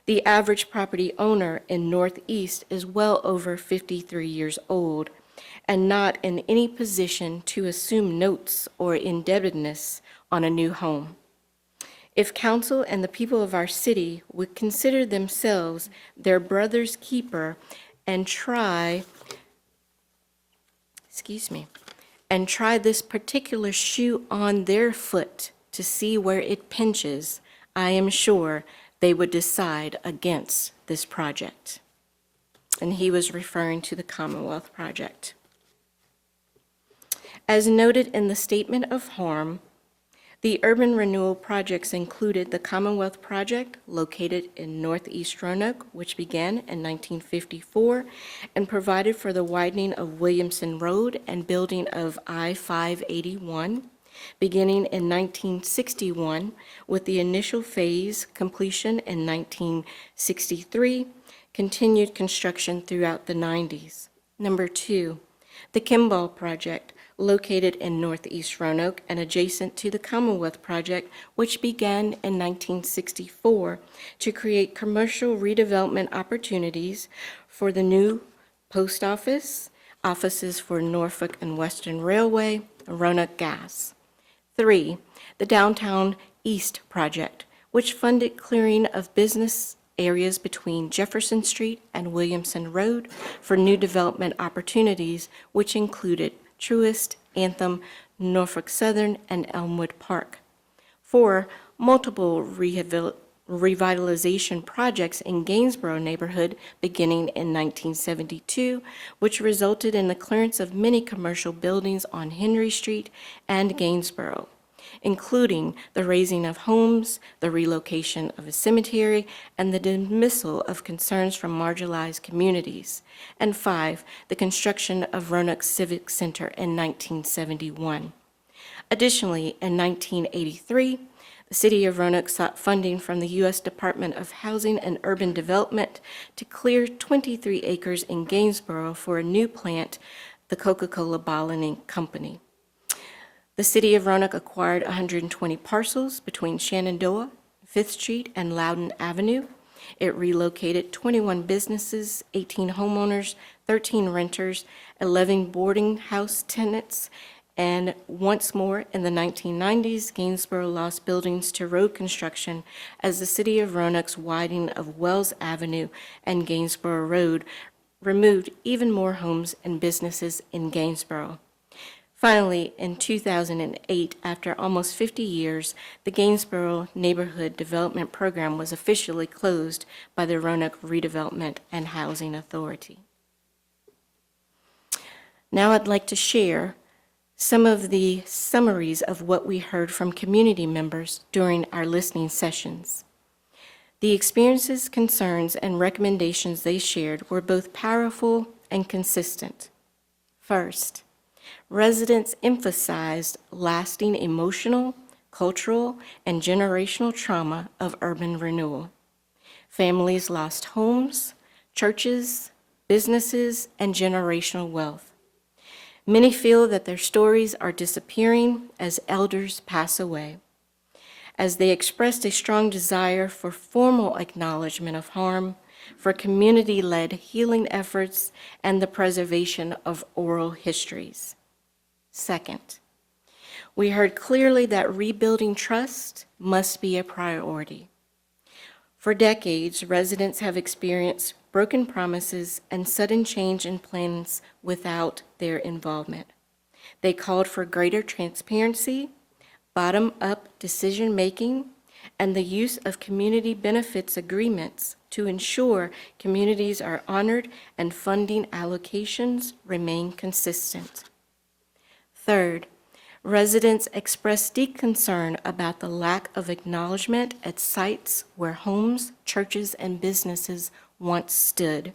The average property owner in Northeast is well over 53 years old and not in any position to assume notes or indebtedness on a new home. If council and the people of our city would consider themselves their brother's keeper and try this particular shoe on their foot to see where it pinches, I am sure they would decide against this project. And he was referring to the Commonwealth Project. As noted in the statement of harm, the urban renewal projects included the Commonwealth Project located in Northeast Roanoke, which began in 1954 and provided for the widening of Williamson Road and building of I-581, beginning in 1961 with the initial phase completion in 1963, continued construction throughout the 90s. Number 2, the Kimball Project, located in Northeast Roanoke and adjacent to the Commonwealth Project, which began in 1964 to create commercial redevelopment opportunities for the new post office, offices for Norfolk and Western Railway, and Roanoke Gas. 3, the Downtown East Project, which funded clearing of business areas between Jefferson Street and Williamson Road for new development opportunities, which included Truist, Anthem, Norfolk Southern, and Elmwood Park. 4, multiple revitalization projects in Gainsborough neighborhood beginning in 1972, which resulted in the clearance of many commercial buildings on Henry Street and Gainsborough, including the raising of homes, the relocation of a cemetery, and the dismissal of concerns from marginalized communities. And 5, the construction of Roanoke Civic Center in 1971. Additionally, in 1983, the City of Roanoke sought funding from the U.S. Department of Housing and Urban Development to clear 23 acres in Gainsborough for a new plant, the Coca-Cola Bottling Company. The City of Roanoke acquired 120 parcels between Shenandoah, 5th Street, and Loudon Avenue. It relocated 21 businesses, 18 homeowners, 13 renters, 11 boarding house tenants, and once more in the 1990s, Gainsborough lost buildings to road construction as the City of Roanoke's widening of Wells Avenue and Gainsborough Road removed even more homes and businesses in Gainsborough. Finally, in 2008, after almost 50 years, the Gainsborough Neighborhood Development Program was officially closed by the Roanoke Redevelopment and Housing Authority. Now I'd like to share some of the summaries of what we heard from community members during our listening sessions. The experiences, concerns, and recommendations they shared were both powerful and consistent. First, residents emphasized lasting emotional, cultural, and generational trauma of urban renewal. Families lost homes, churches, businesses, and generational wealth. Many feel that their stories are disappearing as elders pass away. As they expressed a strong desire for formal acknowledgement of harm, for community-led healing efforts, and the preservation of oral histories. Second, we heard clearly that rebuilding trust must be a priority. For decades, residents have experienced broken promises and sudden change in plans without their involvement. They called for greater transparency, bottom-up decision-making, and the use of community benefits agreements to ensure communities are honored and funding allocations remain consistent. Third, residents expressed deep concern about the lack of acknowledgement at sites where homes, churches, and businesses once stood.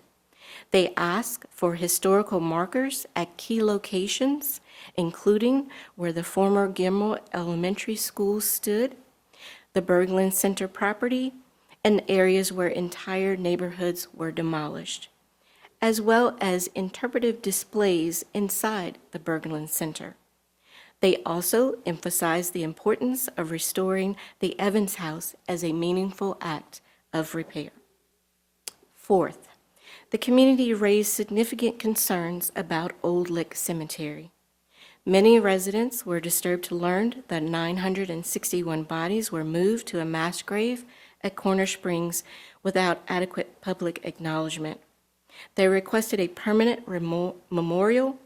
They asked for historical markers at key locations, including where the former Gilmore Elementary School stood, the Berglund Center property, and areas where entire neighborhoods were demolished, as well as interpretive displays inside the Berglund Center. They also emphasized the importance of restoring the Evans House as a meaningful act of repair. Fourth, the community raised significant concerns about Old Lick Cemetery. Many residents were disturbed to learn that 961 bodies were moved to a mass grave at Corner Springs without adequate public acknowledgement. They requested a permanent memorial,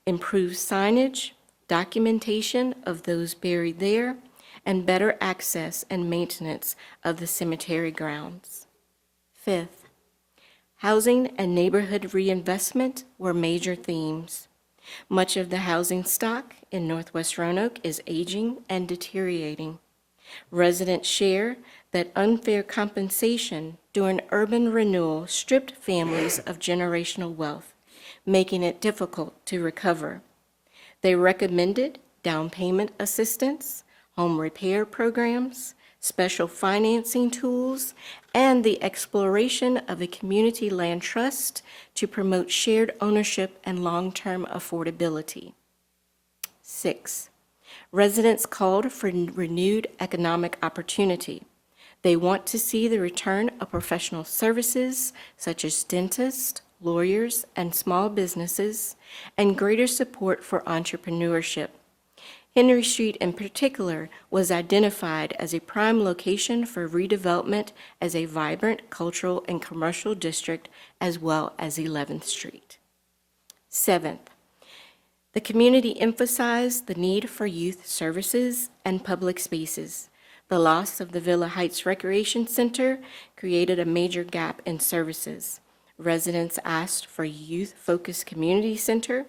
improved signage, documentation of those buried there, and better access and maintenance of the cemetery grounds. Fifth, housing and neighborhood reinvestment were major themes. Much of the housing stock in Northwest Roanoke is aging and deteriorating. Residents share that unfair compensation during urban renewal stripped families of generational wealth, making it difficult to recover. They recommended down payment assistance, home repair programs, special financing tools, and the exploration of a community land trust to promote shared ownership and long-term affordability. 6. Residents called for renewed economic opportunity. They want to see the return of professional services such as dentists, lawyers, and small businesses, and greater support for entrepreneurship. Henry Street in particular was identified as a prime location for redevelopment as a vibrant cultural and commercial district, as well as 11th Street. 7th, the community emphasized the need for youth services and public spaces. The loss of the Villa Heights Recreation Center created a major gap in services. Residents asked for a youth-focused community center,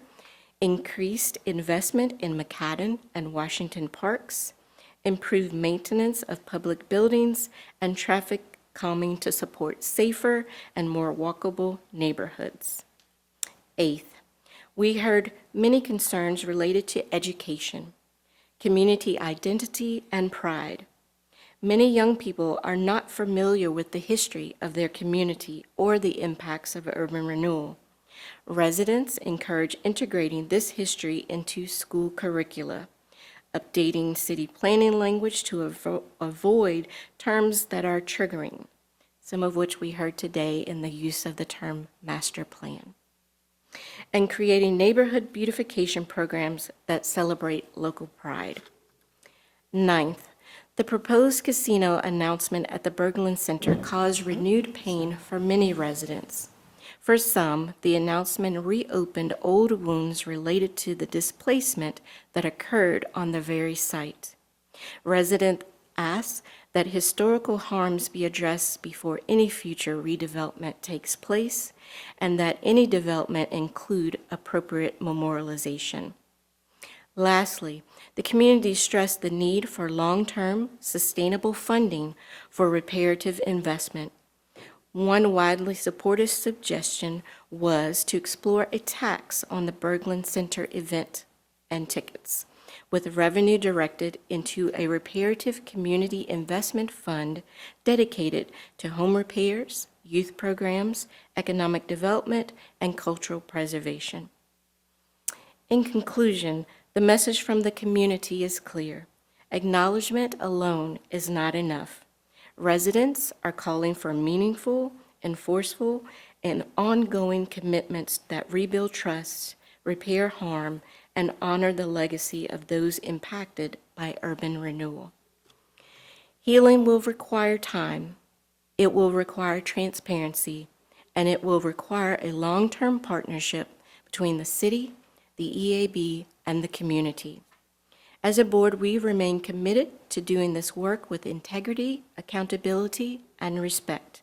increased investment in McCadden and Washington parks, improved maintenance of public buildings, and traffic calming to support safer and more walkable neighborhoods. 8th, we heard many concerns related to education, community identity, and pride. Many young people are not familiar with the history of their community or the impacts of urban renewal. Residents encourage integrating this history into school curricula, updating city planning language to avoid terms that are triggering, some of which we heard today in the use of the term master plan, and creating neighborhood beautification programs that celebrate local pride. 9th, the proposed casino announcement at the Berglund Center caused renewed pain for many residents. For some, the announcement reopened old wounds related to the displacement that occurred on the very site. Residents asked that historical harms be addressed before any future redevelopment takes place, and that any development include appropriate memorialization. Lastly, the community stressed the need for long-term, sustainable funding for reparative investment. One widely supported suggestion was to explore a tax on the Berglund Center event and tickets, with revenue directed into a reparative community investment fund dedicated to home repairs, youth programs, economic development, and cultural preservation. In conclusion, the message from the community is clear. Acknowledgement alone is not enough. Residents are calling for meaningful, enforceable, and ongoing commitments that rebuild trust, repair harm, and honor the legacy of those impacted by urban renewal. Healing will require time, it will require transparency, and it will require a long-term partnership between the city, the EAB, and the community. As a board, we remain committed to doing this work with integrity, accountability, and respect.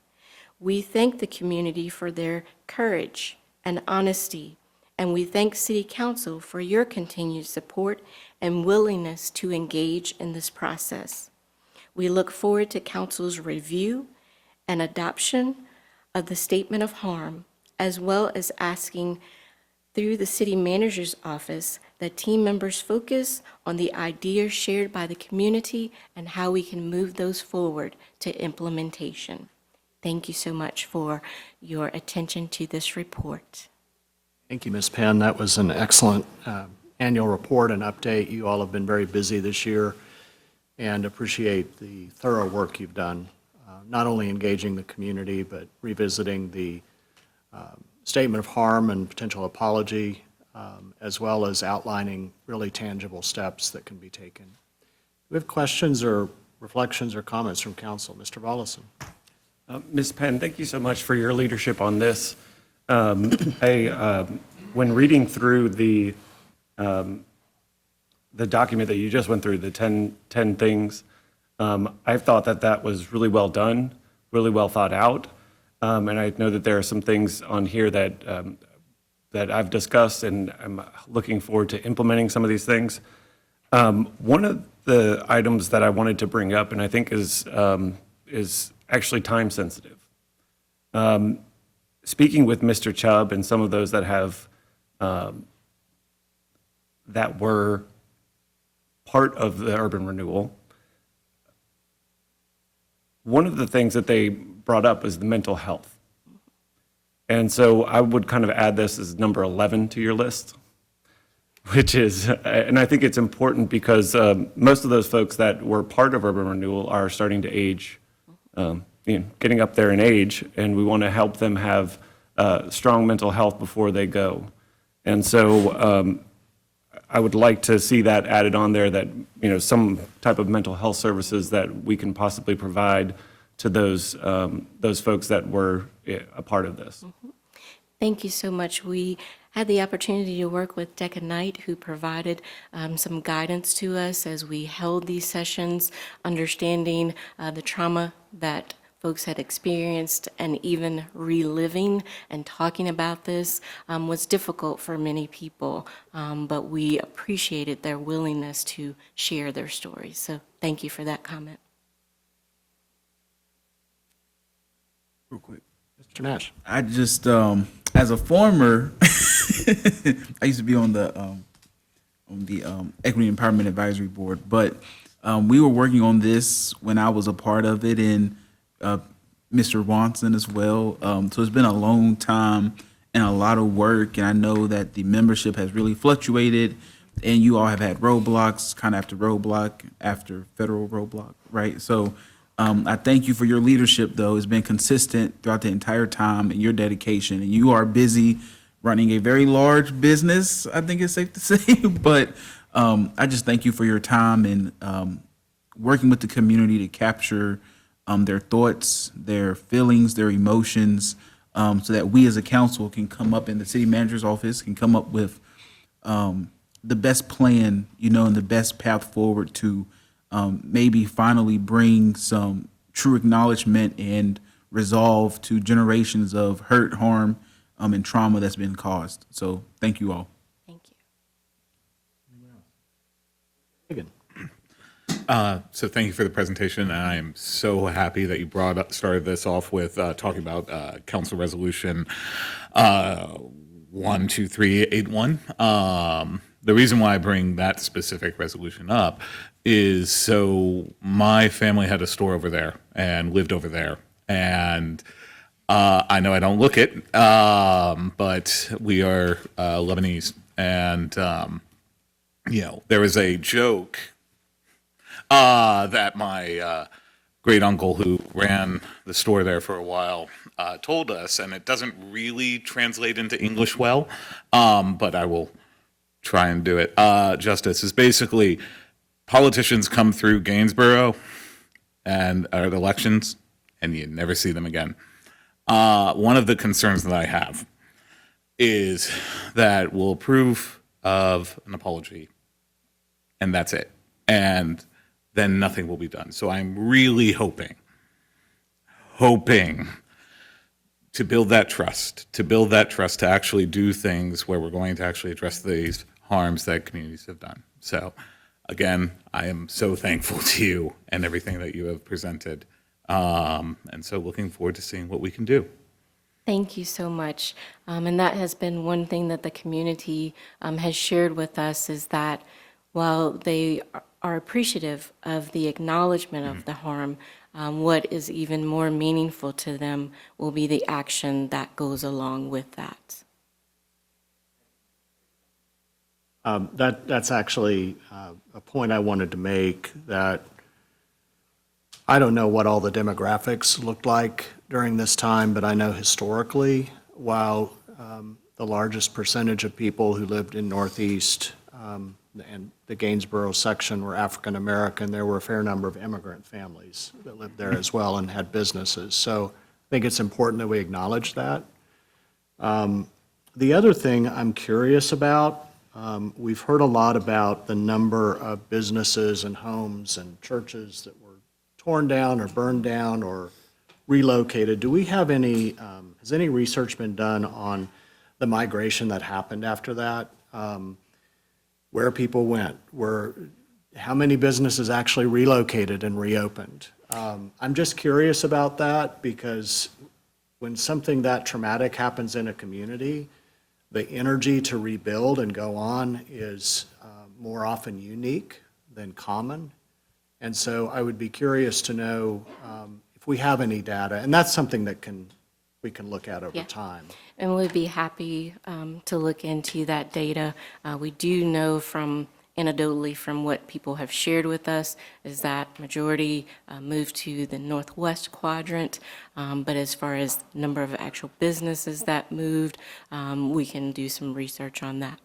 We thank the community for their courage and honesty, and we thank City Council for your continued support and willingness to engage in this process. We look forward to Council's review and adoption of the Statement of Harm, as well as asking through the City Manager's Office that team members focus on the ideas shared by the community and how we can move those forward to implementation. Thank you so much for your attention to this report. Thank you, Ms. Penn. That was an excellent annual report and update. You all have been very busy this year and appreciate the thorough work you've done not only engaging the community, but revisiting the statement of harm and potential apology, as well as outlining really tangible steps that can be taken. Do we have questions or reflections or comments from council? Mr. Volleson. Ms. Penn, thank you so much for your leadership on this. When reading through the document that you just went through, the 10 things, I thought that was really well done, really well thought out. And I know that there are some things on here that I've discussed, and I'm looking forward to implementing some of these things. One of the items that I wanted to bring up, and I think is actually time sensitive. Speaking with Mr. Chubb and some of those that have that were part of the urban renewal, one of the things that they brought up is the mental health. And so I would kind of add this as number 11 to your list, which is, and I think it's important because most of those folks that were part of urban renewal are starting to age, getting up there in age, and we want to help them have strong mental health before they go. And so I would like to see that added on there, that, some type of mental health services that we can possibly provide to those folks that were a part of this. Thank you so much. We had the opportunity to work with Decca Knight, who provided some guidance to us as we held these sessions, understanding the trauma that folks had experienced, and even reliving and talking about this was difficult for many people, but we appreciated their willingness to share their stories. So thank you for that comment. Real quick. Mr. Nash. I just, as a former, I used to be on the Equity Empowerment Advisory Board, but we were working on this when I was a part of it, and Mr. Watson as well. So it's been a long time and a lot of work, and I know that the membership has really fluctuated, and you all have had roadblocks, kind of after federal roadblock, right? So I thank you for your leadership, though. It's been consistent throughout the entire time, and your dedication. And you are busy running a very large business, I think it's safe to say. But I just thank you for your time and working with the community to capture their thoughts, their feelings, their emotions, so that we as a council can come up in the city manager's office, can come up with the best plan, and the best path forward to maybe finally bring some true acknowledgement and resolve to generations of hurt, harm, and trauma that's been caused. So thank you all. Thank you. So thank you for the presentation, and I am so happy that you started this off with talking about Council Resolution 12381. The reason why I bring that specific resolution up is so my family had a store over there and lived over there, and I know I don't look it, but we are Lebanese, and there was a joke that my great uncle, who ran the store there for a while, told us, and it doesn't really translate into English well, but I will try and do it justice. Is basically politicians come through Gainsborough and at elections, and you never see them again. One of the concerns that I have is that we'll approve of an apology, and that's it. And then nothing will be done. So I'm really hoping to build that trust, to actually do things where we're going to actually address these harms that communities have done. So again, I am so thankful to you and everything that you have presented. And so looking forward to seeing what we can do. Thank you so much. And that has been one thing that the community has shared with us, is that while they are appreciative of the acknowledgement of the harm, what is even more meaningful to them will be the action that goes along with that. That's actually a point I wanted to make, that I don't know what all the demographics looked like during this time, but I know historically, while the largest percentage of people who lived in Northeast and the Gainsborough section were African American, there were a fair number of immigrant families that lived there as well and had businesses. So I think it's important that we acknowledge that. The other thing I'm curious about, we've heard a lot about the number of businesses and homes and churches that were torn down or burned down or relocated. Do we have any, has any research been done on the migration that happened after that? Where people went, how many businesses actually relocated and reopened? I'm just curious about that because when something that traumatic happens in a community, the energy to rebuild and go on is more often unique than common. And so I would be curious to know if we have any data, and that's something that we can look at over Yeah. time. And we'd be happy to look into that data. We do know anecdotally from what people have shared with us is that majority moved to the northwest quadrant. But as far as number of actual businesses that moved, we can do some research on that.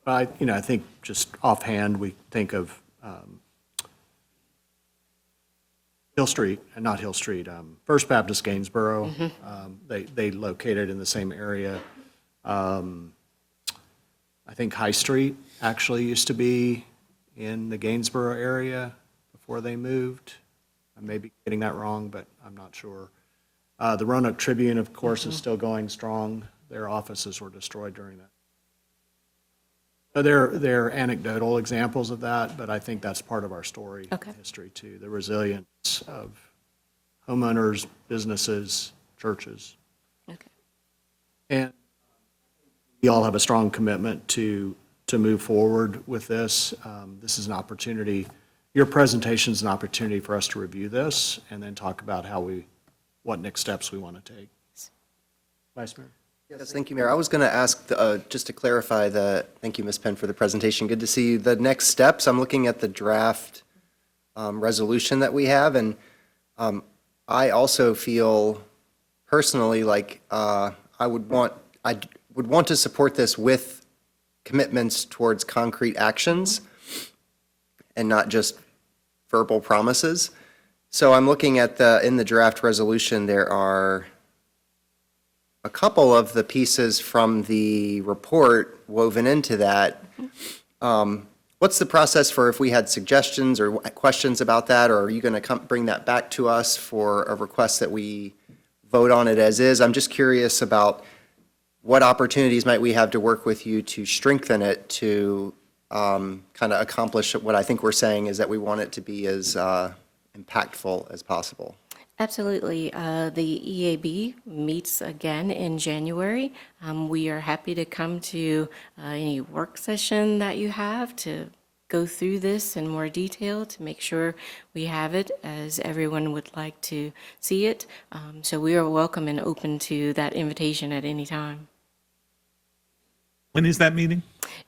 I think just offhand, we think of First Baptist Gainsborough. They located in the same area. I think High Street actually used to be in the Gainsborough area before they moved. I may be getting that wrong, but I'm not sure. The Roanoke Tribune, of course, is still going strong. Their offices were destroyed during that. So they're anecdotal examples of that, but I think that's part of our story Okay. history too, the resilience of homeowners, businesses, churches. Okay. And we all have a strong commitment to move forward with this. This is an opportunity, your presentation is an opportunity for us to review this and then talk about what next steps we want to take. Vice Mayor? Yes, thank you, Mayor. I was going to ask, just to clarify thank you, Ms. Penn, for the presentation. Good to see you. The next steps, I'm looking at the draft resolution that we have, and I also feel personally like I would want to support this with commitments towards concrete actions and not just verbal promises. So I'm looking at in the draft resolution, there are a couple of the pieces from the report woven into that. What's the process for if we had suggestions or questions about that, or are you going to bring that back to us for a request that we vote on it as is? I'm just curious about what opportunities might we have to work with you to strengthen it to kind of accomplish what I think we're saying is that we want it to be as impactful as possible. Absolutely. The EAB meets again in January. We are happy to come to any work session that you have to go through this in more detail to make sure we have it as everyone would like to see it. So we are welcome and open to that invitation at any time. When is that meeting?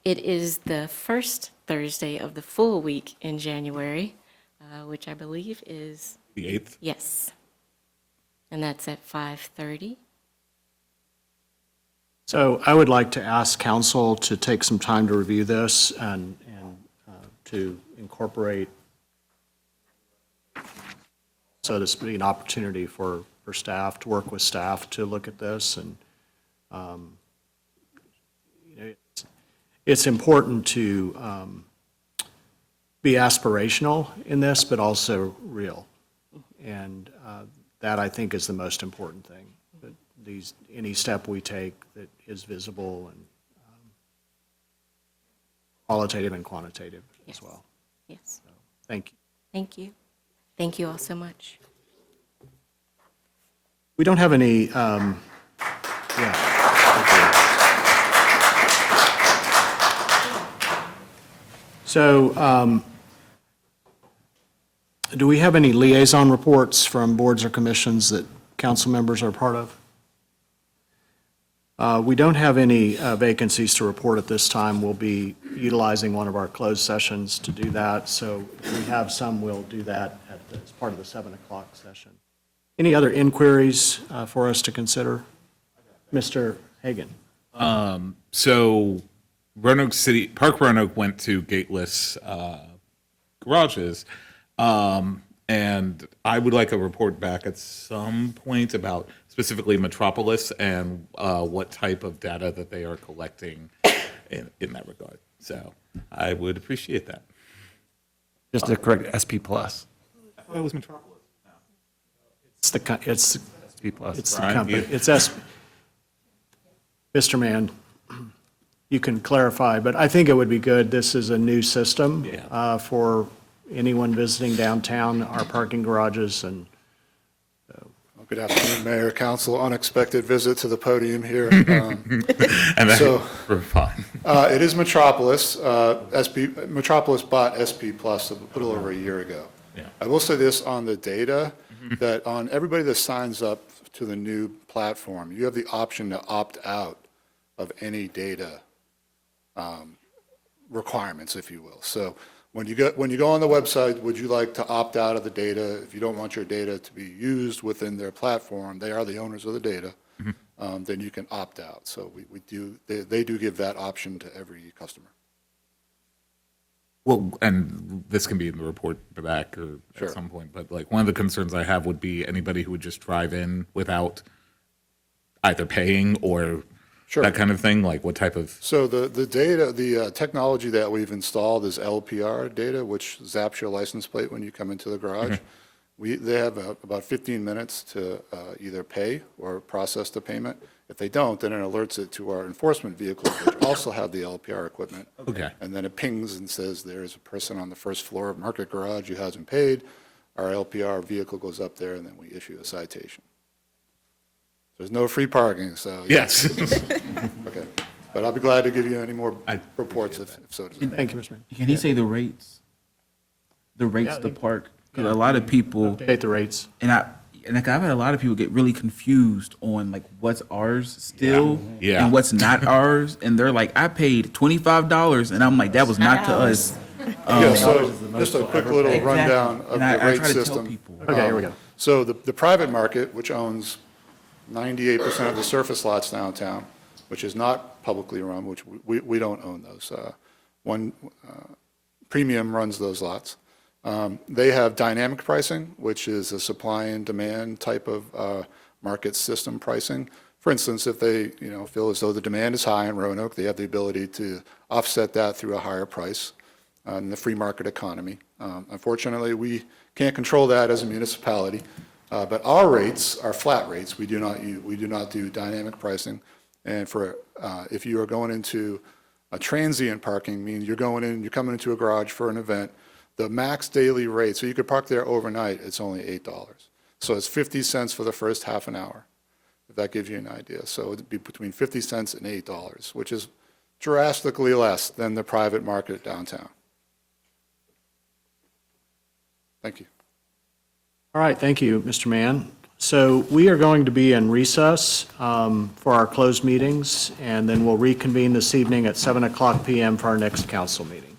It is the first Thursday of the full week in January, which I believe is... The 8th? Yes. And that's at 5:30. So I would like to ask council to take some time to review this and to incorporate, so this be an opportunity for staff to work with staff to look at this. And it's important to be aspirational in this, but also real. And that, I think, is the most important thing, that any step we take that is visible and qualitative and quantitative as well. Yes. So, thank you. Thank you. Thank you all so much. We don't have any, So, do we have any liaison reports from boards or commissions that council members are part of? We don't have any vacancies to report at this time. We'll be utilizing one of our closed sessions to do that. So if we have some, we'll do that at as part of the 7 o'clock session. Any other inquiries for us to consider? Mr. Hagan? So Park Roanoke went to gateless garages. And I would like a report back at some point about specifically Metropolis and what type of data that they are collecting in that regard. So I would appreciate that. Just to correct, SP Plus. I thought it was Metropolis. It's SP Plus. It's the Brian, company. you- It's Mr. Mann, you can clarify, but I think it would be good. This is a new system for anyone visiting downtown, our parking garages, and Good afternoon, Mayor, Council. Unexpected visit to the podium here. And that, So, we're fine. It is Metropolis. Metropolis bought SP Plus a little over a year ago. Yeah. I will say this on the data, that on everybody that signs up to the new platform, you have the option to opt out of any data requirements, if you will. So when you go on the website, would you like to opt out of the data? If you don't want your data to be used within their platform, they are the owners of the data, then you can opt out. So they do give that option to every customer. Well, and this can be in the report back or Sure. at some point, but like one of the concerns I have would be anybody who would just drive in without either paying or Sure. that kind of thing, like what type of, So the data, the technology that we've installed is LPR data, which zaps your license plate when you come into the garage. They have about 15 minutes to either pay or process the payment. If they don't, then it alerts it to our enforcement vehicles, which also have the LPR equipment. Okay. And then it pings and says, there's a person on the first floor of Market Garage who hasn't paid. Our LPR vehicle goes up there, and then we issue a citation. There's no free parking, so. Yes. Okay. But I'll be glad to give you any more reports if so desired. thank you, Mr. Mann. Can he say the rates? The rates to park? Because a lot of people, Update the rates. and like I've had a lot of people get really confused on like what's ours still Yeah. and what's not ours, and they're like, I paid $25, and I'm like, that was not to us. Yeah, so just a quick little Exactly. rundown of And I the rate try to tell system. people. Okay, here we go. So the private market, which owns 98% of the surface lots downtown, which is not publicly run, which we don't own those. Premium runs those lots. They have dynamic pricing, which is a supply and demand type of market system pricing. For instance, if they feel as though the demand is high in Roanoke, they have the ability to offset that through a higher price in the free market economy. Unfortunately, we can't control that as a municipality, but our rates are flat rates. We do not do dynamic pricing. And if you are going into a transient parking, meaning you're coming into a garage for an event, the max daily rate, so you could park there overnight, it's only $8. So it's 50 cents for the first half an hour, if that gives you an idea. So it'd be between 50 cents and $8, which is drastically less than the private market downtown. Thank you. All right, thank you, Mr. Mann. So we are going to be in recess for our closed meetings, and then we'll reconvene this evening at 7 o'clock PM for our next council meeting.